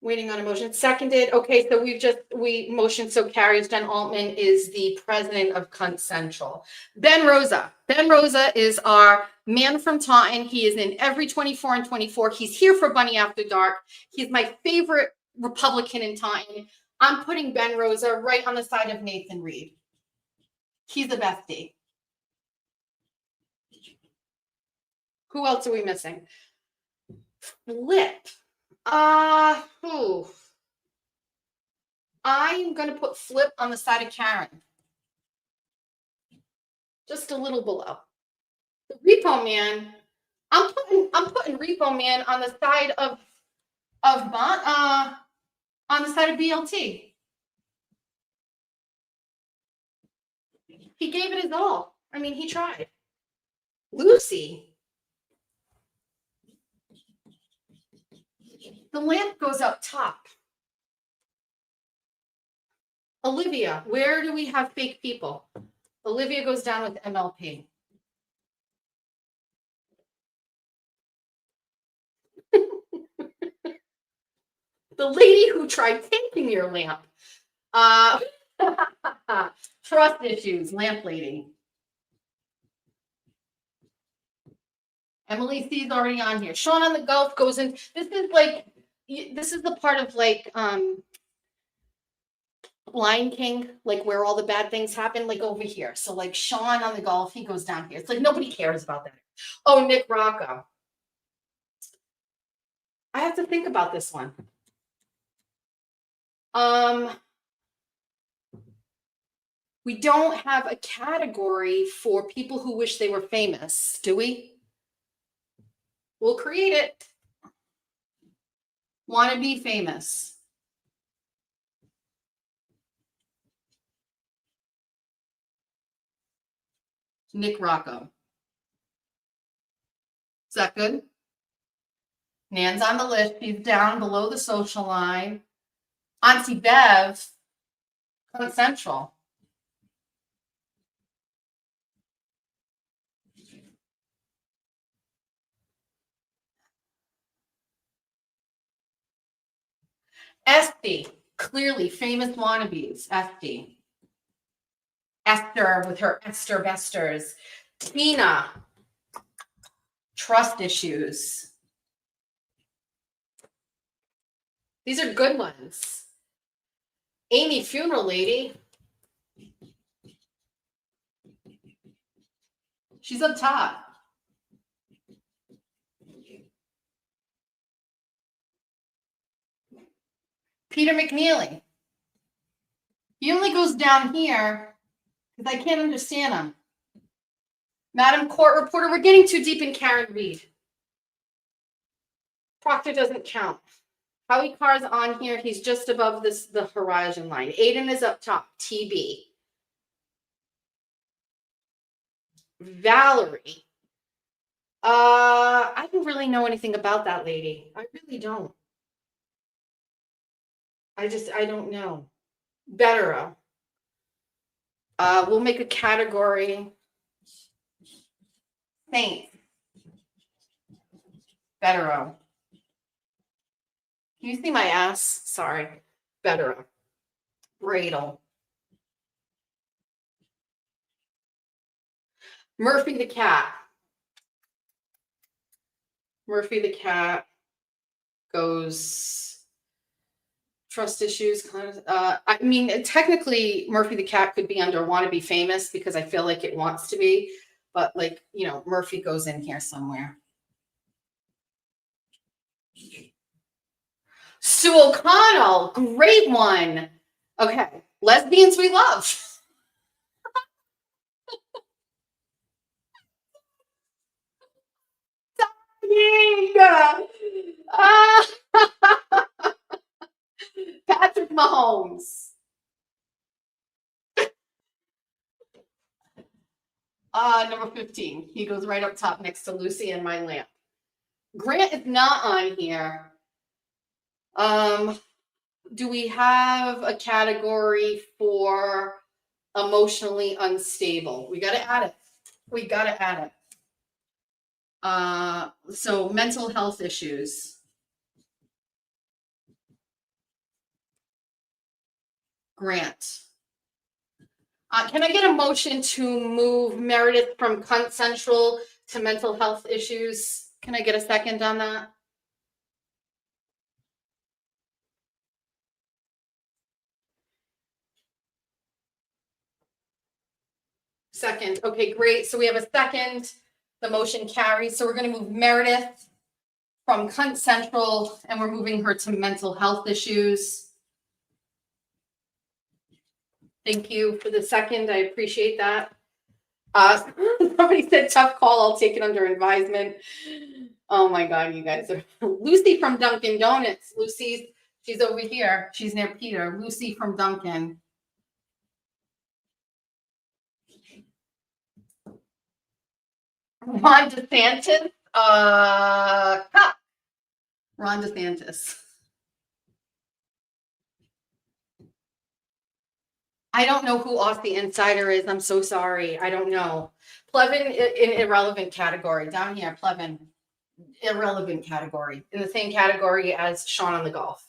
Waiting on a motion. Seconded. Okay, so we motioned, so carries. Jen Altman is the president of Cunt Central. Ben Rosa. Ben Rosa is our man from Taunton. He is in every 24 and 24. He's here for Bunny After Dark. He's my favorite Republican in Taunton. I'm putting Ben Rosa right on the side of Nathan Reed. He's the bestie. Who else are we missing? Flip. Who? I'm gonna put Flip on the side of Karen. Just a little below. The Repo Man, I'm putting Repo Man on the side of BLT. He gave it his all. I mean, he tried. Lucy. The lamp goes up top. Olivia, where do we have fake people? Olivia goes down with MLP. The lady who tried taking your lamp. Trust issues, lamp lady. Emily C's already on here. Sean on the Gulf goes in. This is the part of like Lion King, like where all the bad things happen, like over here. So like Sean on the Gulf, he goes down here. It's like nobody cares about that. Oh, Nick Rocco. I have to think about this one. We don't have a category for people who wish they were famous, do we? We'll create it. Want to be famous. Nick Rocco. Is that good? Nan's on the list. She's down below the social line. Auntie Bev, Cunt Central. Esty, clearly famous wannabes. Esty. Esther with her Esther Besters. Tina, trust issues. These are good ones. Amy, funeral lady. She's up top. Peter McNeely. He only goes down here because I can't understand him. Madam Court Reporter, we're getting too deep in Karen Reed. Proctor doesn't count. Howie Carr's on here. He's just above the horizon line. Aiden is up top. TB. Valerie. I don't really know anything about that lady. I really don't. I don't know. Bettero. We'll make a category. Saint. Bettero. Can you see my ass? Sorry. Bettero. Bradle. Murphy the cat. Murphy the cat goes trust issues. I mean, technically, Murphy the cat could be under "Want to Be Famous" because I feel like it wants to be, but like Murphy goes in here somewhere. Sue O'Connell, great one. Okay, lesbians we love. Patrick Mahomes. Number 15. He goes right up top next to Lucy and my lamp. Grant is not on here. Do we have a category for emotionally unstable? We got to add it. We got to add it. So mental health issues. Grant. Can I get a motion to move Meredith from Cunt Central to mental health issues? Can I get a second on that? Second. Okay, great. So we have a second. The motion carries. So we're going to move Meredith from Cunt Central and we're moving her to mental health issues. Thank you for the second. I appreciate that. Somebody said tough call. I'll take it under advisement. Oh my God, you guys are Lucy from Dunkin' Donuts. She's over here. She's near Peter. Lucy from Dunkin'. Ron DeSantis. Ron DeSantis. I don't know who Aussie Insider is. I'm so sorry. I don't know. Plevin in irrelevant category. Down here, Plevin. Irrelevant category. In the same category as Sean on the golf.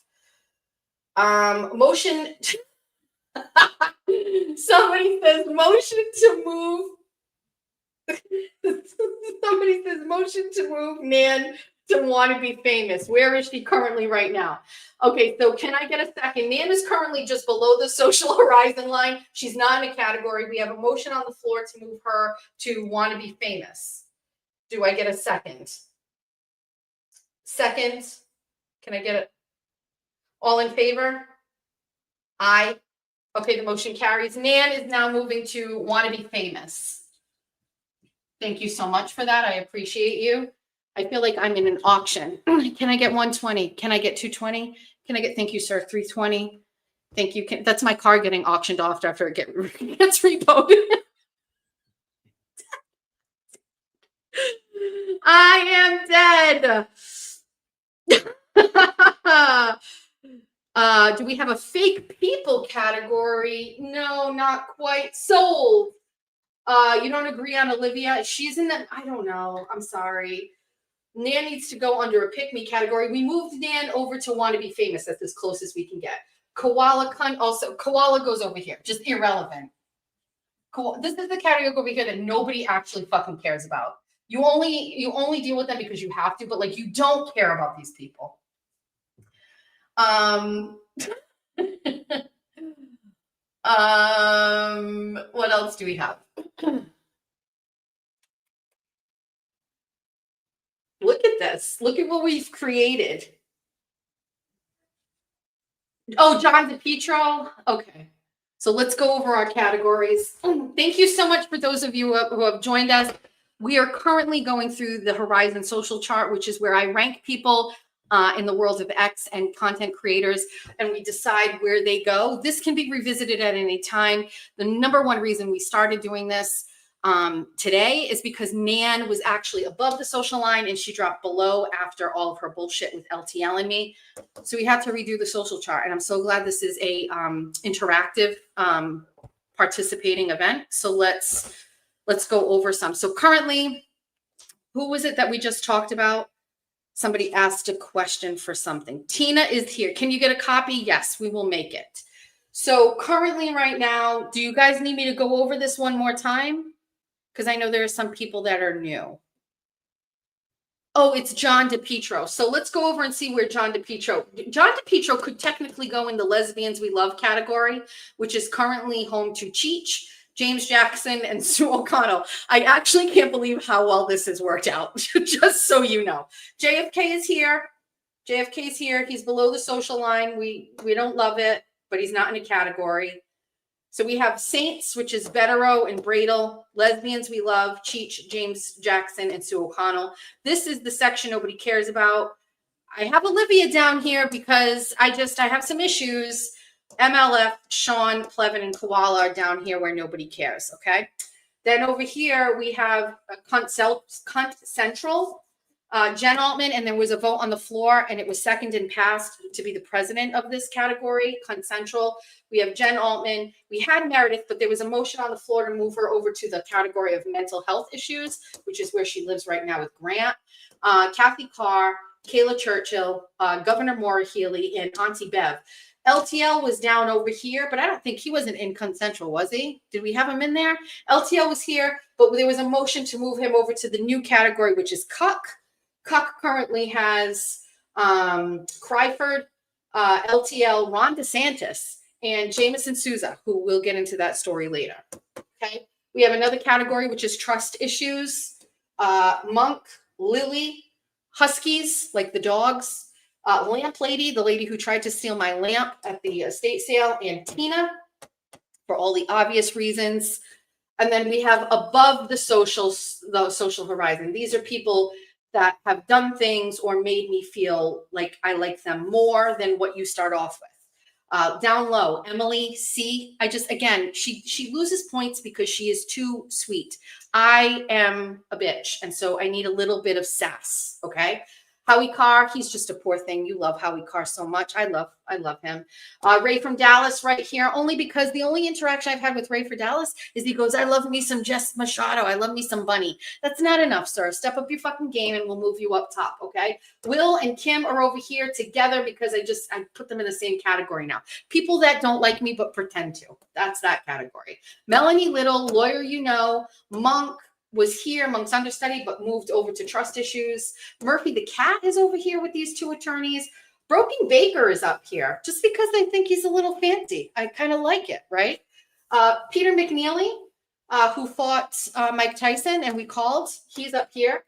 Motion. Somebody says motion to move. Somebody says motion to move Nan to want to be famous. Where is she currently right now? Okay, so can I get a second? Nan is currently just below the social horizon line. She's not in a category. We have a motion on the floor to move her to want to be famous. Do I get a second? Second. Can I get it? All in favor? Aye. Okay, the motion carries. Nan is now moving to want to be famous. Thank you so much for that. I appreciate you. I feel like I'm in an auction. Can I get 120? Can I get 220? Can I get, thank you, sir, 320? Thank you. That's my car getting auctioned off after it gets repoed. I am dead. Do we have a fake people category? No, not quite. Sold. You don't agree on Olivia? She's in the, I don't know. I'm sorry. Nan needs to go under a pick me category. We moved Nan over to want to be famous. That's as close as we can get. Koala cunt also. Koala goes over here. Just irrelevant. This is the category over here that nobody actually fucking cares about. You only deal with them because you have to, but like you don't care about these people. What else do we have? Look at this. Look at what we've created. Oh, John DePietro. Okay. So let's go over our categories. Thank you so much for those of you who have joined us. We are currently going through the Horizon Social Chart, which is where I rank people in the world of X and content creators, and we decide where they go. This can be revisited at any time. The number one reason we started doing this today is because Nan was actually above the social line and she dropped below after all of her bullshit with LTL and me. So we had to redo the social chart, and I'm so glad this is a interactive participating event. So let's go over some. So currently, who was it that we just talked about? Somebody asked a question for something. Tina is here. Can you get a copy? Yes, we will make it. So currently right now, do you guys need me to go over this one more time? Because I know there are some people that are new. Oh, it's John DePietro. So let's go over and see where John DePietro could technically go in the Lesbians We Love category, which is currently home to Cheech, James Jackson, and Sue O'Connell. I actually can't believe how well this has worked out, just so you know. JFK is here. JFK is here. He's below the social line. We don't love it, but he's not in a category. So we have Saints, which is Bettero and Bradle, Lesbians We Love, Cheech, James Jackson, and Sue O'Connell. This is the section nobody cares about. I have Olivia down here because I have some issues. MLF, Sean, Plevin, and Koala are down here where nobody cares, okay? Then over here, we have Cunt Central, Jen Altman, and there was a vote on the floor, and it was seconded and passed to be the president of this category, Cunt Central. We have Jen Altman. We had Meredith, but there was a motion on the floor to move her over to the category of mental health issues, which is where she lives right now with Grant. Kathy Carr, Kayla Churchill, Governor Maura Healey, and Auntie Bev. LTL was down over here, but I don't think he wasn't in consensual, was he? Did we have him in there? LTL was here, but there was a motion to move him over to the new category, which is Cuck. Cuck currently has Cryford, LTL, Ron DeSantis, and Jameson Souza, who we'll get into that story later. Okay. We have another category, which is trust issues. Monk, Lily, Huskies, like the dogs, Lamp Lady, the lady who tried to steal my lamp at the estate sale, and Tina, for all the obvious reasons. And then we have above the social horizon. These are people that have done things or made me feel like I like them more than what you start off with. Down low, Emily C. Again, she loses points because she is too sweet. I am a bitch, and so I need a little bit of sass, okay? Howie Carr, he's just a poor thing. You love Howie Carr so much. I love him. Ray from Dallas right here, only because the only interaction I've had with Ray for Dallas is he goes, I love me some Jess Machado. I love me some Bunny. That's not enough, sir. Step up your fucking game and we'll move you up top, okay? Will and Kim are over here together because I put them in the same category now. People that don't like me but pretend to. That's that category. Melanie Little, lawyer you know. Monk was here amongst understudy, but moved over to trust issues. Murphy the cat is over here with these two attorneys. Broken Baker is up here just because I think he's a little fancy. I kind of like it, right? Peter McNeely, who fought Mike Tyson and we called, he's up here.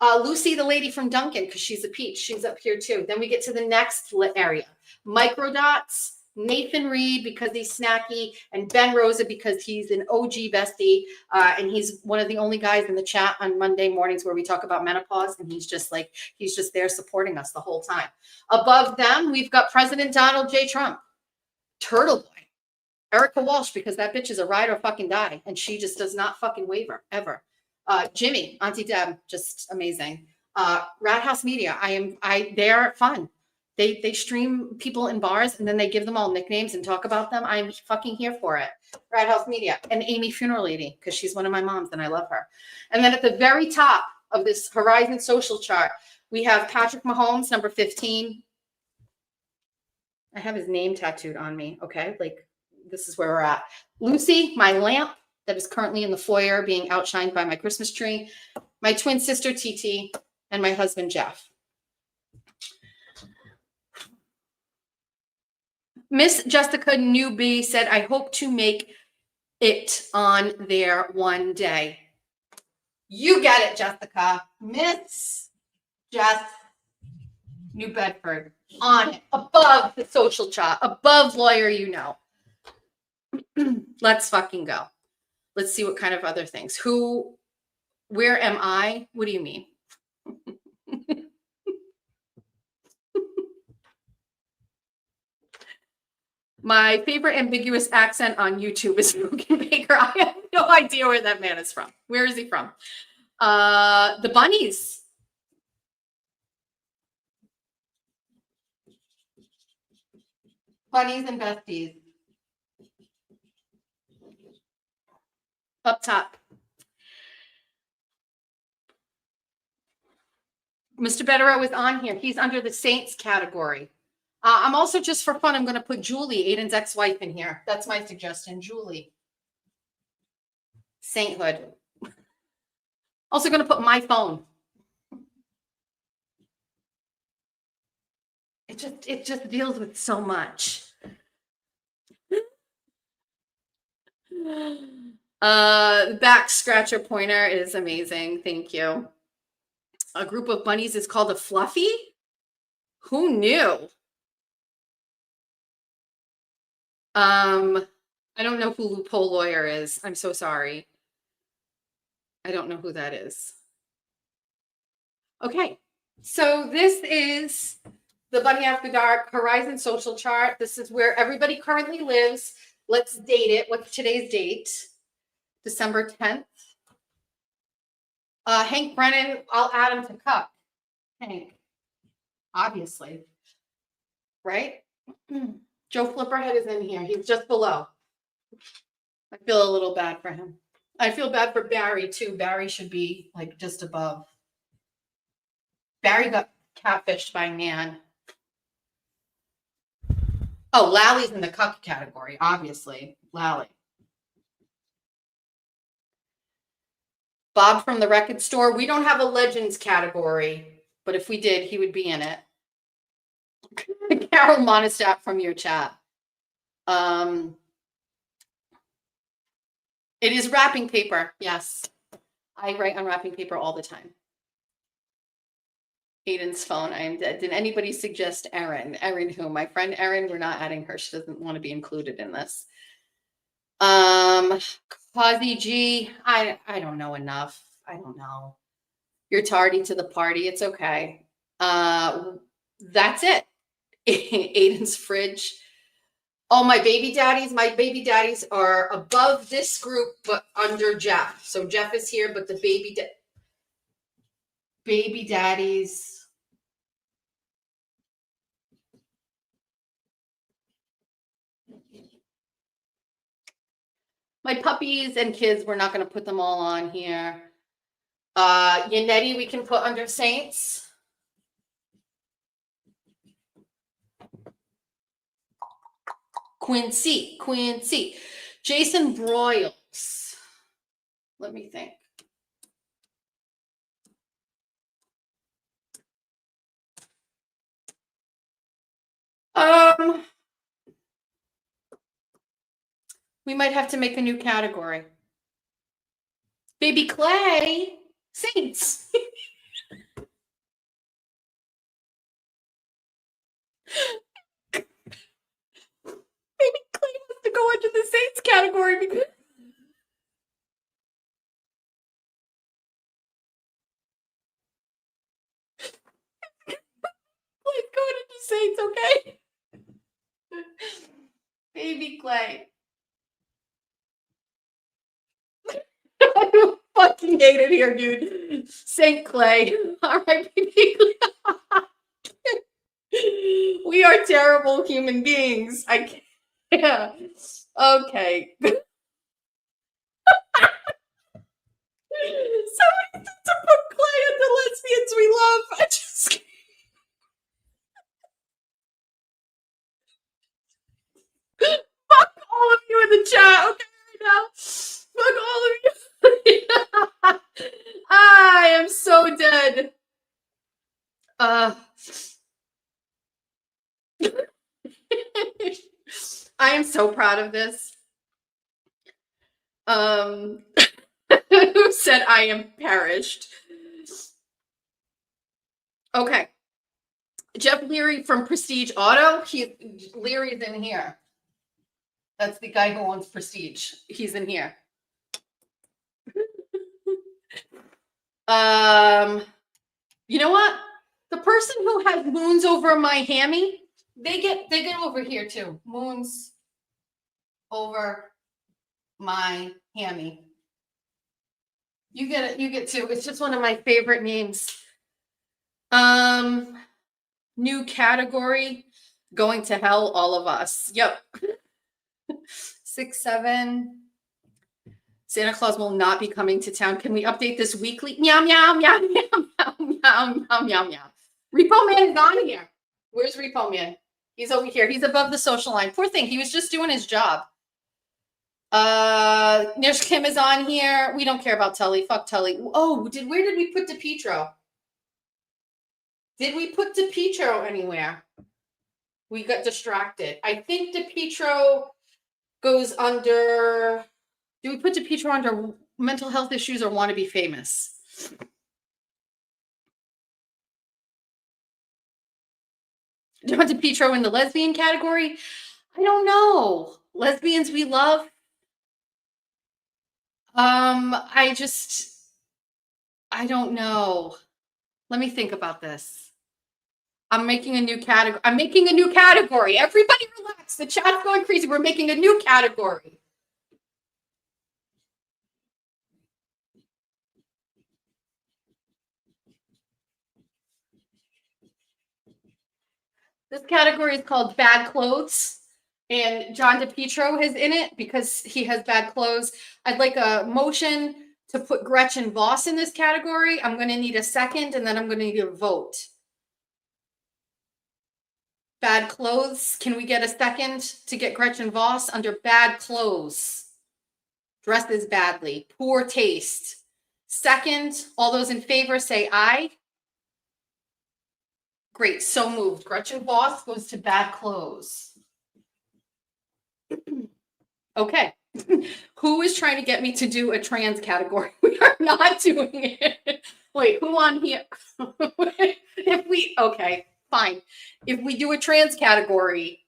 Lucy, the lady from Duncan, because she's a peach, she's up here too. Then we get to the next area. Microdots, Nathan Reed because he's snacky, and Ben Rosa because he's an OG bestie, and he's one of the only guys in the chat on Monday mornings where we talk about menopause, and he's just there supporting us the whole time. Above them, we've got President Donald J. Trump, Turtle Boy, Erica Walsh because that bitch is a ride or fucking die, and she just does not fucking waver ever. Jimmy, Auntie Deb, just amazing. Rat House Media, they're fun. They stream people in bars and then they give them all nicknames and talk about them. I'm fucking here for it. Rat House Media and Amy Funeral Lady because she's one of my moms and I love her. And then at the very top of this Horizon social chart, we have Patrick Mahomes, number 15. I have his name tattooed on me. Okay, like this is where we're at. Lucy, my lamp that is currently in the foyer being outshined by my Christmas tree. My twin sister TT and my husband Jeff. Miss Jessica Newby said, I hope to make it on there one day. You get it, Jessica. Miss Jess New Bedford. On it. Above the social chart. Above lawyer you know. Let's fucking go. Let's see what kind of other things. Where am I? What do you mean? My favorite ambiguous accent on YouTube is Broken Baker. I have no idea where that man is from. Where is he from? The bunnies. Bunnies and besties. Up top. Mr. Betterow is on here. He's under the Saints category. I'm also, just for fun, I'm going to put Julie, Aiden's ex-wife, in here. That's my suggestion, Julie. Sainthood. Also going to put my phone. It just deals with so much. Back scratcher pointer is amazing. Thank you. A group of bunnies is called a fluffy. Who knew? I don't know who Loophole Lawyer is. I'm so sorry. I don't know who that is. Okay, so this is the Bunny After Dark Horizon social chart. This is where everybody currently lives. Let's date it. What's today's date? December 10th. Hank Brennan, I'll add him to Cup. Hank, obviously, right? Joe Flipperhead is in here. He's just below. I feel a little bad for him. I feel bad for Barry too. Barry should be like just above. Barry got catfished by Nan. Oh, Lally's in the cuck category, obviously. Lally. Bob from the record store. We don't have a legends category, but if we did, he would be in it. Carol Monistat from your chat. It is wrapping paper. Yes. I write on wrapping paper all the time. Aiden's phone. I am dead. Did anybody suggest Erin? Erin who? My friend Erin, we're not adding her. She doesn't want to be included in this. Quasi G. I don't know enough. I don't know. You're tardy to the party. It's okay. That's it. Aiden's fridge. Oh, my baby daddies are above this group, but under Jeff. So Jeff is here, but the baby daddies. My puppies and kids, we're not going to put them all on here. Yannetti, we can put under Saints. Quincy. Jason Broyles. Let me think. We might have to make a new category. Baby Clay, Saints. Baby Clay has to go into the Saints category because Clay's going into Saints, okay? Baby Clay. I fucking hate it here, dude. Saint Clay. All right, baby Clay. We are terrible human beings. I can't. Yeah. Okay. Somebody needs to put Clay in the lesbians we love. I just can't. Fuck all of you in the chat, okay, right now. Fuck all of you. I am so dead. I am so proud of this. Who said I am perished? Okay. Jeff Leary from Prestige Auto. Leary's in here. That's the guy who owns Prestige. He's in here. You know what? The person who has moons over my hammy, they get over here too. Moons over my hammy. You get it. You get two. It's just one of my favorite names. New category. Going to hell, all of us. Yep. 6, 7. Santa Claus will not be coming to town. Can we update this weekly? Meow, meow, meow, meow, meow, meow, meow, meow, meow. Repo Man is on here. Where's Repo Man? He's over here. He's above the social line. Poor thing. He was just doing his job. Nish Kim is on here. We don't care about Tully. Fuck Tully. Oh, where did we put DePietro? Did we put DePietro anywhere? We got distracted. I think DePietro goes under. Do we put DePietro under mental health issues or want to be famous? Do you want DePietro in the lesbian category? I don't know. Lesbians we love. I don't know. Let me think about this. I'm making a new category. Everybody relax. The chat's going crazy. We're making a new category. This category is called bad clothes. And John DePietro is in it because he has bad clothes. I'd like a motion to put Gretchen Voss in this category. I'm going to need a second, and then I'm going to need a vote. Bad clothes. Can we get a second to get Gretchen Voss under bad clothes? Dresses badly. Poor taste. Second, all those in favor say aye. Great, so moved. Gretchen Voss goes to bad clothes. Okay. Who is trying to get me to do a trans category? We are not doing it. Wait, who on here? Okay, fine. If we do a trans category,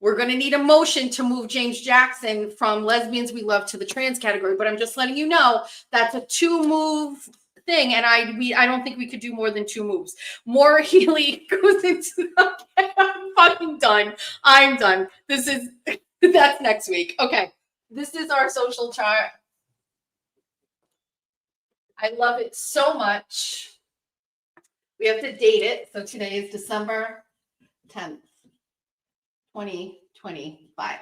we're going to need a motion to move James Jackson from lesbians we love to the trans category. But I'm just letting you know that's a 2-move thing, and I don't think we could do more than 2 moves. Maura Healey goes into. Okay, I'm fucking done. I'm done. That's next week. Okay, this is our social chart. I love it so much. We have to date it. So today is December 10th, 2025.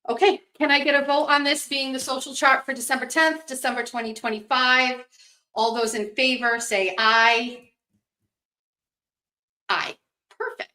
Okay, can I get a vote on this being the social chart for December 10th, December 2025? All those in favor say aye. Aye. Perfect.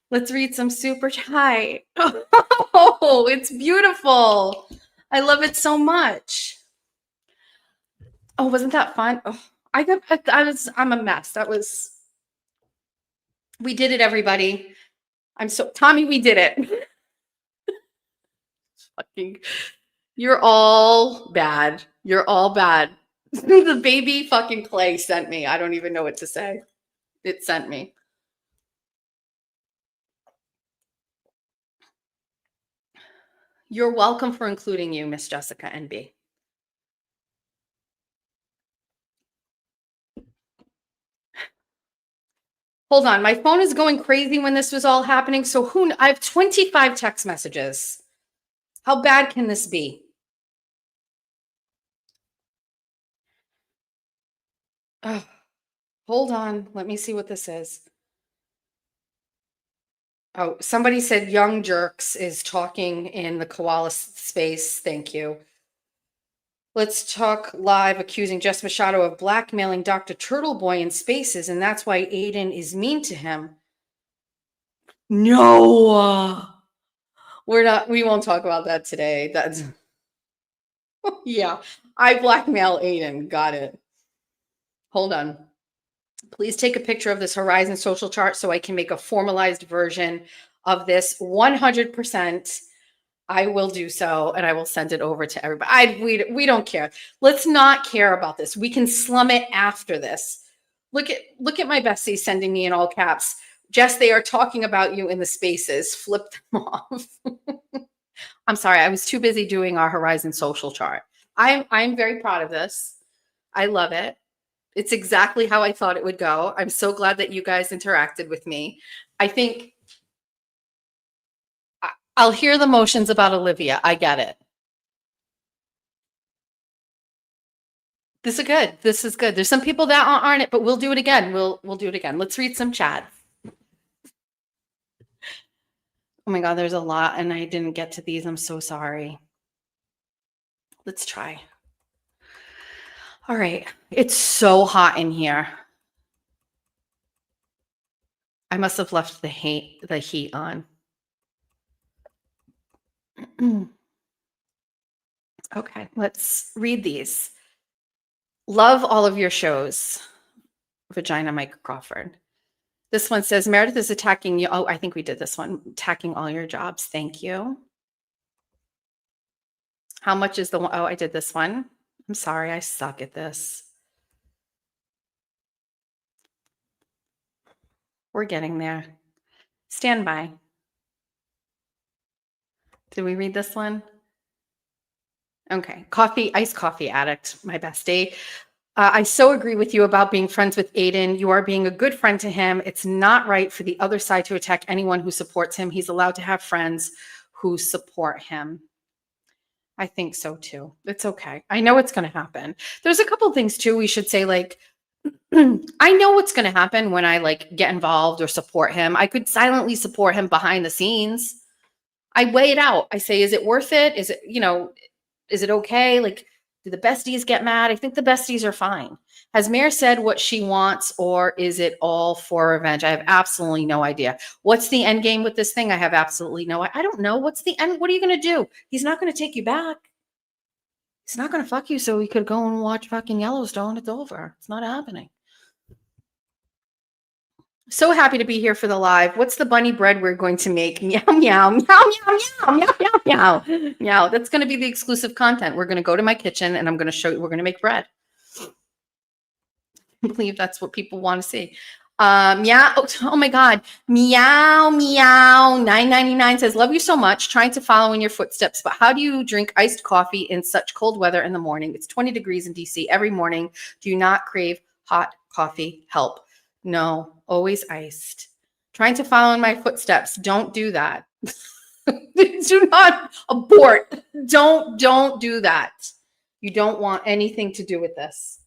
Let's read some super chat. Oh, it's beautiful. I love it so much. Oh, wasn't that fun? Oh, I'm a mess. We did it, everybody. Tommy, we did it. Fucking, you're all bad. You're all bad. The baby fucking clay sent me. I don't even know what to say. It sent me. You're welcome for including you, Miss Jessica NB. Hold on, my phone is going crazy when this was all happening. So I have 25 text messages. How bad can this be? Oh, hold on. Let me see what this is. Oh, somebody said Young Jerks is talking in the koala space. Thank you. Let's Talk Live accusing Jess Machado of blackmailing Dr. Turtleboy in Spaces, and that's why Aiden is mean to him. No, we won't talk about that today. That's, yeah, I blackmail Aiden. Got it. Hold on. Please take a picture of this Horizon social chart so I can make a formalized version of this 100%. I will do so, and I will send it over to everybody. We don't care. Let's not care about this. We can slum it after this. Look at my bestie sending me in all caps. Jess, they are talking about you in the spaces. Flip them off. I'm sorry. I was too busy doing our Horizon social chart. I'm very proud of this. I love it. It's exactly how I thought it would go. I'm so glad that you guys interacted with me. I think I'll hear the motions about Olivia. I get it. This is good. This is good. There's some people that aren't it, but we'll do it again. We'll do it again. Let's read some chat. Oh my God, there's a lot and I didn't get to these. I'm so sorry. Let's try. All right. It's so hot in here. I must have left the heat on. Okay, let's read these. Love all of your shows. Vagina Mike Crawford. This one says, Meredith is attacking you. Oh, I think we did this one. Attacking all your jobs. Thank you. How much is the one? Oh, I did this one. I'm sorry. I suck at this. We're getting there. Stand by. Did we read this one? Okay. Iced coffee addict, my bestie. I so agree with you about being friends with Aiden. You are being a good friend to him. It's not right for the other side to attack anyone who supports him. He's allowed to have friends who support him. I think so too. It's okay. I know it's going to happen. There's a couple things too we should say, like, I know what's going to happen when I like get involved or support him. I could silently support him behind the scenes. I weigh it out. I say, is it worth it? Is it, is it okay? Like, do the besties get mad? I think the besties are fine. Has Mare said what she wants, or is it all for revenge? I have absolutely no idea. What's the end game with this thing? I have absolutely I don't know. What's the end? What are you going to do? He's not going to take you back. He's not going to fuck you so we could go and watch fucking Yellowstone. It's over. It's not happening. So happy to be here for the live. What's the bunny bread we're going to make? Meow, meow, meow, meow, meow, meow, meow, meow. Meow. That's going to be the exclusive content. We're going to go to my kitchen and I'm going to show you, we're going to make bread. I believe that's what people want to see. Meow. Oh my God. Meow, meow. 9.99 says, love you so much. Trying to follow in your footsteps, but how do you drink iced coffee in such cold weather in the morning? It's 20 degrees in DC every morning. Do you not crave hot coffee? Help. No, always iced. Trying to follow in my footsteps. Don't do that. Do not abort. Don't do that. You don't want anything to do with this.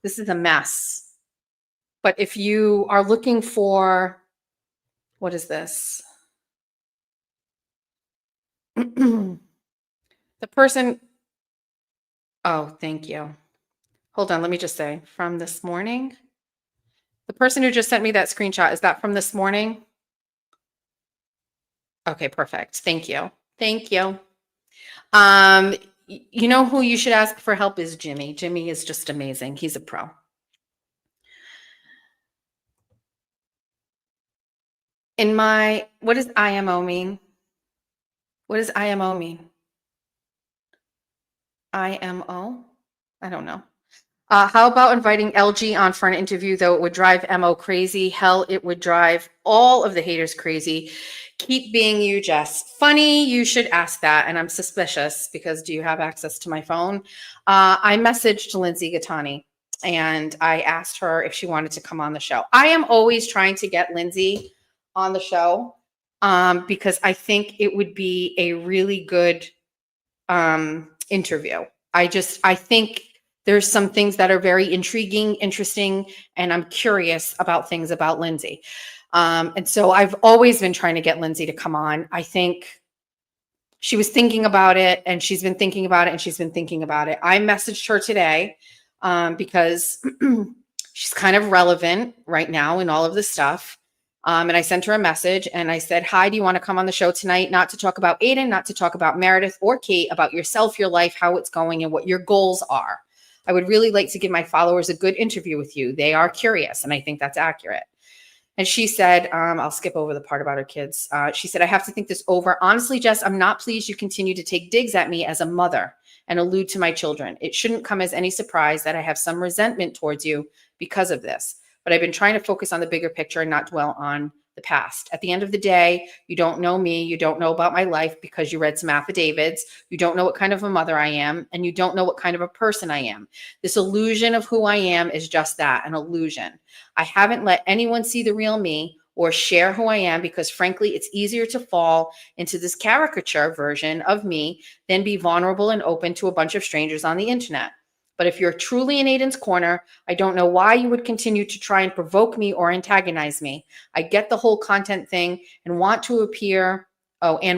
This is a mess. But if you are looking for, what is this? The person, oh, thank you. Hold on, let me just say, from this morning. The person who just sent me that screenshot, is that from this morning? Okay, perfect. Thank you. Thank you. You know who you should ask for help is Jimmy. Jimmy is just amazing. He's a pro. What does IMO mean? What does IMO mean? IMO? I don't know. How about inviting LG on for an interview, though it would drive MO crazy? Hell, it would drive all of the haters crazy. Keep being you, Jess. Funny, you should ask that. And I'm suspicious because do you have access to my phone? I messaged Lindsay Gattani and I asked her if she wanted to come on the show. I am always trying to get Lindsay on the show because I think it would be a really good interview. I think there's some things that are very intriguing, interesting, and I'm curious about things about Lindsay. And so I've always been trying to get Lindsay to come on. I think she was thinking about it and she's been thinking about it and she's been thinking about it. I messaged her today because she's kind of relevant right now in all of this stuff. And I sent her a message and I said, hi, do you want to come on the show tonight? Not to talk about Aiden, not to talk about Meredith or Kate, about yourself, your life, how it's going and what your goals are. I would really like to give my followers a good interview with you. They are curious, and I think that's accurate. And she said, I'll skip over the part about her kids. She said, I have to think this over. Honestly, Jess, I'm not pleased you continue to take digs at me as a mother and allude to my children. It shouldn't come as any surprise that I have some resentment towards you because of this. But I've been trying to focus on the bigger picture and not dwell on the past. At the end of the day, you don't know me. You don't know about my life because you read some affidavits. You don't know what kind of a mother I am, and you don't know what kind of a person I am. This illusion of who I am is just that, an illusion. I haven't let anyone see the real me or share who I am because, frankly, it's easier to fall into this caricature version of me than be vulnerable and open to a bunch of strangers on the internet. But if you're truly in Aiden's corner, I don't know why you would continue to try and provoke me or antagonize me. I get the whole content thing and want to appear. Appear.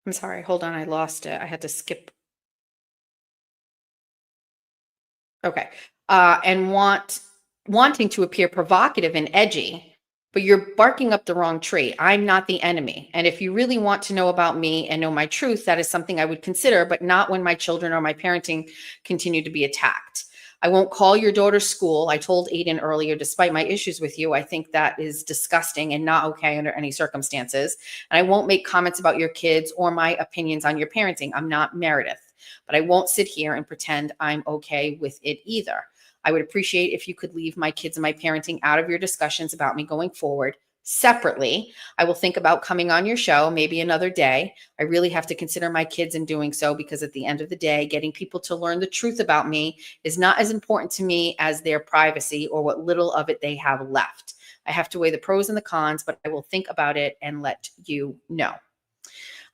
I'm sorry. Hold on. I lost it. I had to skip. Okay. And wanting to appear provocative and edgy. But you're barking up the wrong tree. I'm not the enemy. And if you really want to know about me and know my truth, that is something I would consider, but not when my children or my parenting continue to be attacked. I won't call your daughter's school. I told Aiden earlier, despite my issues with you, I think that is disgusting and not okay under any circumstances. And I won't make comments about your kids or my opinions on your parenting. I'm not Meredith, but I won't sit here and pretend I'm okay with it either. I would appreciate if you could leave my kids and my parenting out of your discussions about me going forward. Separately, I will think about coming on your show maybe another day. I really have to consider my kids in doing so because at the end of the day, getting people to learn the truth about me is not as important to me as their privacy or what little of it they have left. I have to weigh the pros and the cons, but I will think about it and let you know.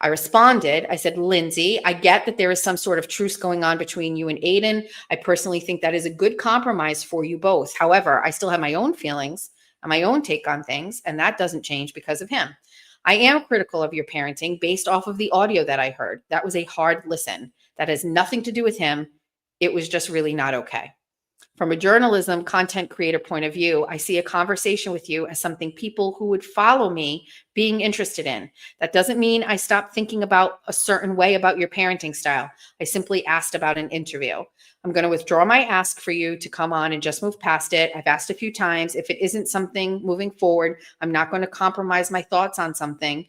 I responded, I said, Lindsay, I get that there is some sort of truce going on between you and Aiden. I personally think that is a good compromise for you both. However, I still have my own feelings and my own take on things, and that doesn't change because of him. I am critical of your parenting based off of the audio that I heard. That was a hard listen. That has nothing to do with him. It was just really not okay. From a journalism content creator point of view, I see a conversation with you as something people who would follow me being interested in. That doesn't mean I stopped thinking about a certain way about your parenting style. I simply asked about an interview. I'm going to withdraw my ask for you to come on and just move past it. I've asked a few times. If it isn't something moving forward, I'm not going to compromise my thoughts on something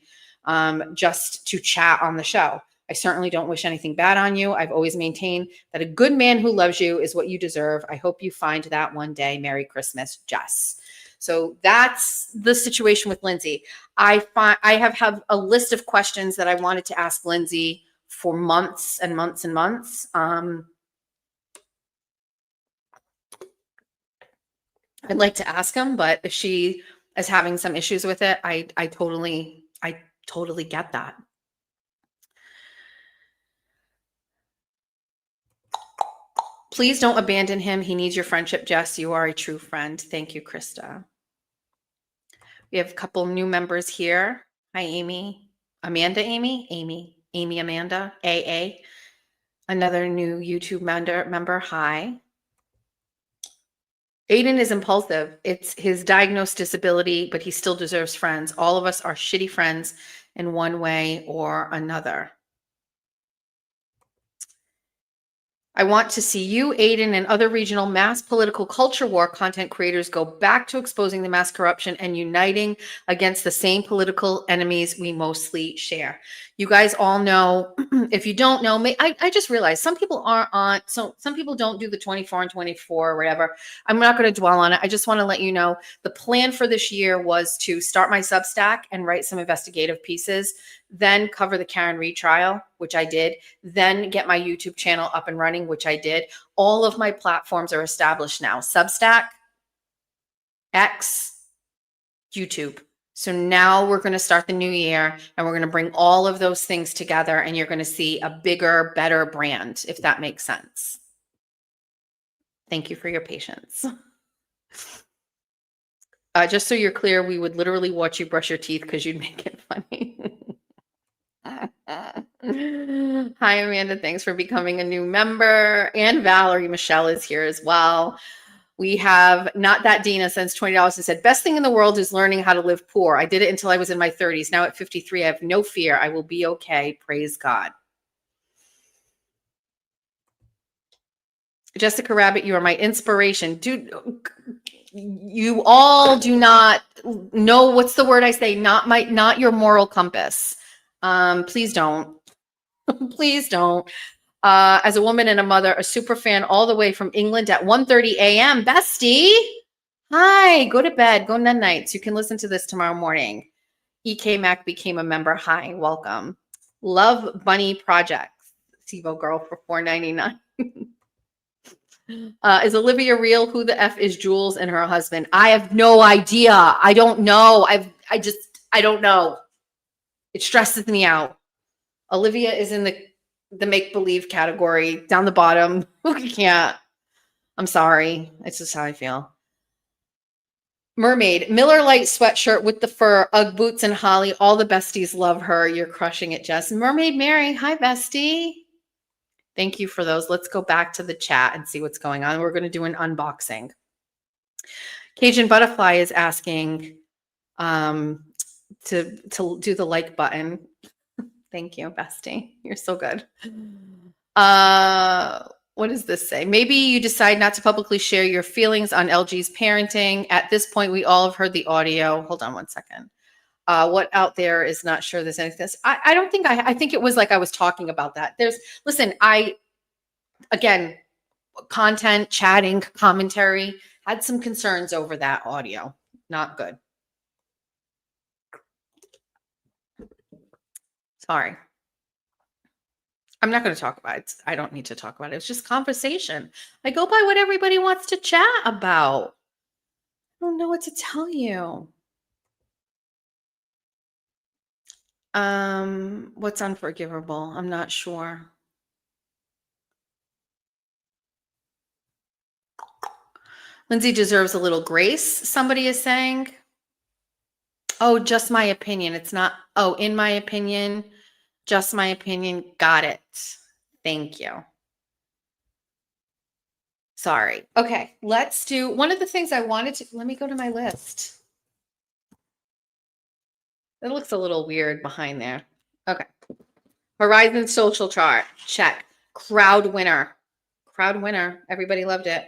just to chat on the show. I certainly don't wish anything bad on you. I've always maintained that a good man who loves you is what you deserve. I hope you find that one day. Merry Christmas, Jess. So that's the situation with Lindsay. I have a list of questions that I wanted to ask Lindsay for months and months and months. I'd like to ask him, but if she is having some issues with it, I totally get that. Please don't abandon him. He needs your friendship, Jess. You are a true friend. Thank you, Krista. We have a couple new members here. Hi, Amy. Amanda, Amy, Amanda, AA. Another new YouTube member. Hi. Aiden is impulsive. It's his diagnosed disability, but he still deserves friends. All of us are shitty friends in one way or another. I want to see you, Aiden, and other regional mass political culture war content creators go back to exposing the mass corruption and uniting against the same political enemies we mostly share. You guys all know, if you don't know, I just realized some people aren't on, so some people don't do the 24 and 24 or whatever. I'm not going to dwell on it. I just want to let you know the plan for this year was to start my Substack and write some investigative pieces, then cover the Karen Read trial, which I did, then get my YouTube channel up and running, which I did. All of my platforms are established now. Substack, X, YouTube. So now we're going to start the new year and we're going to bring all of those things together and you're going to see a bigger, better brand, if that makes sense. Thank you for your patience. Just so you're clear, we would literally watch you brush your teeth because you'd make it funny. Hi, Amanda. Thanks for becoming a new member. And Valerie, Michelle is here as well. We have Not That Dina sends $20 and said, best thing in the world is learning how to live poor. I did it until I was in my 30s. Now at 53, I have no fear. I will be okay. Praise God. Jessica Rabbit, you are my inspiration. Dude, you all do not know, what's the word I say? Not your moral compass. Please don't. Please don't. As a woman and a mother, a super fan all the way from England at 1:30 a.m. Bestie, hi, go to bed, go night nights. You can listen to this tomorrow morning. EK Mac became a member. Hi, welcome. Love Bunny Projects. Sivo girl for $4.99. Is Olivia real? Who the F is Jules and her husband? I have no idea. I don't know. I don't know. It stresses me out. Olivia is in the make-believe category down the bottom. You can't. I'm sorry. It's just how I feel. Mermaid, Miller Lite sweatshirt with the fur, Ugg boots, and Holly. All the besties love her. You're crushing it, Jess. Mermaid Mary, hi, bestie. Thank you for those. Let's go back to the chat and see what's going on. We're going to do an unboxing. Cajun Butterfly is asking to do the like button. Thank you, bestie. You're so good. What does this say? Maybe you decide not to publicly share your feelings on LG's parenting. At this point, we all have heard the audio. Hold on one second. What out there is not sure there's anything. I don't think I think it was like I was talking about that. Listen, again, content, chatting, commentary, had some concerns over that audio. Not good. Sorry. I'm not going to talk about it. I don't need to talk about it. It's just conversation. I go by what everybody wants to chat about. don't know what to tell you. What's unforgivable? I'm not sure. Lindsay deserves a little grace, somebody is saying. Oh, just my opinion. It's not, oh, in my opinion, just my opinion. Got it. Thank you. Sorry. Okay, let's do one of the things I wanted to, let me go to my list. It looks a little weird behind there. Okay. Horizon social chart, check. Crowd winner. Crowd winner. Everybody loved it.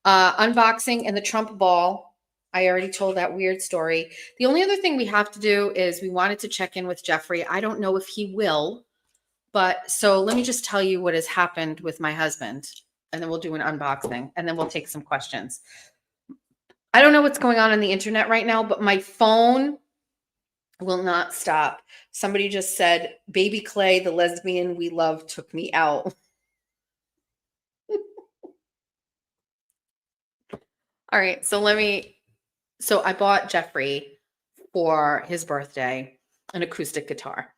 Unboxing and the Trump ball. I already told that weird story. The only other thing we have to do is we wanted to check in with Jeffrey. I don't know if he will, but so let me just tell you what has happened with my husband, and then we'll do an unboxing, and then we'll take some questions. I don't know what's going on the internet right now, but my phone will not stop. Somebody just said, Baby Clay, the lesbian we love, took me out. All right, so I bought Jeffrey for his birthday an acoustic guitar.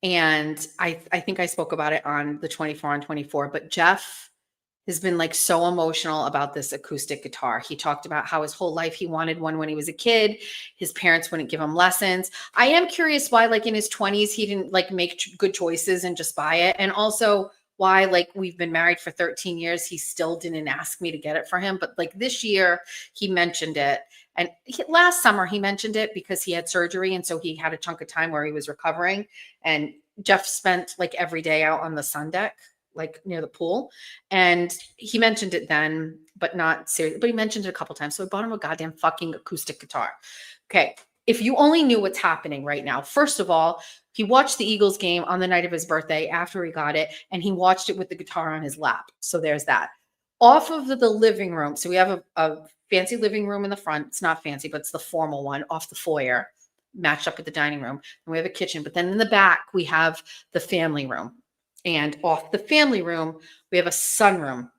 And I think I spoke about it on the 24 on 24, but Jeff has been like so emotional about this acoustic guitar. He talked about how his whole life he wanted one when he was a kid. His parents wouldn't give him lessons. I am curious why, like in his 20s, he didn't like make good choices and just buy it. And also why, like, we've been married for 13 years, he still didn't ask me to get it for him. But like this year, he mentioned it. And last summer, he mentioned it because he had surgery. And so he had a chunk of time where he was recovering. And Jeff spent like every day out on the sun deck, like near the pool. And he mentioned it then, but not seriously, but he mentioned it a couple times. So I bought him a goddamn fucking acoustic guitar. Okay. If you only knew what's happening right now, first of all, he watched the Eagles game on the night of his birthday after he got it, and he watched it with the guitar on his lap. So there's that. Off of the living room. So we have a fancy living room in the front. It's not fancy, but it's the formal one off the foyer, matched up with the dining room. And we have a kitchen. But then in the back, we have the family room. And off the family room, we have a sunroom.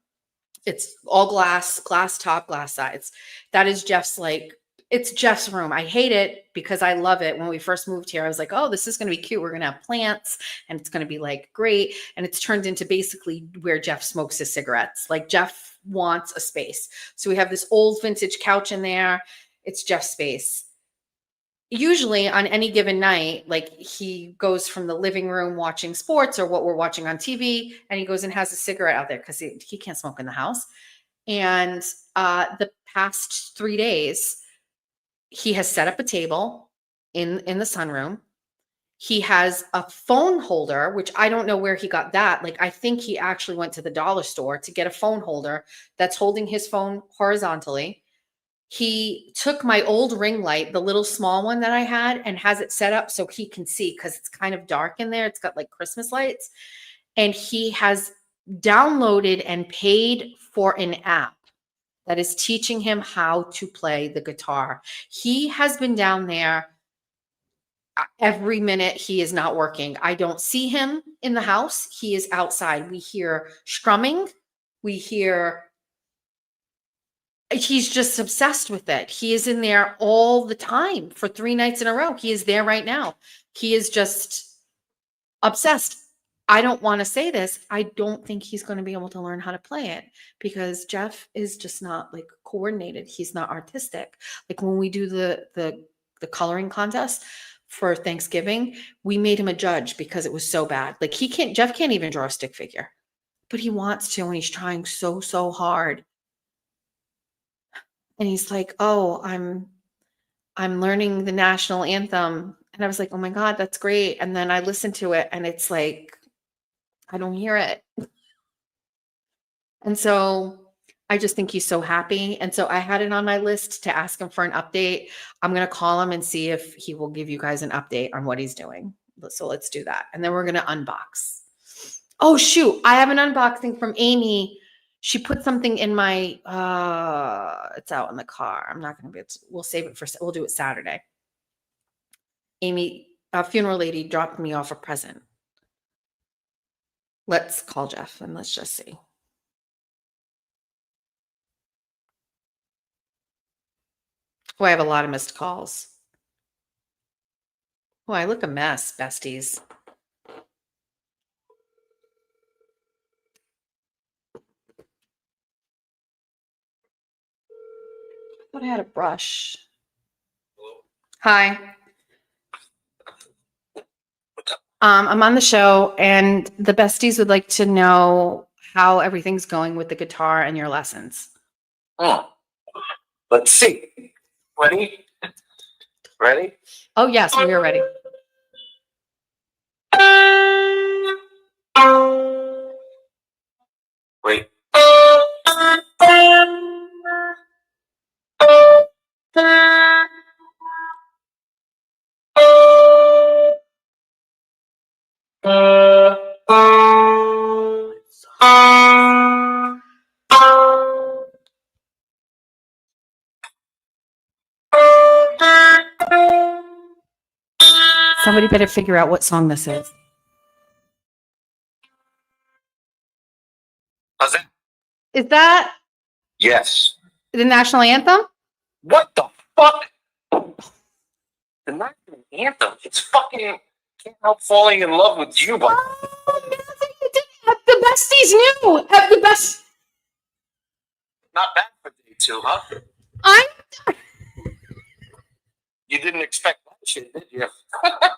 It's all glass top, glass sides. That is Jeff's, like, it's Jeff's room. I hate it because I love it. When we first moved here, I was like, oh, this is going to be cute. We're going to have plants and it's going to be like great. And it's turned into basically where Jeff smokes his cigarettes. Like Jeff wants a space. So we have this old vintage couch in there. It's Jeff's space. Usually on any given night, like he goes from the living room watching sports or what we're watching on TV, and he goes and has a cigarette out there because he can't smoke in the house. And the past 3 days, he has set up a table in the sunroom. He has a phone holder, which I don't know where he got that. Like, I think he actually went to the dollar store to get a phone holder that's holding his phone horizontally. He took my old ring light, the little small one that I had, and has it set up so he can see because it's kind of dark in there. It's got like Christmas lights. And he has downloaded and paid for an app that is teaching him how to play the guitar. He has been down there every minute he is not working. I don't see him in the house. He is outside. We hear strumming. We hear, he's just obsessed with it. He is in there all the time for 3 nights in a row. He is there right now. He is just obsessed. I don't want to say this. I don't think he's going to be able to learn how to play it because Jeff is just not like coordinated. He's not artistic. Like when we do the coloring contest for Thanksgiving, we made him a judge because it was so bad. Like Jeff can't even draw a stick figure, but he wants to, and he's trying so hard. And he's like, "Oh, I'm learning the national anthem." And I was like, "Oh my God, that's great." And then I listened to it and it's like, I don't hear it. And so I just think he's so happy. And so I had it on my list to ask him for an update. I'm going to call him and see if he will give you guys an update on what he's doing. So let's do that. And then we're going to unbox. Oh, shoot. I have an unboxing from Amy. She put something in my, it's out in the car. I'm not going to we'll save it we'll do it Saturday. Amy, a funeral lady, dropped me off a present. Let's call Jeff and let's just see. Boy, I have a lot of missed calls. Boy, I look a mess, besties. Thought I had a brush. Hi. I'm on the show, and the besties would like to know how everything's going with the guitar and your lessons. Let's see. Ready? Ready? Oh, yes, we are ready. Wait. Somebody better figure out what song this is. How's that? Is that Yes. the national anthem? What the fuck? The national anthem. It's fucking Can't Help Falling in Love with You, but Oh, man, you did it. The besties knew. The best. not bad for day two, huh? I. You didn't expect that shit, did you? I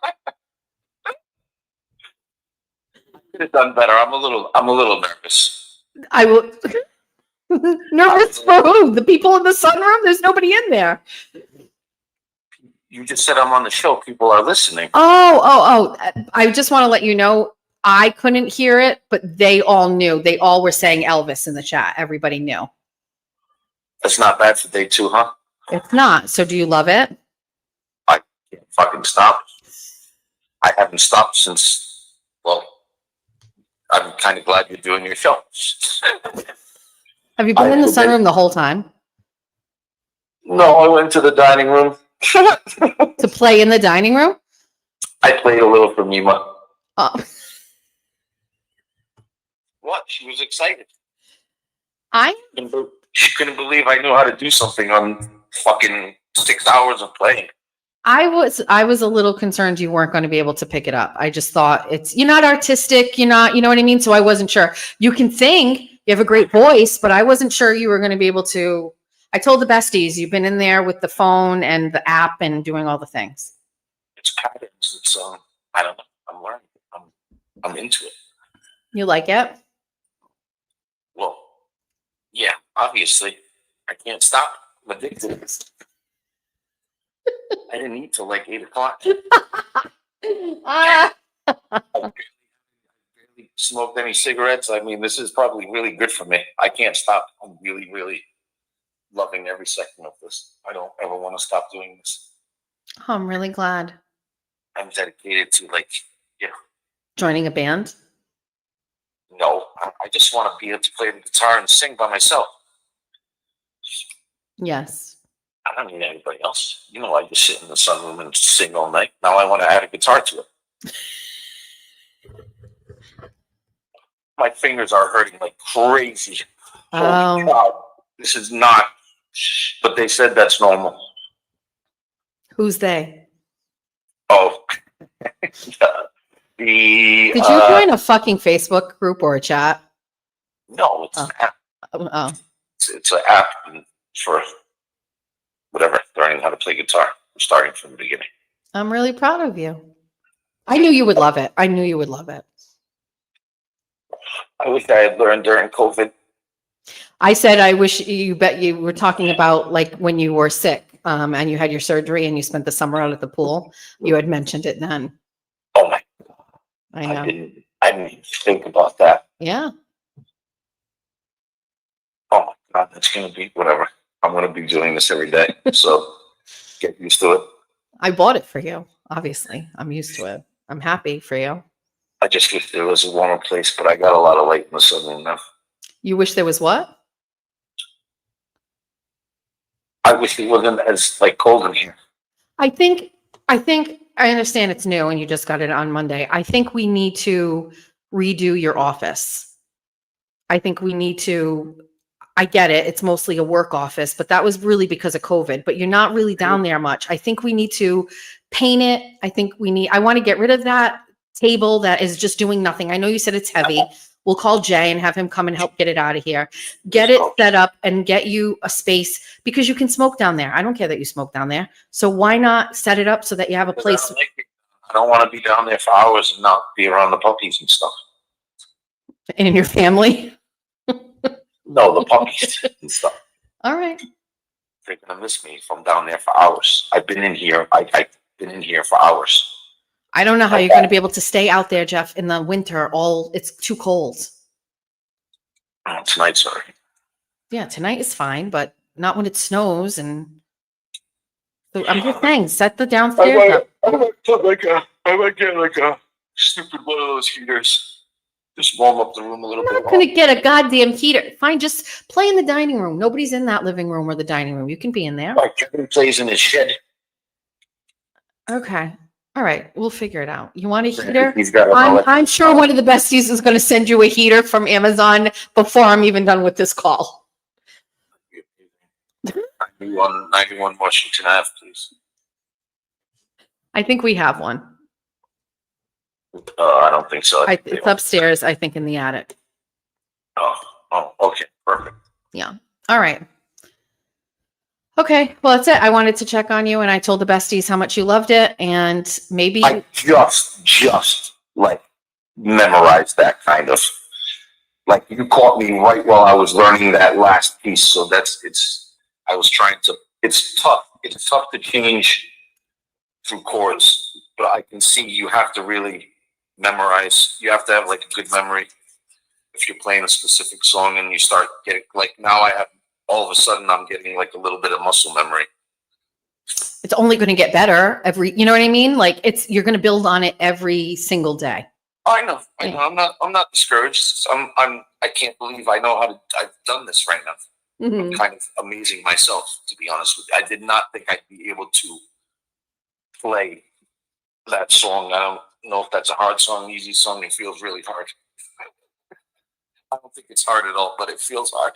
could have done better. I'm a little nervous. I will. Nervous for who? The people in the sunroom? There's nobody in there. You just said I'm on the show. People are listening. Oh. I just want to let you know I couldn't hear it, but they all knew. They all were saying Elvis in the chat. Everybody knew. That's not bad for day two, huh? It's not. So do you love it? Can't fucking stop. I haven't stopped since, well, I'm kind of glad you're doing your show. Have you been in the sunroom the whole time? No, I went to the dining room. To play in the dining room? I played a little for Mima. Oh. What? She was excited. I She couldn't believe I knew how to do something on fucking 6 hours of playing. I was a little concerned you weren't going to be able to pick it up. I just thought you're not artistic, you're not, you know what I mean? So I wasn't sure. You can sing, you have a great voice, but I wasn't sure you were going to be able to. I told the besties you've been in there with the phone and the app and doing all the things. It's patterns. It's I don't know. I'm learning. I'm into it. You like it? Well, yeah, obviously. I can't stop. I'm addicted. I didn't eat till like 8 o'clock. I barely smoked any cigarettes. I mean, this is probably really good for me. I can't stop. I'm really, really loving every second of this. I don't ever want to stop doing this. Oh, I'm really glad. I'm dedicated to Joining a band? no, I just want to be able to play the guitar and sing by myself. Yes. I don't need anybody else. You know, I just sit in the sunroom and sing all night. Now I want to add a guitar to it. My fingers are hurting like crazy. Holy God, this is not. But they said that's normal. Who's they? Oh, Did you join a fucking Facebook group or a chat? No, it's an app. Oh. It's an app for whatever, learning how to play guitar, starting from the beginning. I'm really proud of you. I knew you would love it. I knew you would love it. I wish I had learned during COVID. I said, I wish you bet you were talking about like when you were sick and you had your surgery and you spent the summer out at the pool. You had mentioned it then. Oh my God. I know. I didn't even think about that. Yeah. Oh my God, that's going to be whatever. I'm going to be doing this every day. So get used to it. I bought it for you. Obviously, I'm used to it. I'm happy for you. I just wish there was a warmer place, but I got a lot of light in the sunroom now. You wish there was what? I wish it wasn't as cold in here. I think I understand it's new and you just got it on Monday. I think we need to redo your office. I think we need to, I get it. It's mostly a work office, but that was really because of COVID, but you're not really down there much. I think we need to paint it. I want to get rid of that table that is just doing nothing. I know you said it's heavy. We'll call Jay and have him come and help get it out of here. Get it set up and get you a space because you can smoke down there. I don't care that you smoke down there. So why not set it up so that you have a place? I don't want to be down there for hours and not be around the puppies and stuff. In your family? No, the puppies and stuff. All right. They're gonna miss me if I'm down there for hours. I've been in here. I've been in here for hours. I don't know how you're going to be able to stay out there, Jeff, in the winter. It's too cold. Tonight's sorry. Yeah, tonight is fine, but not when it snows. And so I'm just saying, set the downstairs up. I might get like a stupid one of those heaters. Just warm up the room a little I'm bit. not going to get a goddamn heater. Fine, just play in the dining room. Nobody's in that living room or the dining room. You can be in there. Like Kevin plays in his shed. Okay. All right. We'll figure it out. You want a heater? He's got I'm sure one of the besties is going to send you a heater from Amazon before I'm even done with this call. 91 Washington Ave, please. I think we have one. I don't think so. It's upstairs, I think, in the attic. Oh, okay, perfect. Yeah. All right. Okay. Well, that's it. I wanted to check on you, and I told the besties how much you loved it, and maybe I just like memorized that kind of. Like you caught me right while I was learning that last piece, so I was trying to. It's tough. It's tough to change through chords, but I can see you have to really memorize. You have to have like a good memory if you're playing a specific song and you start getting like now all of a sudden I'm getting like a little bit of muscle memory. it's only going to get better you know what I mean? Like you're going to build on it every single day. I know. I'm not discouraged. I can't believe I know I've done this right now. Mm-hmm. I'm kind of amazing myself, to be honest with you. I did not think I'd be able to play that song. I don't know if that's a hard song, easy song. It feels really hard. I don't think it's hard at all, but it feels hard.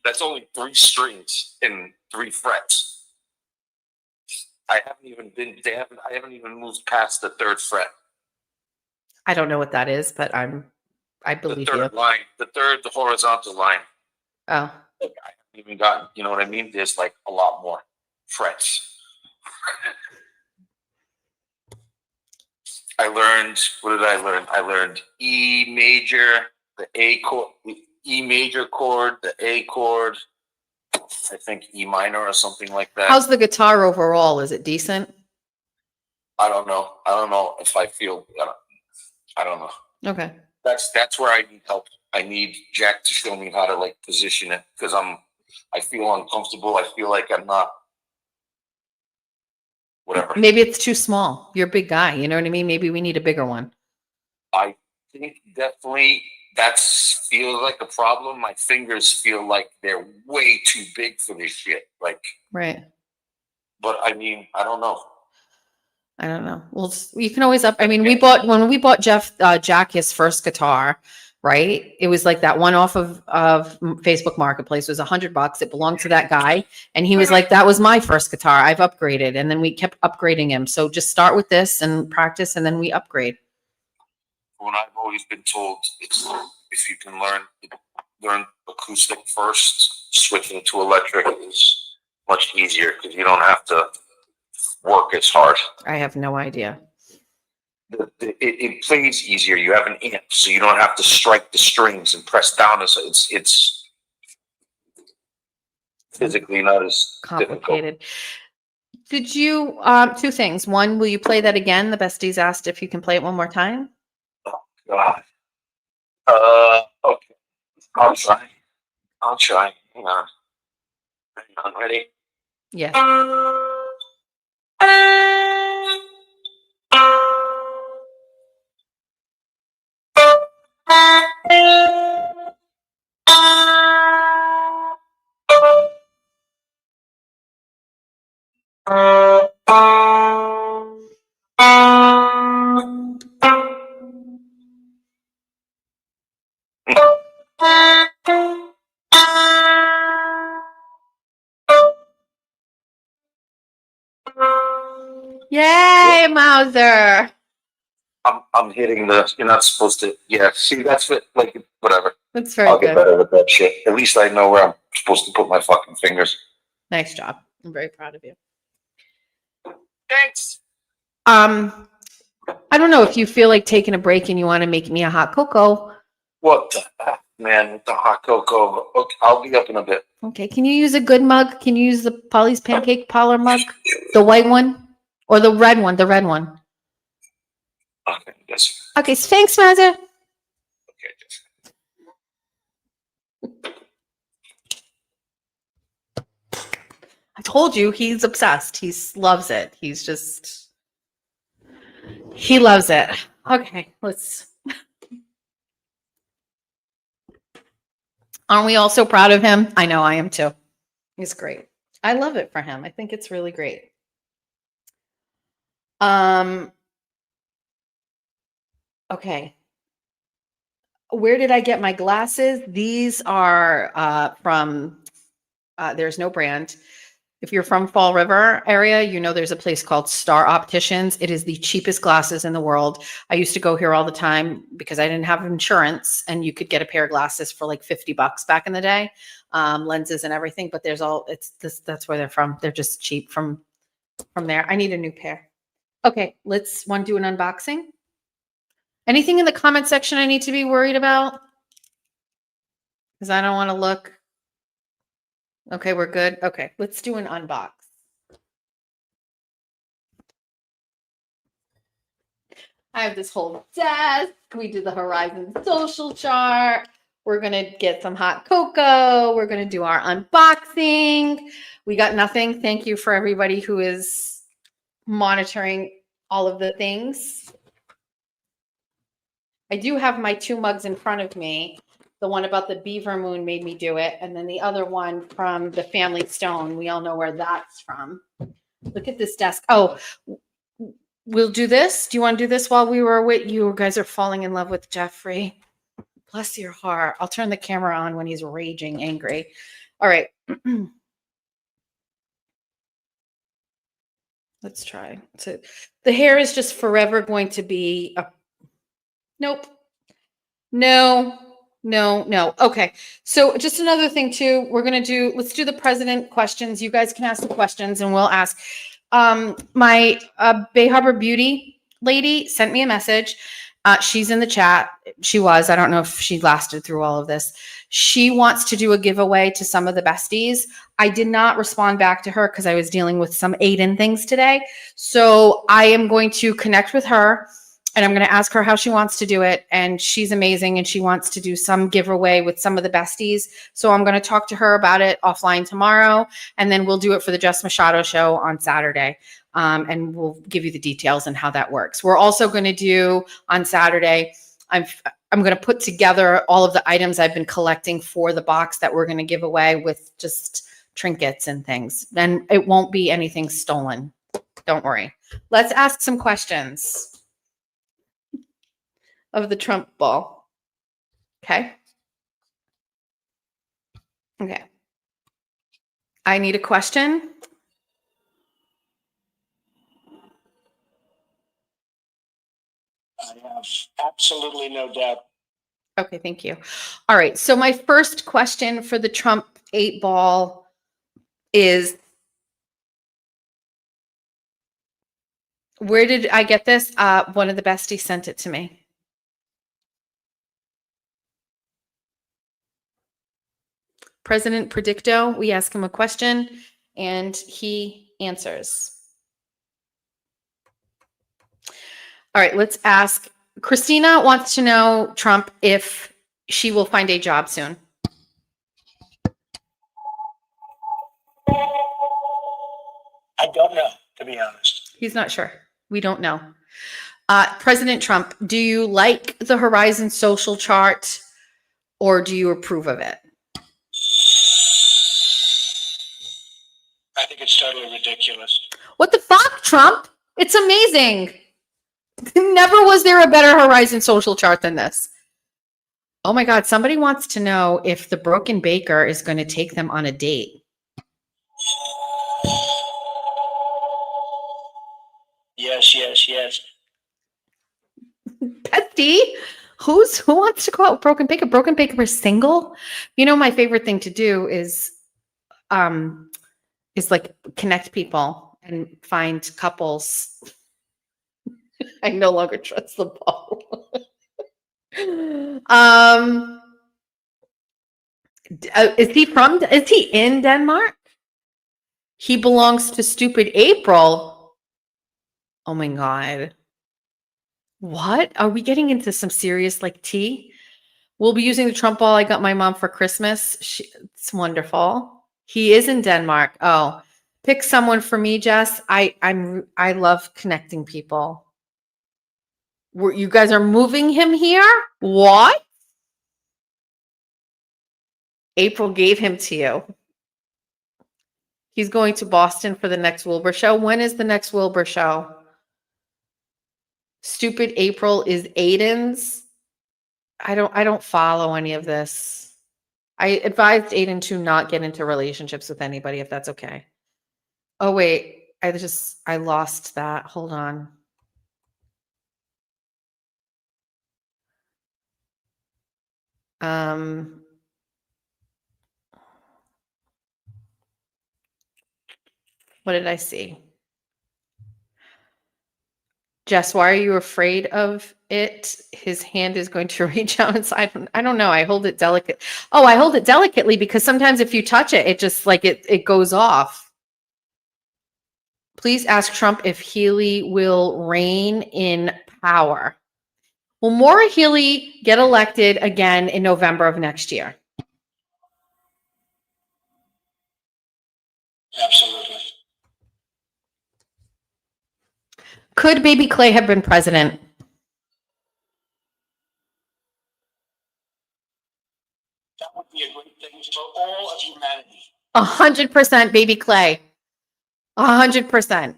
That's only 3 strings and 3 frets. I haven't even moved past the 3rd fret. I don't know what that is, but I believe the 3rd you. line, the horizontal line. Oh. Like, I haven't even gotten, you know what I mean? There's like a lot more frets. What did I learn? I learned E major, the A chord, the E major chord, the A chord, I think E minor or something like that. How's the guitar overall? Is it decent? I don't know. I don't know if I feel, I don't know. Okay. That's where I need help. I need Jack to show me how to like position it because I feel uncomfortable. I feel like I'm not, whatever. Maybe it's too small. You're a big guy. You know what I mean? Maybe we need a bigger one. I think definitely that feels like a problem. My fingers feel like they're way too big for this shit. Like, right. But I mean, I don't know. Well, you can always when we bought Jack his first guitar, right? It was like that one off of Facebook Marketplace. It was $100. It belonged to that guy. And he was like, that was my first guitar. I've upgraded. And then we kept upgrading him. So just start with this and practice and then we upgrade. When I've always been told it's if you can learn acoustic first, switching to electric is much easier because you don't have to work as hard. I have no idea. It plays easier. You have an amp, so you don't have to strike the strings and press down. It's physically not as complicated. Difficult. Did you 2 things? One, will you play that again? The besties asked if you can play it one more time. Oh God. Okay. I'll try. Hang on. Ready? Yeah. Mauser. I'm hitting you're not supposed to, yeah, see, that's it, like, whatever. That's very I'll get good. better at that shit. At least I know where I'm supposed to put my fucking fingers. Nice job. I'm very proud of you. Thanks. I don't know if you feel like taking a break and you want to make me a hot cocoa. What the heck, man, with the hot cocoa. Okay, I'll be up in a bit. Okay, can you use a good mug? Can you use the Polly's Pancake Parlor mug? The white one? Or the red one? The red one. Okay, yes. Okay, thanks, Mauser. Okay, yes. I told you he's obsessed. He loves it. He loves it. Okay, Aren't we all so proud of him? I know I am too. He's great. I love it for him. I think it's really great. Okay. Where did I get my glasses? These are from There's No Brand. If you're from Fall River area, you know there's a place called Star Opticians. It is the cheapest glasses in the world. I used to go here all the time because I didn't have insurance, and you could get a pair of glasses for like $50 back in the day, lenses and everything. But that's where they're from. They're just cheap from there. I need a new pair. Okay, let's do an unboxing. Anything in the comment section I need to be worried about? Because I don't want to look. Okay, we're good. Okay, let's do an unbox. I have this whole desk. We did the Horizon social chart. We're going to get some hot cocoa. We're going to do our unboxing. We got nothing. Thank you for everybody who is monitoring all of the things. I do have my 2 mugs in front of me. The one about the beaver moon made me do it. And then the other one from the Family Stone. We all know where that's from. Look at this desk. Oh, we'll do this. Do you want to do this while we were with you? You guys are falling in love with Jeffrey. Bless your heart. I'll turn the camera on when he's raging angry. All right. Let's try. So the hair is just forever going to be a nope. No. Okay. So just another thing too, let's do the president questions. You guys can ask the questions and we'll ask. My Bay Harbor Beauty lady sent me a message. She's in the chat. I don't know if she lasted through all of this. She wants to do a giveaway to some of the besties. I did not respond back to her because I was dealing with some Aiden things today. So I am going to connect with her. And I'm going to ask her how she wants to do it. And she's amazing. And she wants to do some giveaway with some of the besties. So I'm going to talk to her about it offline tomorrow. And then we'll do it for the Jess Machado show on Saturday. And we'll give you the details and how that works. We're also going to do on Saturday, I'm going to put together all of the items I've been collecting for the box that we're going to give away with just trinkets and things. And it won't be anything stolen. Don't worry. Let's ask some questions of the Trump ball. Okay. I need a question. I have absolutely no doubt. Okay, thank you. All right. So my first question for the Trump 8 ball is, where did I get this? One of the besties sent it to me. President Predicto, we ask him a question and he answers. All right, let's ask. Christina wants to know, Trump, if she will find a job soon. I don't know, to be honest. He's not sure. We don't know. President Trump, do you like the Horizon social chart or do you approve of it? I think it's totally ridiculous. What the fuck, Trump? It's amazing. Never was there a better Horizon social chart than this. Oh my God, somebody wants to know if the Broken Baker is going to take them on a date. Yes. Yes. Bestie, who wants to go out with Broken Baker? Broken Baker is single. You know, my favorite thing to do is like connect people and find couples. I no longer trust the ball. Is he in Denmark? He belongs to Stupid April. Oh my God. What? Are we getting into some serious like tea? We'll be using the Trump ball I got my mom for Christmas. It's wonderful. He is in Denmark. Oh, pick someone for me, Jess. I love connecting people. You guys are moving him here? What? April gave him to you. He's going to Boston for the next Wilbur show. When is the next Wilbur show? Stupid April is Aiden's. I don't follow any of this. I advised Aiden to not get into relationships with anybody if that's okay. Oh wait, I lost that. Hold on. What did I see? Jess, why are you afraid of it? His hand is going to reach out inside. I don't know. I hold it delicate. Oh, I hold it delicately because sometimes if you touch it, it just like it goes off. Please ask Trump if Healy will reign in power. Will Maura Healey get elected again in November of next year? Absolutely. Could Baby Clay have been president? That would be a great thing for all of humanity. 100% Baby Clay. 100%.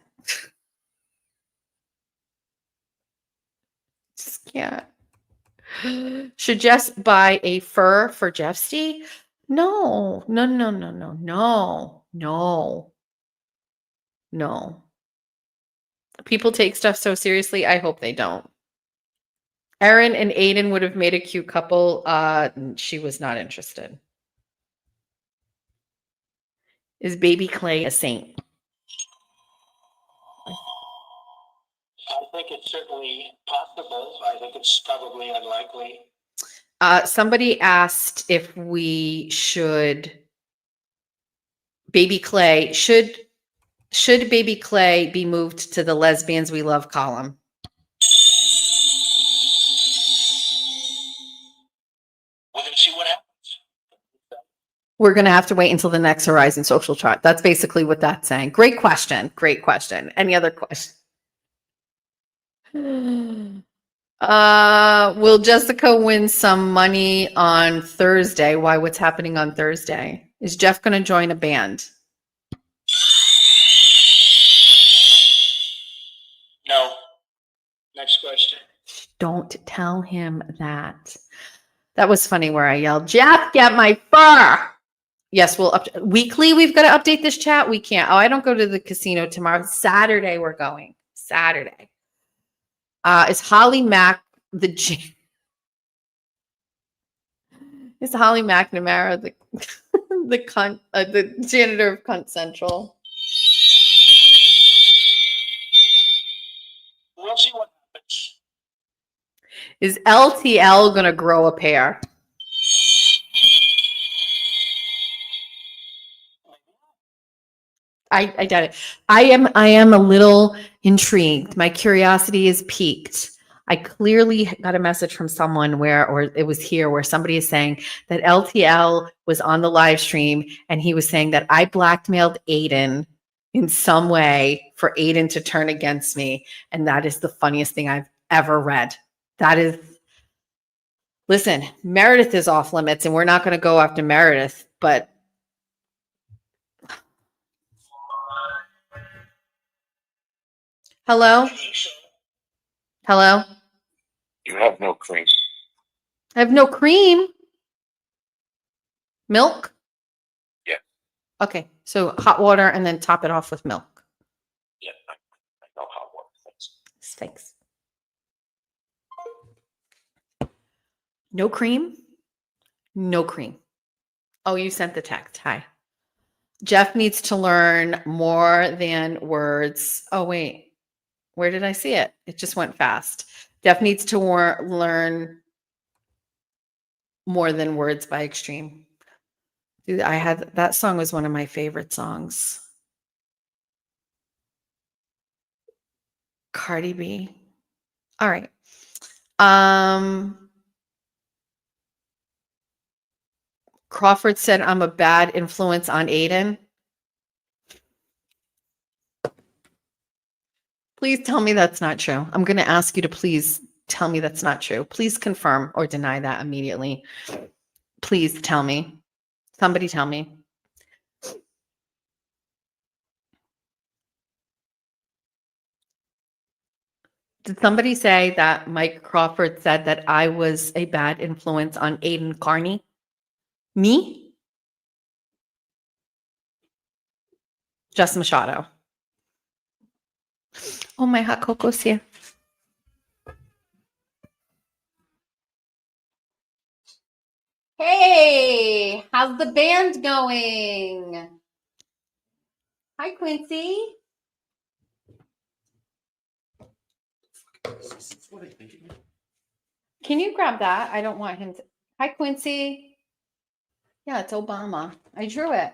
Just can't. Should Jess buy a fur for Jeffsty? No. People take stuff so seriously. I hope they don't. Erin and Aiden would have made a cute couple. She was not interested. Is Baby Clay a saint? I think it's certainly possible. I think it's probably unlikely. Somebody asked if we should Baby Clay should Baby Clay be moved to the Lesbians We Love column? We're going to see what happens. We're going to have to wait until the next Horizon social chart. That's basically what that's saying. Great question. Any other questions? Will Jessica win some money on Thursday? Why? What's happening on Thursday? Is Jeff going to join a band? No. Next question. Don't tell him that. That was funny where I yelled, Jeff, get my fur. Yes, we'll weekly. We've got to update this chat. We can't. Oh, I don't go to the casino tomorrow. Saturday we're going. Saturday. Is Holly Mack is Holly McNamara the janitor of Cunt Central? We'll see what happens. Is LTL gonna grow a pair? I doubt it. I am a little intrigued. My curiosity is piqued. I clearly got a message from someone or it was here where somebody is saying that LTL was on the live stream and he was saying that I blackmailed Aiden in some way for Aiden to turn against me. And that is the funniest thing I've ever read. Listen, Meredith is off limits and we're not going to go after Meredith, but hello? Hello? You have no cream. I have no cream. Milk? Yeah. Okay, so hot water and then top it off with milk. Yeah, I know how it works. It's Thanks. No cream? No cream. Oh, you sent the text. Hi. Jeff needs to learn more than words. Oh, wait. Where did I see it? It just went fast. Jeff needs to learn more than words by Extreme. Dude, that song was one of my favorite songs. Cardi B. All right. Crawford said I'm a bad influence on Aiden. Please tell me that's not true. I'm going to ask you to please tell me that's not true. Please confirm or deny that immediately. Please tell me. Somebody tell me. Did somebody say that Mike Crawford said that I was a bad influence on Aiden Carney? Me? Just Machado. Oh, my hot cocoa's here. Hey, how's the band going? Hi, Quincy. Can you grab that? I don't want him to. Hi, Quincy. Yeah, it's Obama. I drew it.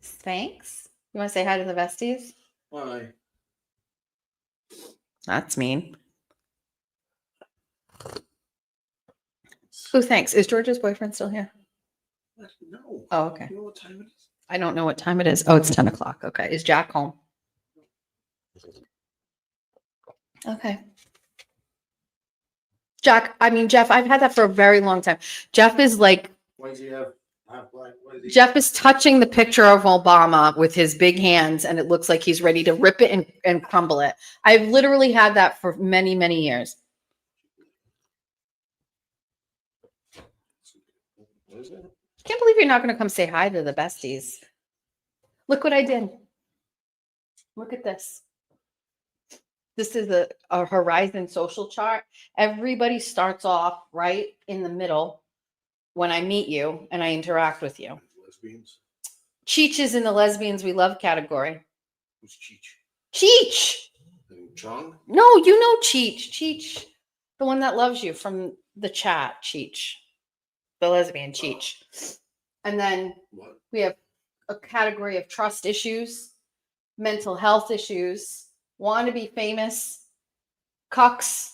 Thanks. You want to say hi to the besties? Why? That's mean. Oh, thanks. Is George's boyfriend still here? No. Oh, okay. You know what time it is? I don't know what time it is. Oh, it's 10 o'clock. Okay. Is Jack home? Okay. Jeff, I've had that for a very long time. Jeff is like, Why does he have half black? What is he? Jeff is touching the picture of Obama with his big hands, and it looks like he's ready to rip it and crumble it. I've literally had that for many, many years. What is it? Can't believe you're not going to come say hi to the besties. Look what I did. Look at this. This is a Horizon social chart. Everybody starts off right in the middle when I meet you and I interact with you. Lesbians? Cheech is in the lesbians we love category. Who's Cheech? Cheech! And Chong? No, you know Cheech. Cheech, the one that loves you from the chat, Cheech. The lesbian Cheech. And then What? we have a category of trust issues, mental health issues, want to be famous, cucks,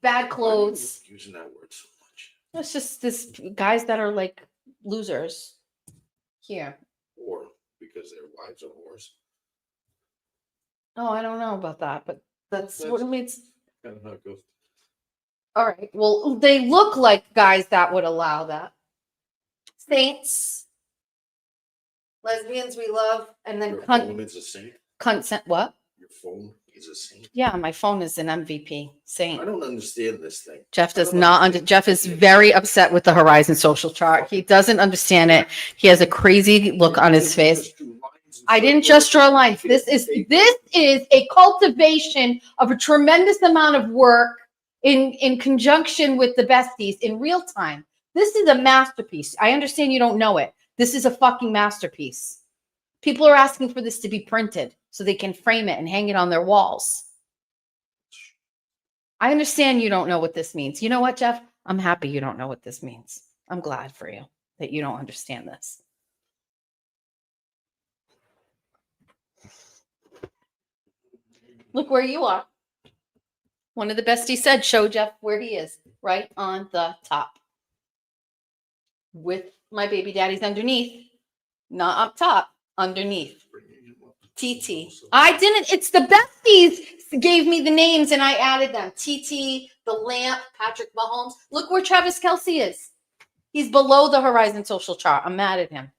bad clothes. Why are you using that word so much? It's just this guys that are like losers here. Or because their wives are whores. Oh, I don't know about that, but that's what it means. Kind of how it goes. All right. Well, they look like guys that would allow that. Saints, lesbians we love, and then Your phone is a saint? consent. What? Your phone is a saint? Yeah, my phone is an MVP. Saint. I don't understand this thing. Jeff does I don't not. understand. Jeff is very upset with the Horizon social chart. He doesn't understand it. He has a crazy look on his face. I didn't just draw lines. This is a cultivation of a tremendous amount of work in conjunction with the besties in real time. This is a masterpiece. I understand you don't know it. This is a fucking masterpiece. People are asking for this to be printed so they can frame it and hang it on their walls. I understand you don't know what this means. You know what, Jeff? I'm happy you don't know what this means. I'm glad for you that you don't understand this. Look where you are. One of the besties said, show Jeff where he is, right on the top. With my baby daddies underneath, not up top, underneath. TT. I didn't, it's the besties gave me the names and I added them. TT, the lamp, Patrick Mahomes. Look where Travis Kelce is. He's below the Horizon social chart. I'm mad at him.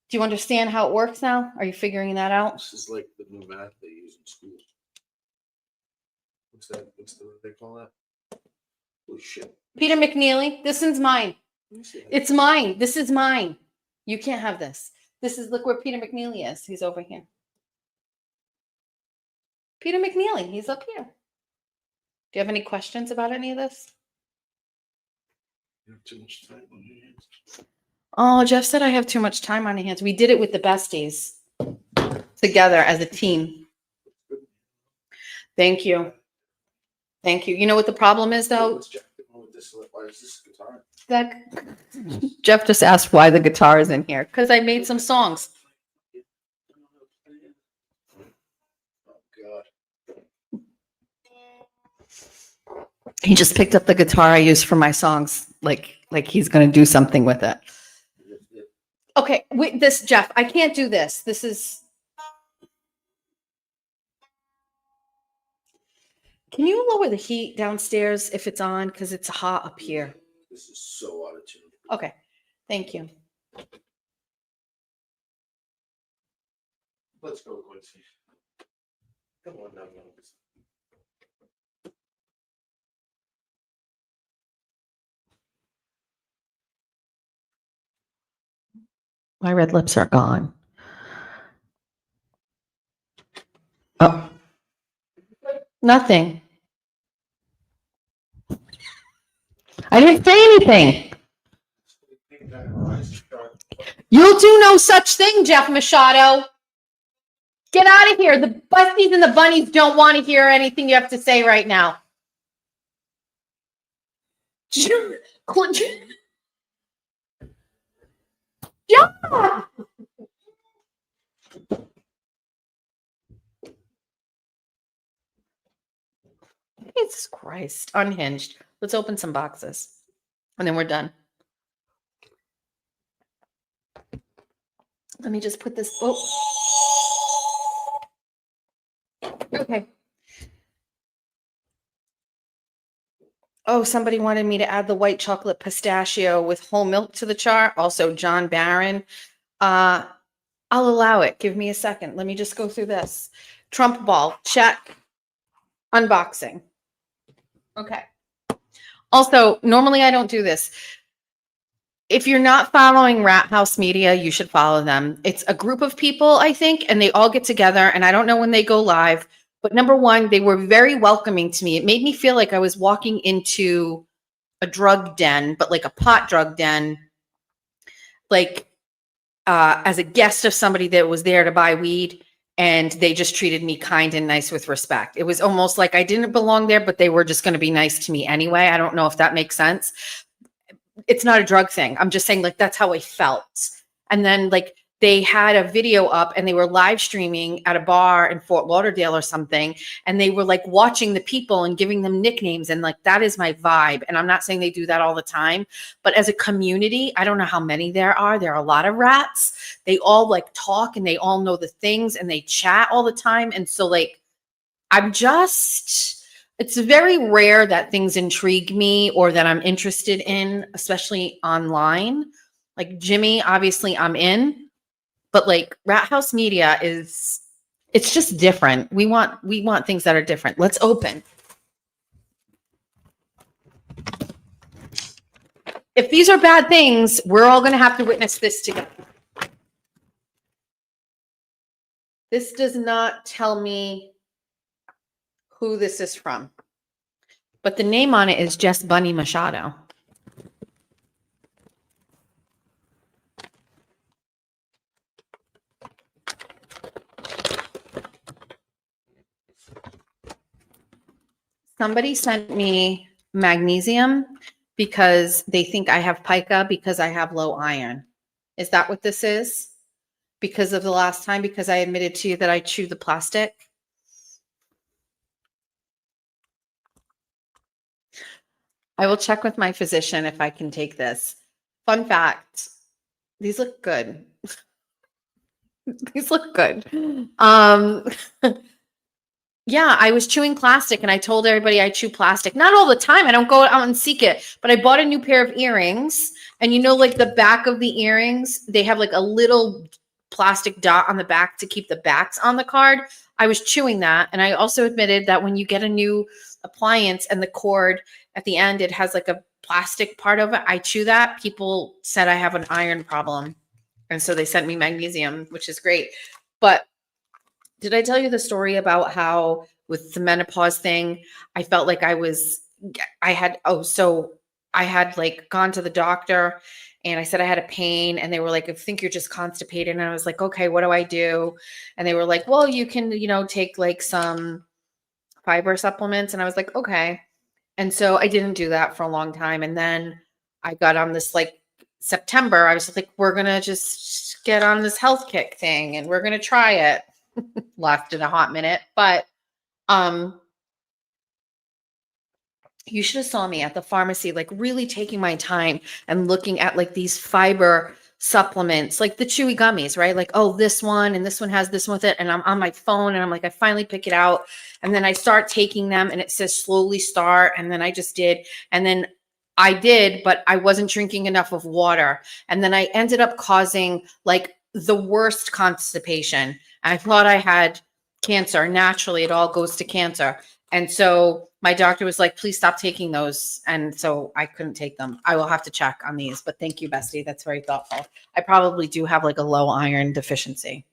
Do you understand how it works now? Are you figuring that out? This is like the new math they use in school. What's that? What's the, what they call that? Holy shit. Peter McNeely, this one's mine. Let me see that. It's mine. This is mine. You can't have this. This is, look where Peter McNeely is. He's over here. Peter McNeely, he's up here. Do you have any questions about any of this? You have too much time on your hands. Oh, Jeff said I have too much time on my hands. We did it with the besties together as a team. Thank you. Thank you. You know what the problem is though? What's Jack doing with this? Why is this guitar? That Jeff just asked why the guitar is in here because I made some songs. Oh God. He just picked up the guitar I use for my songs, like he's gonna do something with it. Okay, wait, this Jeff, I can't do this. This is. Can you lower the heat downstairs if it's on? Because it's hot up here. This is so out of tune. Okay, thank you. Let's go, Quincy. Come on now, Melvin. My red lips are gone. Oh, nothing. I didn't say anything. You'll do no such thing, Jeff Machado. Get out of here. The busties and the bunnies don't want to hear anything you have to say right now. Yeah. Jesus Christ. Unhinged. Let's open some boxes. And then we're done. Let me just put this. Oh. Okay. Oh, somebody wanted me to add the white chocolate pistachio with whole milk to the chart. Also, John Barron. I'll allow it. Give me a second. Let me just go through this. Trump ball. Check. Unboxing. Okay. Also, normally I don't do this. If you're not following Rat House Media, you should follow them. It's a group of people, I think, and they all get together, and I don't know when they go live, but number one, they were very welcoming to me. It made me feel like I was walking into a drug den, but like a pot drug den, like as a guest of somebody that was there to buy weed, and they just treated me kind and nice with respect. It was almost like I didn't belong there, but they were just going to be nice to me anyway. I don't know if that makes sense. It's not a drug thing. I'm just saying like, that's how I felt. And then like they had a video up and they were live streaming at a bar in Fort Lauderdale or something. And they were like watching the people and giving them nicknames. And like, that is my vibe. And I'm not saying they do that all the time, but as a community, I don't know how many there are. There are a lot of rats. They all like talk and they all know the things and they chat all the time. And so like, it's very rare that things intrigue me or that I'm interested in, especially online. Like Jimmy, obviously I'm in, but like Rat House Media it's just different. We want things that are different. Let's open. If these are bad things, we're all going to have to witness this together. This does not tell me who this is from. But the name on it is Just Bunny Machado. Somebody sent me magnesium because they think I have pica because I have low iron. Is that what this is? Because of the last time, because I admitted to you that I chewed the plastic? I will check with my physician if I can take this. Fun fact, these look good. These look good. Yeah, I was chewing plastic and I told everybody I chew plastic. Not all the time. I don't go out and seek it, but I bought a new pair of earrings and you know, like the back of the earrings, they have like a little plastic dot on the back to keep the backs on the card. I was chewing that. And I also admitted that when you get a new appliance and the cord at the end, it has like a plastic part of it. I chew that. People said I have an iron problem. And so they sent me magnesium, which is great. But Did I tell you the story about how with the menopause thing, I felt like I had like gone to the doctor and I said I had a pain and they were like, I think you're just constipated. And I was like, okay, what do I do? And they were like, well, you can, take like some fiber supplements. And I was like, okay. And so I didn't do that for a long time. And then I got on this like September, I was like, we're going to just get on this health kick thing and we're going to try it. Lasted a hot minute, but you should have saw me at the pharmacy, like really taking my time and looking at like these fiber supplements, like the chewy gummies, right? Like, oh, this one and this one has this one with it. And I'm on my phone and I'm like, I finally pick it out. And then I start taking them and it says slowly start. And then I just did. And then I did, but I wasn't drinking enough of water. And then I ended up causing like the worst constipation. I thought I had cancer. Naturally, it all goes to cancer. And so my doctor was like, please stop taking those. And so I couldn't take them. I will have to check on these, but thank you, Bestie. That's very thoughtful. I probably do have like a low iron deficiency.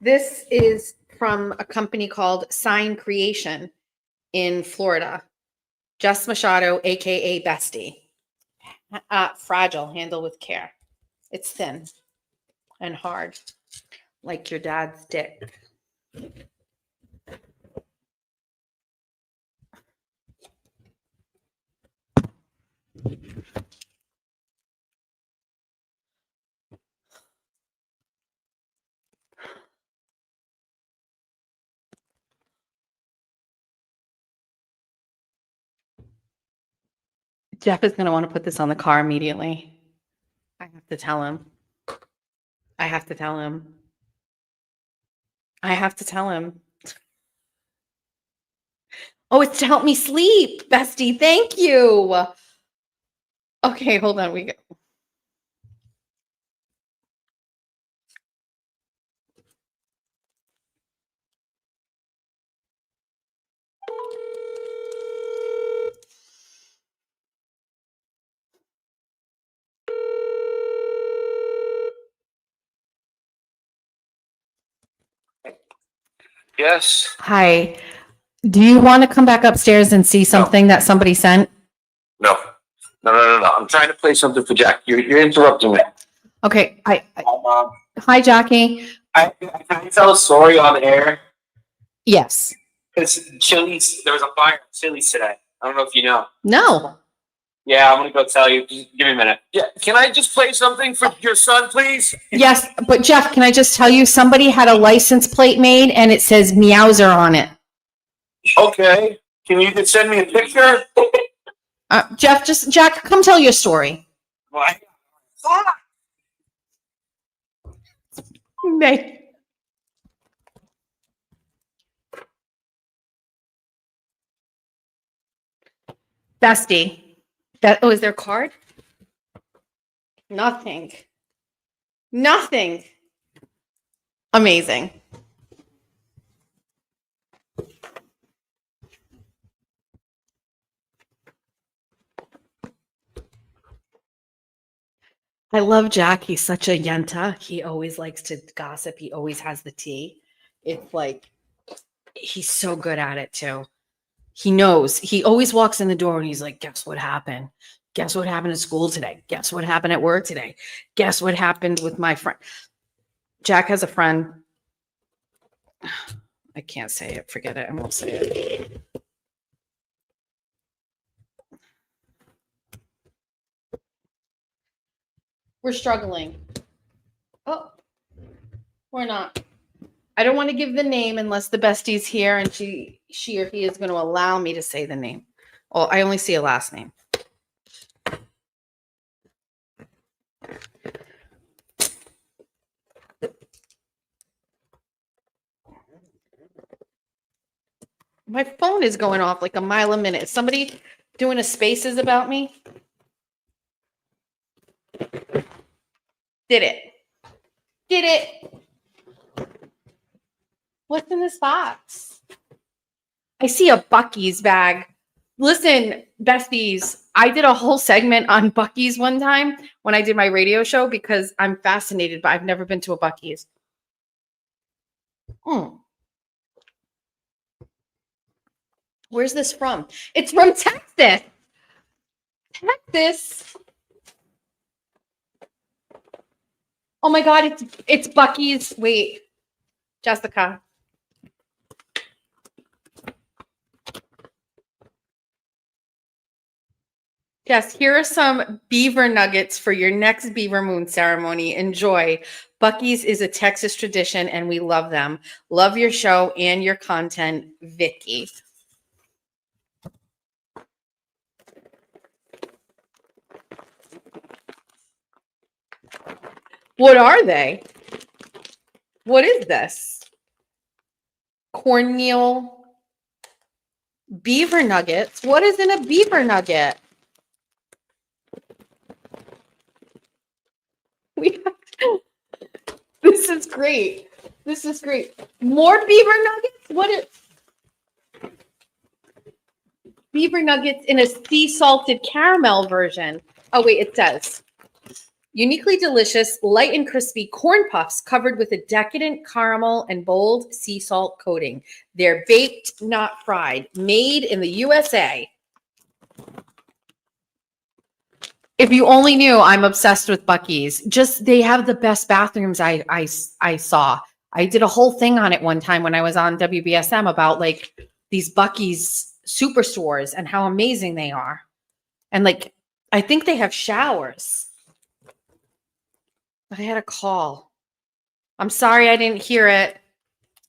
This is from a company called Sign Creation in Florida. Jess Machado, AKA Bestie. Fragile, handle with care. It's thin and hard, like your dad's dick. Jeff is going to want to put this on the car immediately. I have to tell him. I have to tell him. I have to tell him. Oh, it's to help me sleep, Bestie. Thank you. Okay, hold on. We go. Yes. Hi. Do you want to come back upstairs and see something that somebody sent? No. No. I'm trying to play something for Jack. You're interrupting me. Okay. Mom. Hi, Jackie. Can I tell a story on air? Yes. Because Chili's, there was a fire at Chili's today. I don't know if you know. No. Yeah, I'm gonna go tell you. Just give me a minute. Yeah, can I just play something for your son, please? Yes, but Jeff, can I just tell you, somebody had a license plate made and it says Meowser on it. Okay. Can you just send me a picture? Jack, come tell your story. Why? May. Bestie. Is there a card? Nothing. Amazing. I love Jack. He's such a yenta. He always likes to gossip. He always has the tea. It's like, he's so good at it too. He knows. He always walks in the door and he's like, guess what happened? Guess what happened at school today? Guess what happened at work today? Guess what happened with my friend? Jack has a friend. I can't say it. Forget it. I won't say it. We're struggling. Oh, we're not. I don't want to give the name unless the bestie's here and she or he is going to allow me to say the name. Oh, I only see a last name. My phone is going off like a mile a minute. Is somebody doing a spaces about me? Did it. What's in this box? I see a Buc-ee's bag. Listen, besties, I did a whole segment on Buc-ee's one time when I did my radio show because I'm fascinated, but I've never been to a Buc-ee's. Mm. Where's this from? It's from Texas. Texas. Oh my God, it's Buc-ee's. Wait, Jessica. Yes, here are some beaver nuggets for your next beaver moon ceremony. Enjoy. Buc-ee's is a Texas tradition and we love them. Love your show and your content, Vicky. What are they? What is this? Cornmeal beaver nuggets. What is in a beaver nugget? This is great. This is great. More beaver nuggets? What is beaver nuggets in a sea salted caramel version? Oh, wait, it says uniquely delicious, light and crispy corn puffs covered with a decadent caramel and bold sea salt coating. They're baked, not fried, made in the USA. If you only knew, I'm obsessed with Buc-ee's. Just they have the best bathrooms I saw. I did a whole thing on it one time when I was on WBSM about like these Buc-ee's superstores and how amazing they are. And like I think they have showers. I had a call. I'm sorry I didn't hear it.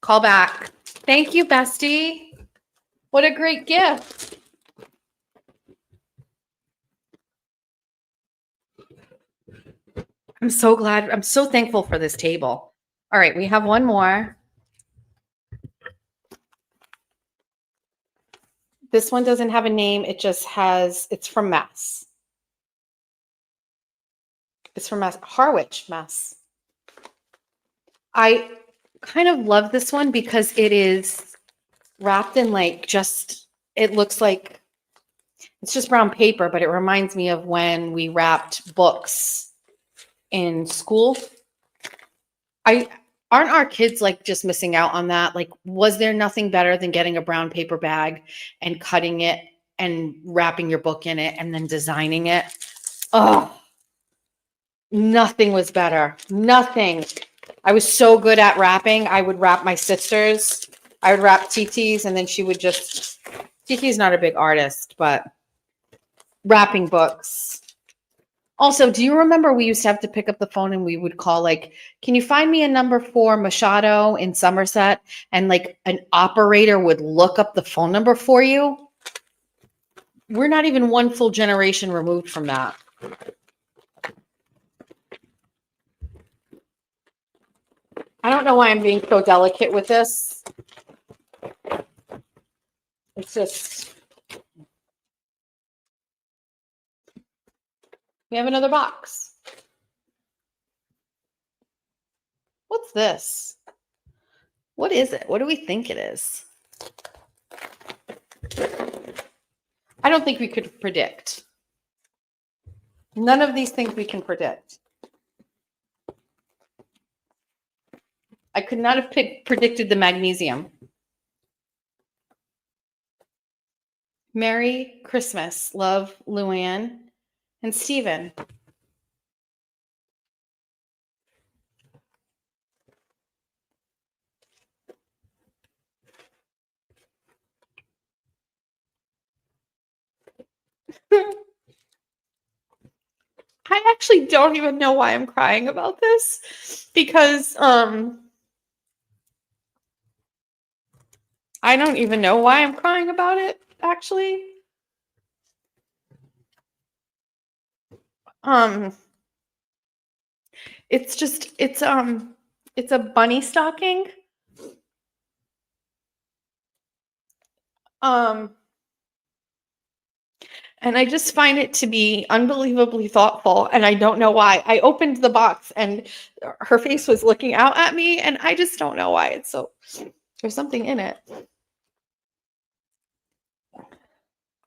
Call back. Thank you, bestie. What a great gift. I'm so glad. I'm so thankful for this table. All right, we have one more. This one doesn't have a name. It just has, it's from Mass. It's from Mass, Harwich, Mass. I kind of love this one because it is wrapped in like just, it looks like, it's just brown paper, but it reminds me of when we wrapped books in school. Aren't our kids like just missing out on that? Like, was there nothing better than getting a brown paper bag and cutting it and wrapping your book in it and then designing it? Oh, nothing was better. Nothing. I was so good at wrapping. I would wrap my sisters. I would wrap TT's and then she would just, TT's not a big artist, but wrapping books. Also, do you remember we used to have to pick up the phone and we would call like, can you find me a number for Machado in Somerset? And like an operator would look up the phone number for you. We're not even one full generation removed from that. I don't know why I'm being so delicate with this. It's just, we have another box. What's this? What is it? What do we think it is? I don't think we could predict. None of these things we can predict. I could not have predicted the magnesium. Merry Christmas. Love, Luann and Stephen. I actually don't even know why I'm crying about this because I don't even know why I'm crying about it actually. It's just it's a bunny stocking. And I just find it to be unbelievably thoughtful. And I don't know why. I opened the box and her face was looking out at me. And I just don't know why it's so, there's something in it.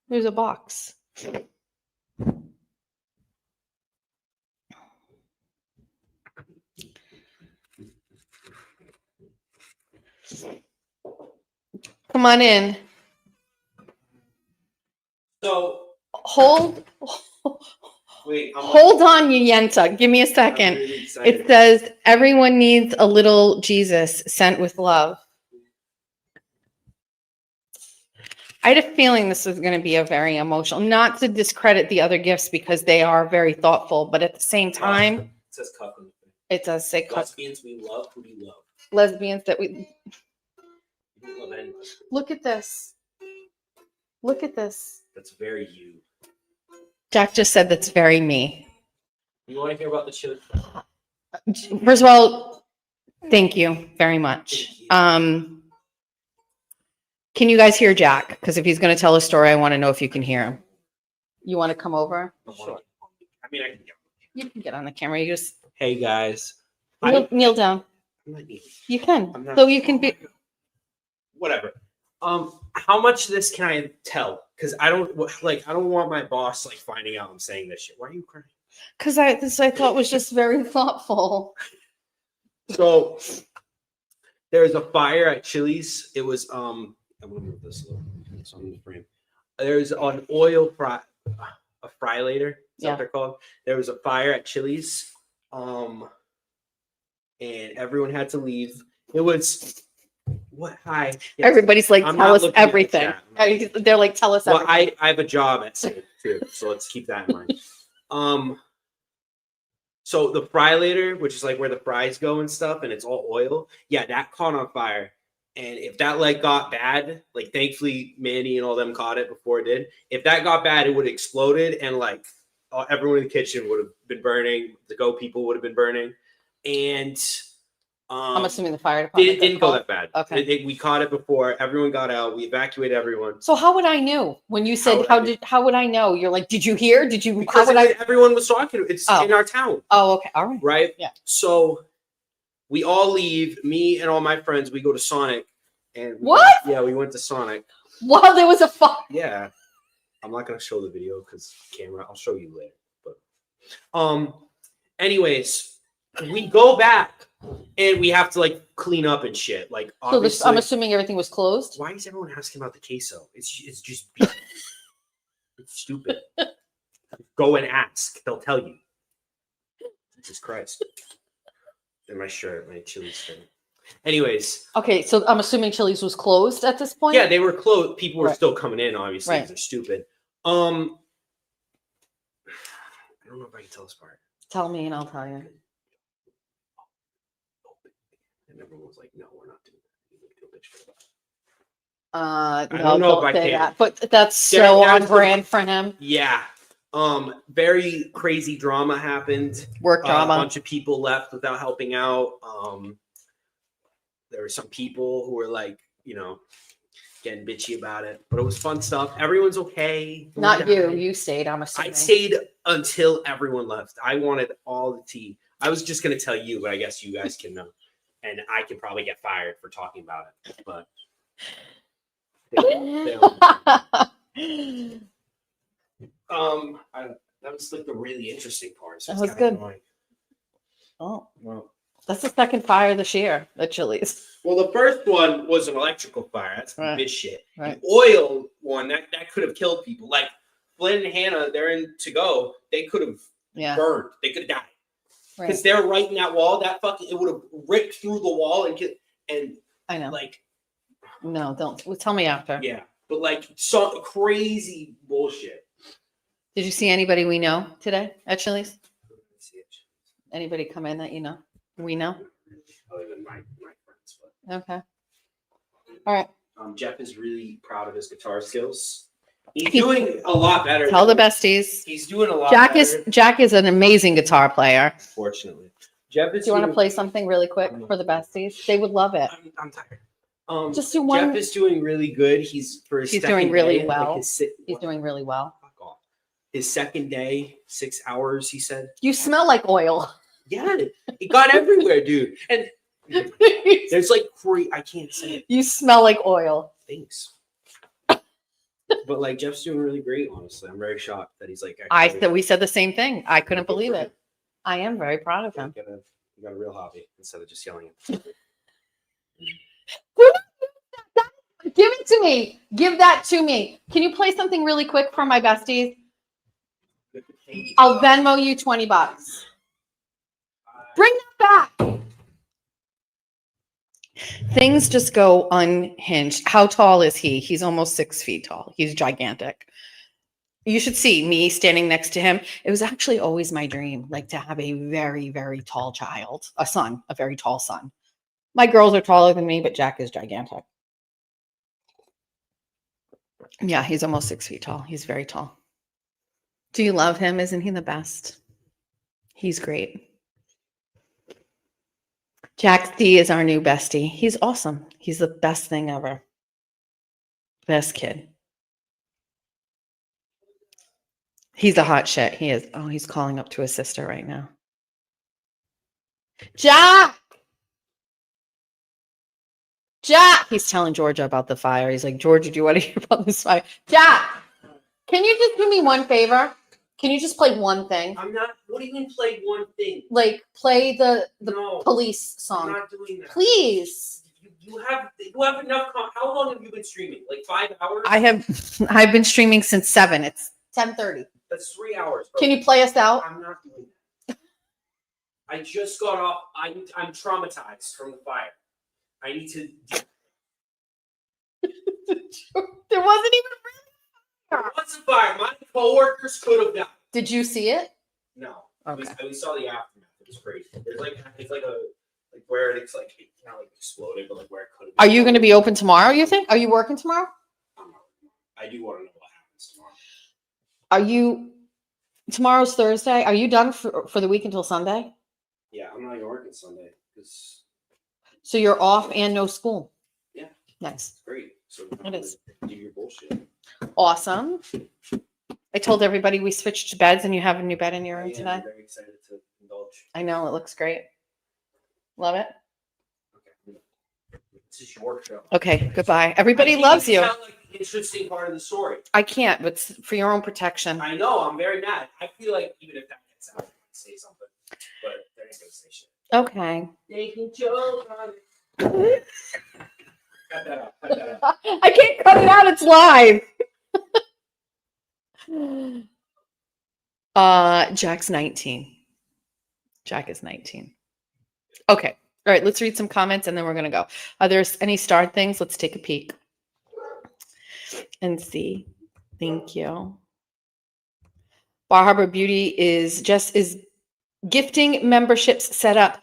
There's a box. Come on in. So, Hold wait, hold on, Yenta. Give me a second. really excited. It says everyone needs a little Jesus sent with love. I had a feeling this was going to be a very emotional, not to discredit the other gifts because they are very thoughtful, but at the same time, It says cuck on the thing. it does say Lesbians we love, who do you love? lesbians that we You don't love anybody. look at this. Look at this. That's very you. Jack just said that's very me. You want to hear about the chili? First of all, thank you very much. Thank you. Can you guys hear Jack? Because if he's going to tell a story, I want to know if you can hear him. You want to come over? Sure. I mean, I can get. You can get on the camera. You just Hey guys. kneel down. I'm not eating. You can. I'm not- So you can be. Whatever. How much of this can I tell? Because I don't want my boss like finding out I'm saying this shit. Why are you crying? Because this I thought was just very thoughtful. So there's a fire at Chili's. It was I'm gonna move this a little so I'm in the frame. There's an oil fry, a fry later. Is that Yeah. what they're called? There was a fire at Chili's. And everyone had to leave. It was what? Hi. Yes. Everybody's like, I'm tell not us looking at the everything. chat. They're like, tell us Well, everything. I have a job at City too, so let's keep that in mind. So the fry later, which is like where the fries go and stuff, and it's all oil. Yeah, that caught on fire. And if that like got bad, like thankfully Manny and all them caught it before it did. If that got bad, it would have exploded, and like everyone in the kitchen would have been burning. The Go people would have been burning, and I'm assuming the fire it department. didn't go that bad. Okay. We caught it before. Everyone got out. We evacuated everyone. So how would I know when you said how would I know? You're like, did you hear? Did you? How Because would I? everyone was talking. It's Oh. in our town. Oh, okay, all right. Right? Yeah. So we all leave. Me and all my friends, we go to Sonic. And What? Yeah, we went to Sonic. While there was a fire. Yeah. I'm not gonna show the video because camera. I'll show you later. But anyways, we go back and we have to like clean up and shit. Like So obviously, I'm assuming everything was closed. why is everyone asking about the queso? It's just beef. It's stupid. Go and ask. They'll tell you. Jesus Christ. And my shirt, my Chili's shirt. Anyways, Okay, so I'm assuming Chili's was closed at this point. yeah, they were closed. People were Right. still coming in, obviously, Right. 'cause they're stupid. I don't know if I can tell this part. Tell me and I'll tell you. And everyone was like, "No, we're not doing that." You look to a bitch for that. I don't know if I say can. that, but that's There- so that's on the- brand for him. Yeah. Very crazy drama happened. Work A drama. bunch of people left without helping out. There were some people who were like, getting bitchy about it, but it was fun stuff. Everyone's okay. Not you. died. You stayed. I'm I assuming. stayed until everyone left. I wanted all the tea. I was just gonna tell you, but I guess you guys can know, and I can probably get fired for talking about it. But that was like the really interesting part. So That it's was kinda good. annoying. Oh, Well, that's the second fire this year at Chili's. well, the first one was an electrical fire. That's Right. bitch shit. Right. The oil one that could have killed people. Like Flynn and Hannah, they're in to go. They could have Yeah. burned. They could have died because Right. they're right in that wall. That fucking it would have ripped through the wall and I know. like No, don't. Well, tell me after. yeah, but like some crazy bullshit. Did you see anybody we know today at Chili's? Anybody come in that you know? We know. Other than my friends, but Okay. All right. Jeff is really proud of his guitar skills. He's He- doing a lot better. Tell the besties. He's doing a lot. Jack better, is an amazing guitar player. Fortunately, Jeff is. Do you want to doing- play something really quick for the besties? They would love it. I'm tired. Just do one. Jeff is doing really good. He's for his He's second doing really day, well. He's what? doing really well. Fuck off. His second day, 6 hours. He said, You smell like oil. "Yeah, it got everywhere, dude." And there's like I can't say it. You smell like oil. Things. But like Jeff's doing really great. Honestly, I'm very shocked that he's like. We said the same thing. I couldn't believe it. I am very proud of him. You got a real hobby instead of just yelling at. Give me it to me. Give that to me. Can you play something really quick for my besties? I'll Venmo you $20. Bring that back. Things just go unhinged. How tall is he? He's almost 6 feet tall. He's gigantic. You should see me standing next to him. It was actually always my dream, like to have a very, very tall child, a son, a very tall son. My girls are taller than me, but Jack is gigantic. Yeah, he's almost 6 feet tall. He's very tall. Do you love him? Isn't he the best? He's great. Jack D is our new bestie. He's awesome. He's the best thing ever. Best kid. He's a hot shit. He is. Oh, he's calling up to his sister right now. Jack! Jack! He's telling Georgia about the fire. He's like, Georgia, do you want to hear about this fire? Jack! Can you just do me one favor? Can you just play one thing? I'm not. What do you mean play one thing? Like play the No, police I'm song. not doing that. Please. You have enough. How long have you been streaming? Like 5 hours? I've been streaming since 7. It's 10:30. That's 3 hours. Bro. Can you play us out? I'm not doing that. I just got off. I'm traumatized from the fire. I need to. There wasn't even What's a fire? My coworkers could have died. Did you see it? No. Okay. We saw the aftermath. It was crazy. There's it's like where it's like it kind of like exploded, but like where it could have. Are you going to be open tomorrow, you think? Are you working tomorrow? I do want to know what happens tomorrow. Are you tomorrow's Thursday? Are you done for the week until Sunday? Yeah, I'm not even working Sunday because So you're off and no school. Yeah. Nice. it's great. So It is. do your bullshit. Awesome. I told everybody we switched beds and you have a new bed in your room I'm today. very excited to indulge. I know, it looks great. Love it. Okay. This is your show. Okay, goodbye. Everybody I can't loves you. tell, like, the interesting part of the story. I can't, but it's for your own protection. I know. I'm very mad. I feel like even if that gets out, I might say something, but they're not gonna say shit. Okay. They can joke on it. Cut that out. Cut that out. I can't cut it out. It's live. Jack's 19. Jack is 19. Okay. All right. Let's read some comments and then we're going to go. Are there any star things? Let's take a peek and see. Thank you. Bar Harbor Beauty is gifting memberships set up.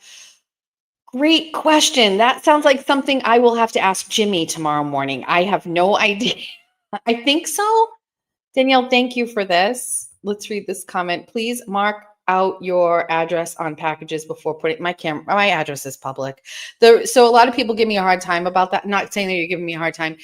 Great question. That sounds like something I will have to ask Jimmy tomorrow morning. I have no idea. I think so. Danielle, thank you for this. Let's read this comment. Please mark out your address on packages before putting my address is public. So a lot of people give me a hard time about that. I'm not saying that you're giving me a hard time.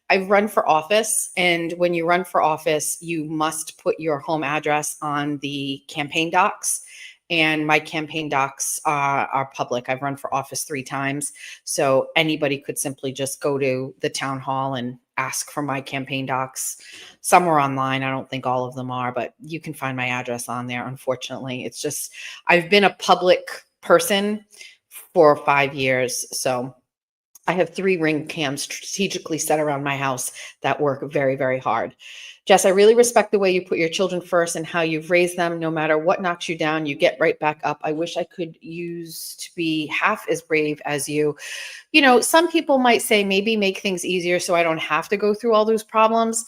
I've run for office, and when you run for office, you must put your home address on the campaign docs. And my campaign docs are public. I've run for office 3 times. So anybody could simply just go to the town hall and ask for my campaign docs. Some are online. I don't think all of them are, but you can find my address on there. Unfortunately, it's just, I've been a public person for 5 years. So I have 3 ring cams strategically set around my house that work very, very hard. Jess, I really respect the way you put your children first and how you've raised them. No matter what knocks you down, you get right back up. I wish I could use to be half as brave as you. You know, some people might say maybe make things easier so I don't have to go through all those problems.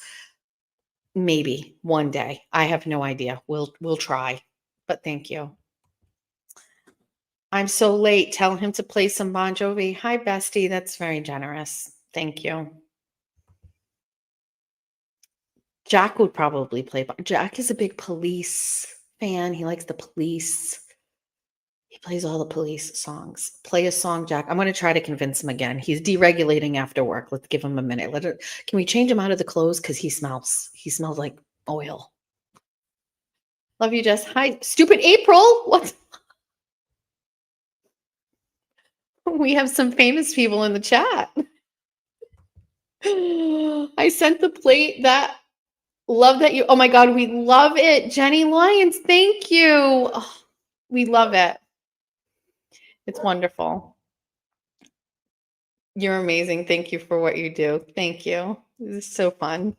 Maybe one day. I have no idea. We'll try. But thank you. I'm so late. Tell him to play some Bon Jovi. Hi, bestie. That's very generous. Thank you. Jack would probably play. Jack is a big Police fan. He likes the Police. He plays all the Police songs. Play a song, Jack. I'm going to try to convince him again. He's deregulating after work. Let's give him a minute. Can we change him out of the clothes? Because he smells like oil. Love you, Jess. Hi, stupid April. What? We have some famous people in the chat. I sent the plate that. Love that you. Oh my God, we love it. Jenny Lyons, thank you. Oh, we love it. It's wonderful. You're amazing. Thank you for what you do. Thank you. This is so fun.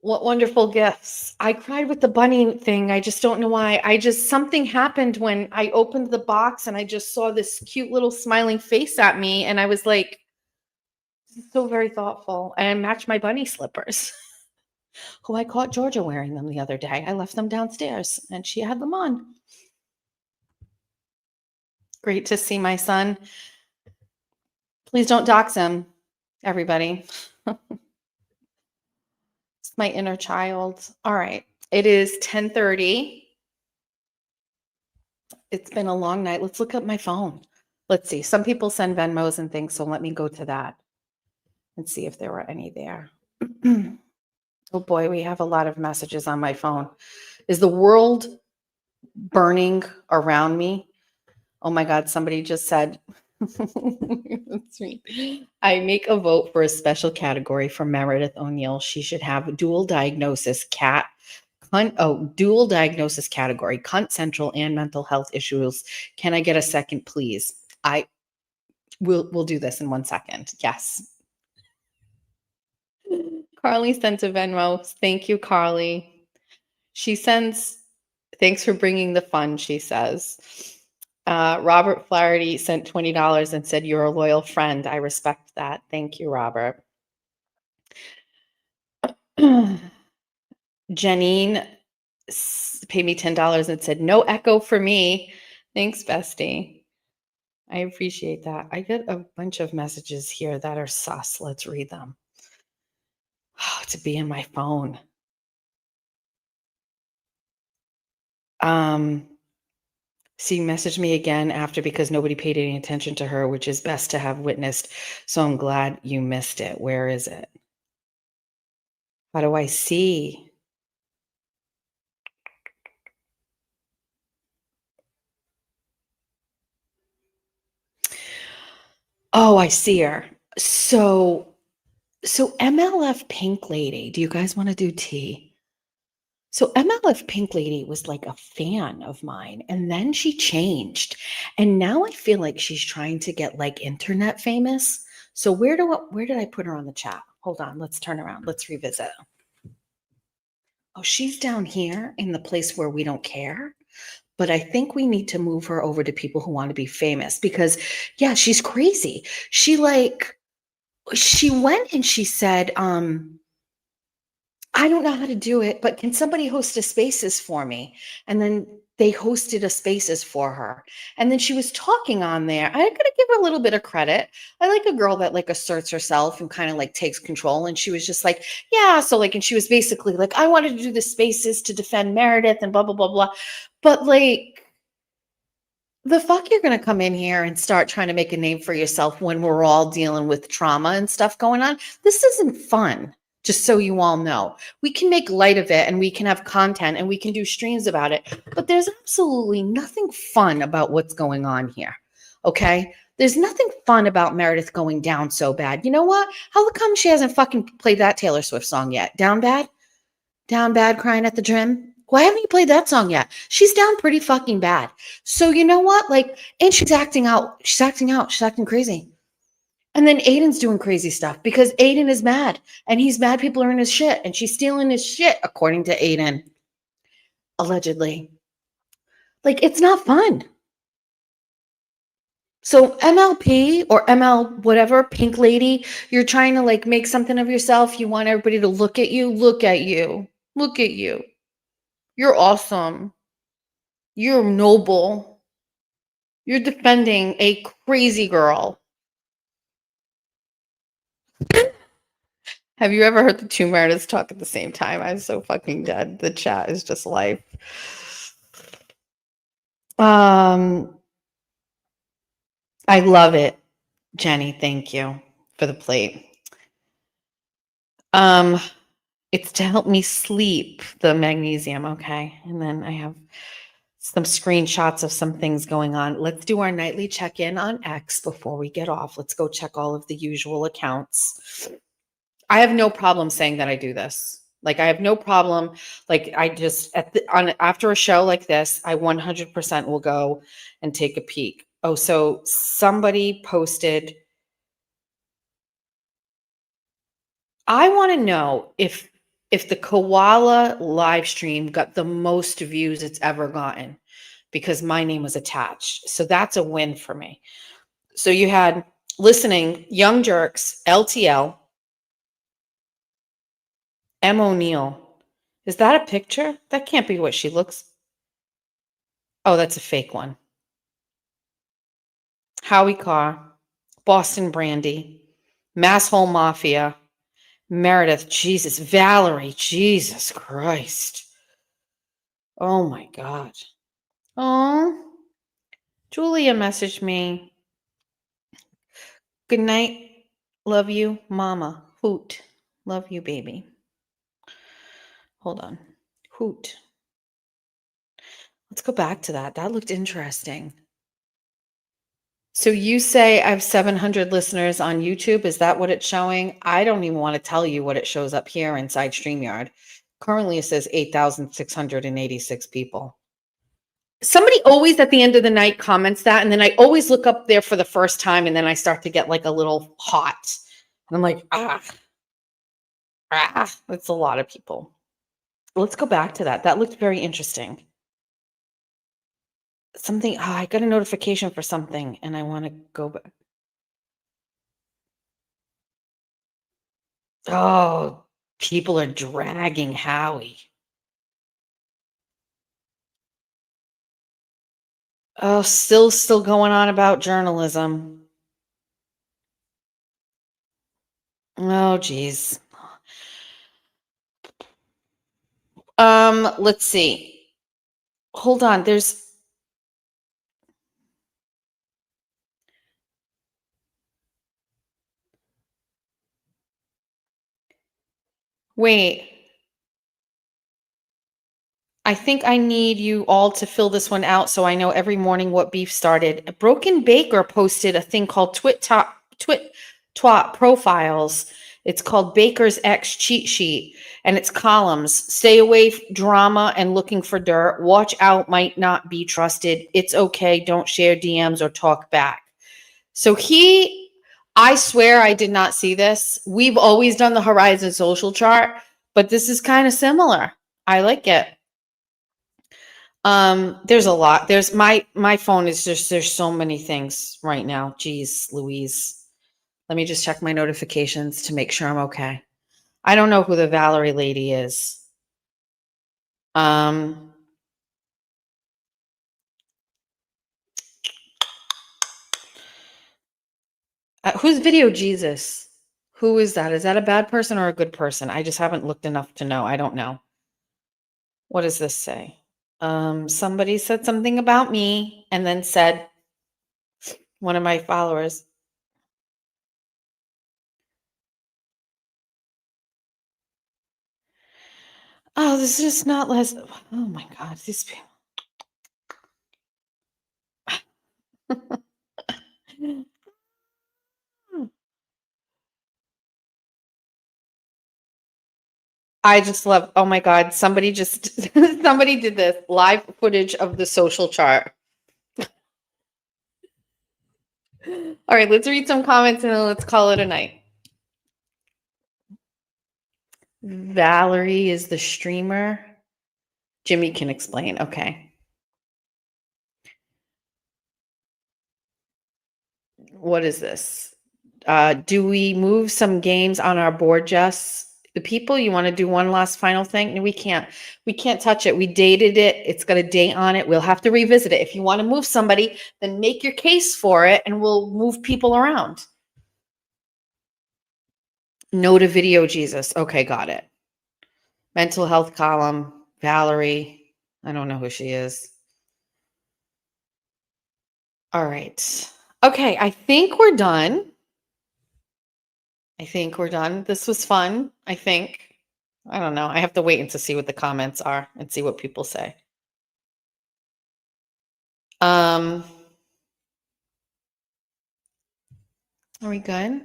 What wonderful gifts. I cried with the bunny thing. I just don't know why. Something happened when I opened the box and I just saw this cute little smiling face at me. And I was like, this is so very thoughtful. And I matched my bunny slippers, who I caught Georgia wearing them the other day. I left them downstairs and she had them on. Great to see my son. Please don't dox him, everybody. It's my inner child. All right. It is 10:30. It's been a long night. Let's look at my phone. Let's see. Some people send Venmos and things, so let me go to that and see if there were any there. Oh boy, we have a lot of messages on my phone. Is the world burning around me? Oh my God, somebody just said, that's me. I make a vote for a special category for Meredith O'Neill. She should have a dual diagnosis dual diagnosis category, cunt central and mental health issues. Can I get a second, please? We'll do this in 1 second. Yes. Carly sent a Venmo. Thank you, Carly. She sends, thanks for bringing the fun, she says. Robert Flaherty sent $20 and said, you're a loyal friend. I respect that. Thank you, Robert. Janine paid me $10 and said, no echo for me. Thanks, bestie. I appreciate that. I get a bunch of messages here that are sus. Let's read them. Oh, to be in my phone. She messaged me again after because nobody paid any attention to her, which is best to have witnessed. So I'm glad you missed it. Where is it? How do I see? Oh, I see her. So MLF Pink Lady, do you guys want to do tea? So MLF Pink Lady was like a fan of mine, and then she changed. And now I feel like she's trying to get like internet famous. So where did I put her on the chat? Hold on, let's turn around. Let's revisit. Oh, she's down here in the place where we don't care. But I think we need to move her over to people who want to be famous because, yeah, she's crazy. She went and she said, I don't know how to do it, but can somebody host a Spaces for me? And then they hosted a Spaces for her. And then she was talking on there. I gotta give her a little bit of credit. I like a girl that like asserts herself and kind of like takes control. And she was just like, yeah. So like, and she was basically like, I wanted to do the Spaces to defend Meredith and blah, blah, blah, blah. But like, the fuck you're gonna come in here and start trying to make a name for yourself when we're all dealing with trauma and stuff going on? This isn't fun. Just so you all know, we can make light of it and we can have content and we can do streams about it, but there's absolutely nothing fun about what's going on here. Okay. There's nothing fun about Meredith going down so bad. You know what? How come she hasn't fucking played that Taylor Swift song yet? Down bad, crying at the gym. Why haven't you played that song yet? She's down pretty fucking bad. So you know what? Like, and she's acting out. She's acting crazy. And then Aiden's doing crazy stuff because Aiden is mad and he's mad people are in his shit and she's stealing his shit, according to Aiden, allegedly. Like, it's not fun. So MLP or ML whatever, Pink Lady, you're trying to like make something of yourself. You want everybody to look at you. Look at you. Look at you. You're awesome. You're noble. You're defending a crazy girl. Have you ever heard the two Merediths talk at the same time? I'm so fucking dead. The chat is just life. I love it, Jenny. Thank you for the plate. It's to help me sleep, the magnesium. Okay. And then I have some screenshots of some things going on. Let's do our nightly check-in on X before we get off. Let's go check all of the usual accounts. I have no problem saying that I do this. Like, I have no problem. Like, I just, after a show like this, I 100% will go and take a peek. Oh, so somebody posted I want to know if the koala live stream got the most views it's ever gotten because my name was attached. So that's a win for me. So you had listening, Young Jerks, LTL, M. O'Neill. Is that a picture? That can't be what she looks. Oh, that's a fake one. Howie Carr, Boston Brandy, Masshole Mafia, Meredith, Jesus, Valerie, Jesus Christ. Oh my God. Oh, Julia messaged me. Good night. Love you, Mama. Hoot. Love you, baby. Hold on. Hoot. Let's go back to that. That looked interesting. So you say I have 700 listeners on YouTube. Is that what it's showing? I don't even want to tell you what it shows up here inside StreamYard. Currently, it says 8,686 people. Somebody always at the end of the night comments that, and then I always look up there for the first time, and then I start to get like a little hot. And I'm like, that's a lot of people. Let's go back to that. That looked very interesting. Something, I got a notification for something, and I want to go back. Oh, people are dragging Howie. Oh, still going on about journalism. Oh, geez. Let's see. Hold on. Wait. I think I need you all to fill this one out so I know every morning what beef started. Broken Baker posted a thing called Twat Profiles. It's called Baker's X Cheat Sheet, and it's columns. Stay away drama and looking for dirt. Watch out, might not be trusted. It's okay. Don't share DMs or talk back. So I swear I did not see this. We've always done the Horizon social chart, but this is kind of similar. I like it. There's a lot. There's my phone is there's so many things right now. Jeez, Louise. Let me just check my notifications to make sure I'm okay. I don't know who the Valerie lady is. Who's Video Jesus? Who is that? Is that a bad person or a good person? I just haven't looked enough to know. I don't know. What does this say? Somebody said something about me and then said one of my followers. Oh, this is just not less. Oh my God, these people. I just love, oh my God, somebody somebody did this live footage of the social chart. All right, let's read some comments and then let's call it a night. Valerie is the streamer. Jimmy can explain. Okay. What is this? Do we move some games on our board, Jess? The people, you want to do one last final thing? No, we can't. We can't touch it. We dated it. It's got a date on it. We'll have to revisit it. If you want to move somebody, then make your case for it and we'll move people around. No to Video Jesus. Okay, got it. Mental health column, Valerie. I don't know who she is. All right. Okay, I think we're done. This was fun, I think. I don't know. I have to wait and to see what the comments are and see what people say. Are we good?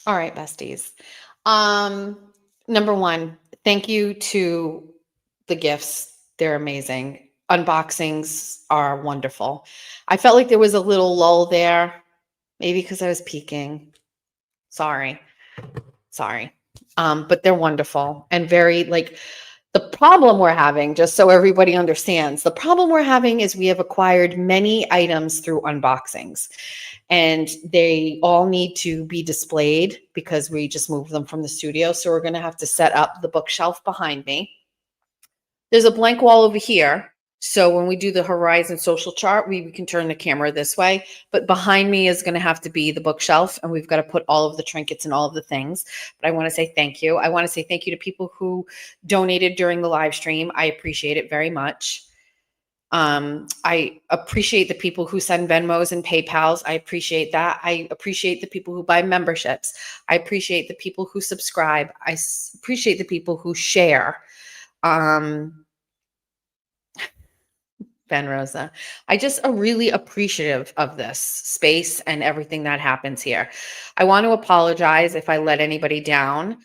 All right, besties. Number one, thank you to the gifts. They're amazing. unboxings are wonderful. I felt like there was a little lull there, maybe because I was peeking. Sorry. But they're wonderful and very like the problem we're having, just so everybody understands, the problem we're having is we have acquired many items through unboxings and they all need to be displayed because we just moved them from the studio. So we're going to have to set up the bookshelf behind me. There's a blank wall over here. So when we do the Horizon social chart, we can turn the camera this way, but behind me is going to have to be the bookshelf and we've got to put all of the trinkets and all of the things. But I want to say thank you. I want to say thank you to people who donated during the live stream. I appreciate it very much. I appreciate the people who send Venmos and PayPals. I appreciate that. I appreciate the people who buy memberships. I appreciate the people who subscribe. I appreciate the people who share. Ben Rosa. I just am really appreciative of this space and everything that happens here. I want to apologize if I let anybody down.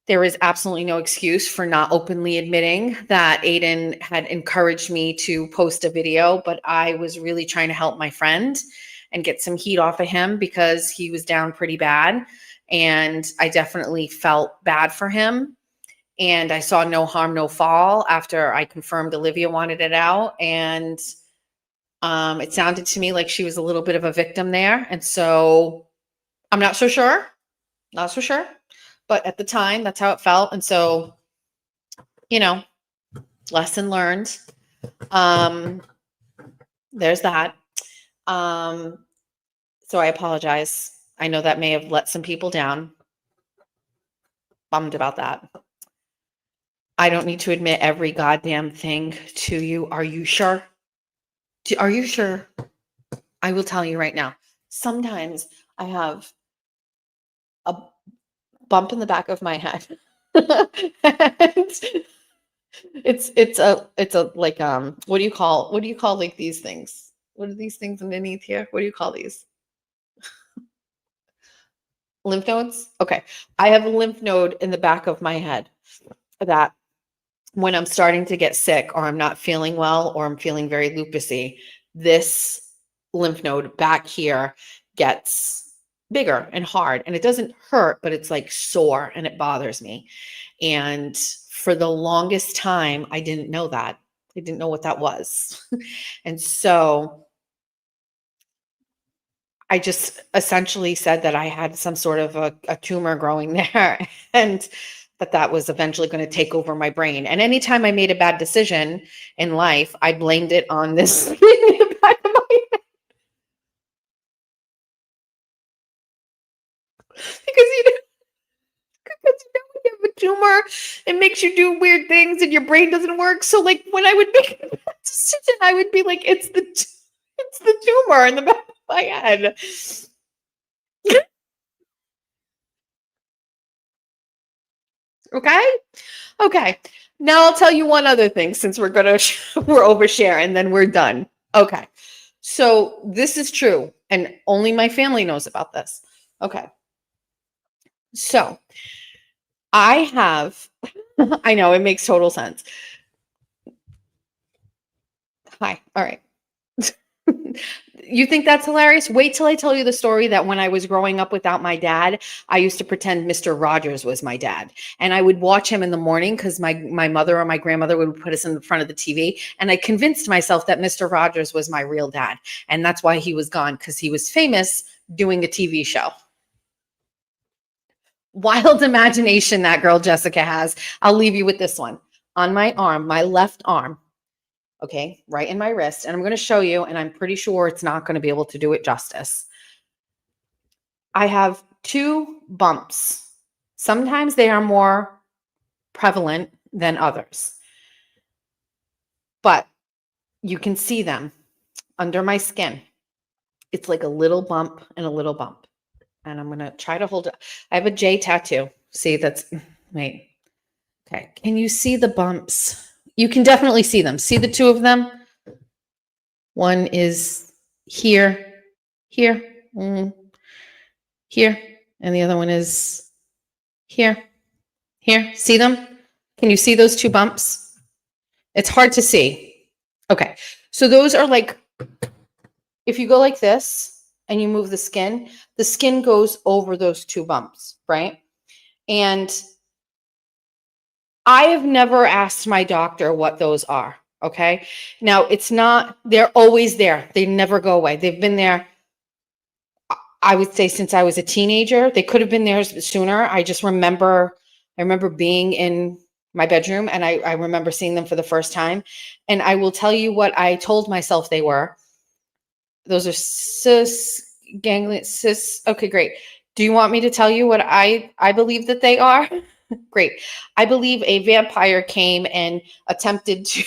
There is absolutely no excuse for not openly admitting that Aiden had encouraged me to post a video, but I was really trying to help my friend and get some heat off of him because he was down pretty bad. And I definitely felt bad for him. And I saw no harm, no foul after I confirmed Olivia wanted it out. And it sounded to me like she was a little bit of a victim there. And so I'm not so sure. But at the time, that's how it felt. And so, you know, lesson learned. There's that. So I apologize. I know that may have let some people down. Bummed about that. I don't need to admit every goddamn thing to you. Are you sure? Are you sure? I will tell you right now. Sometimes I have a bump in the back of my head. And it's a like what do you call like these things? What are these things underneath here? What do you call these? Lymph nodes? Okay. I have a lymph node in the back of my head that when I'm starting to get sick or I'm not feeling well or I'm feeling very lupusy, this lymph node back here gets bigger and hard and it doesn't hurt, but it's like sore and it bothers me. And for the longest time, I didn't know that. I didn't know what that was. And so I just essentially said that I had some sort of a tumor growing there and that was eventually going to take over my brain. And anytime I made a bad decision in life, I blamed it on this thing in the back of my head. Because when you have a tumor, it makes you do weird things and your brain doesn't work. So like when I would make a bad decision, I would be like, it's the tumor in the back of my head. Okay. Now I'll tell you one other thing since we're overshare and then we're done. Okay. So this is true and only my family knows about this. Okay. So I have, I know it makes total sense. Hi. All right. You think that's hilarious? Wait till I tell you the story that when I was growing up without my dad, I used to pretend Mr. Rogers was my dad. And I would watch him in the morning because my mother or my grandmother would put us in front of the TV. And I convinced myself that Mr. Rogers was my real dad. And that's why he was gone, because he was famous doing a TV show. Wild imagination that girl Jessica has. I'll leave you with this one. On my arm, my left arm, okay, right in my wrist. And I'm going to show you, and I'm pretty sure it's not going to be able to do it justice. I have 2 bumps. Sometimes they are more prevalent than others. But you can see them under my skin. It's like a little bump and a little bump. And I'm going to try to hold it. I have a J tattoo. See, wait. Okay. Can you see the bumps? You can definitely see them. See the 2 of them? One is here, here, here, and the other one is here, here. See them? Can you see those 2 bumps? It's hard to see. Okay. So those are like, if you go like this and you move the skin goes over those two bumps, right? And I have never asked my doctor what those are. Okay. Now it's not, they're always there. They never go away. They've been there, I would say, since I was a teenager. They could have been there sooner. I remember being in my bedroom and I remember seeing them for the first time. And I will tell you what I told myself they were. Those are ganglion. Okay, great. Do you want me to tell you what I believe that they are? Great. I believe a vampire came and attempted to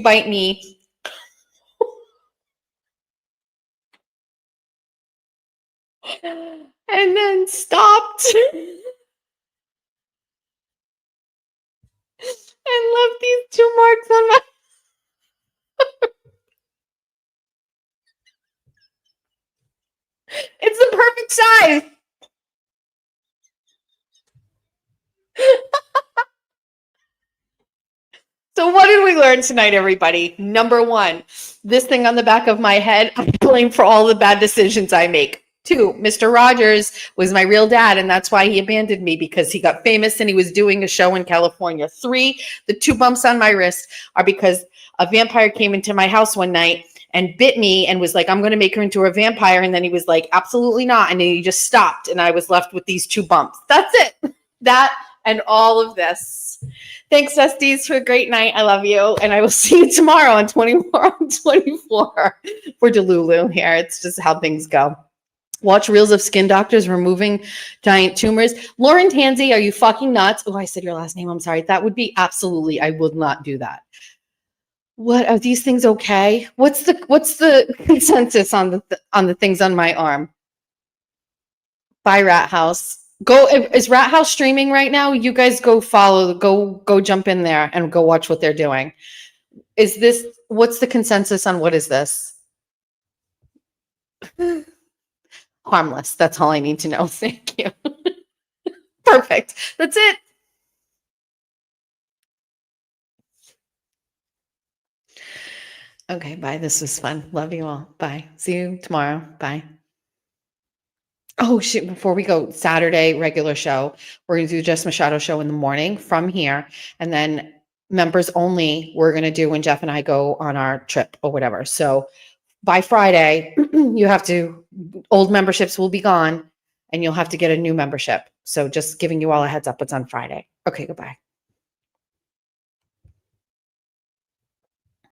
bite me. And then stopped and left these 2 marks on my. It's the perfect size. So what did we learn tonight, everybody? Number 1, this thing on the back of my head, I blame for all the bad decisions I make. 2, Mr. Rogers was my real dad, and that's why he abandoned me, because he got famous and he was doing a show in California. 3, the 2 bumps on my wrist are because a vampire came into my house one night and bit me and was like, I'm going to make her into a vampire. And then he was like, absolutely not. And then he just stopped and I was left with these 2 bumps. That's it. That and all of this. Thanks, Besties, for a great night. I love you. And I will see you tomorrow on 24 on 24 for Delulu here. It's just how things go. Watch reels of skin doctors removing giant tumors. Lauren Tansey, are you fucking nuts? Oh, I said your last name. I'm sorry. That would be absolutely, I would not do that. What are these things okay? What's the consensus on the things on my arm? Bye, Rat House. Is Rat House streaming right now? You guys go jump in there and go watch what they're doing. What's the consensus on what is this? Harmless. That's all I need to know. Thank you. Perfect. That's it. Okay, bye. This was fun. Love you all. Bye. See you tomorrow. Bye. Oh, shit. Before we go, Saturday, regular show. We're going to do Jess Machado show in the morning from here. And then members only, we're going to do when Jeff and I go on our trip or whatever. So by Friday, old memberships will be gone and you'll have to get a new membership. So just giving you all a heads up, it's on Friday. Okay, goodbye.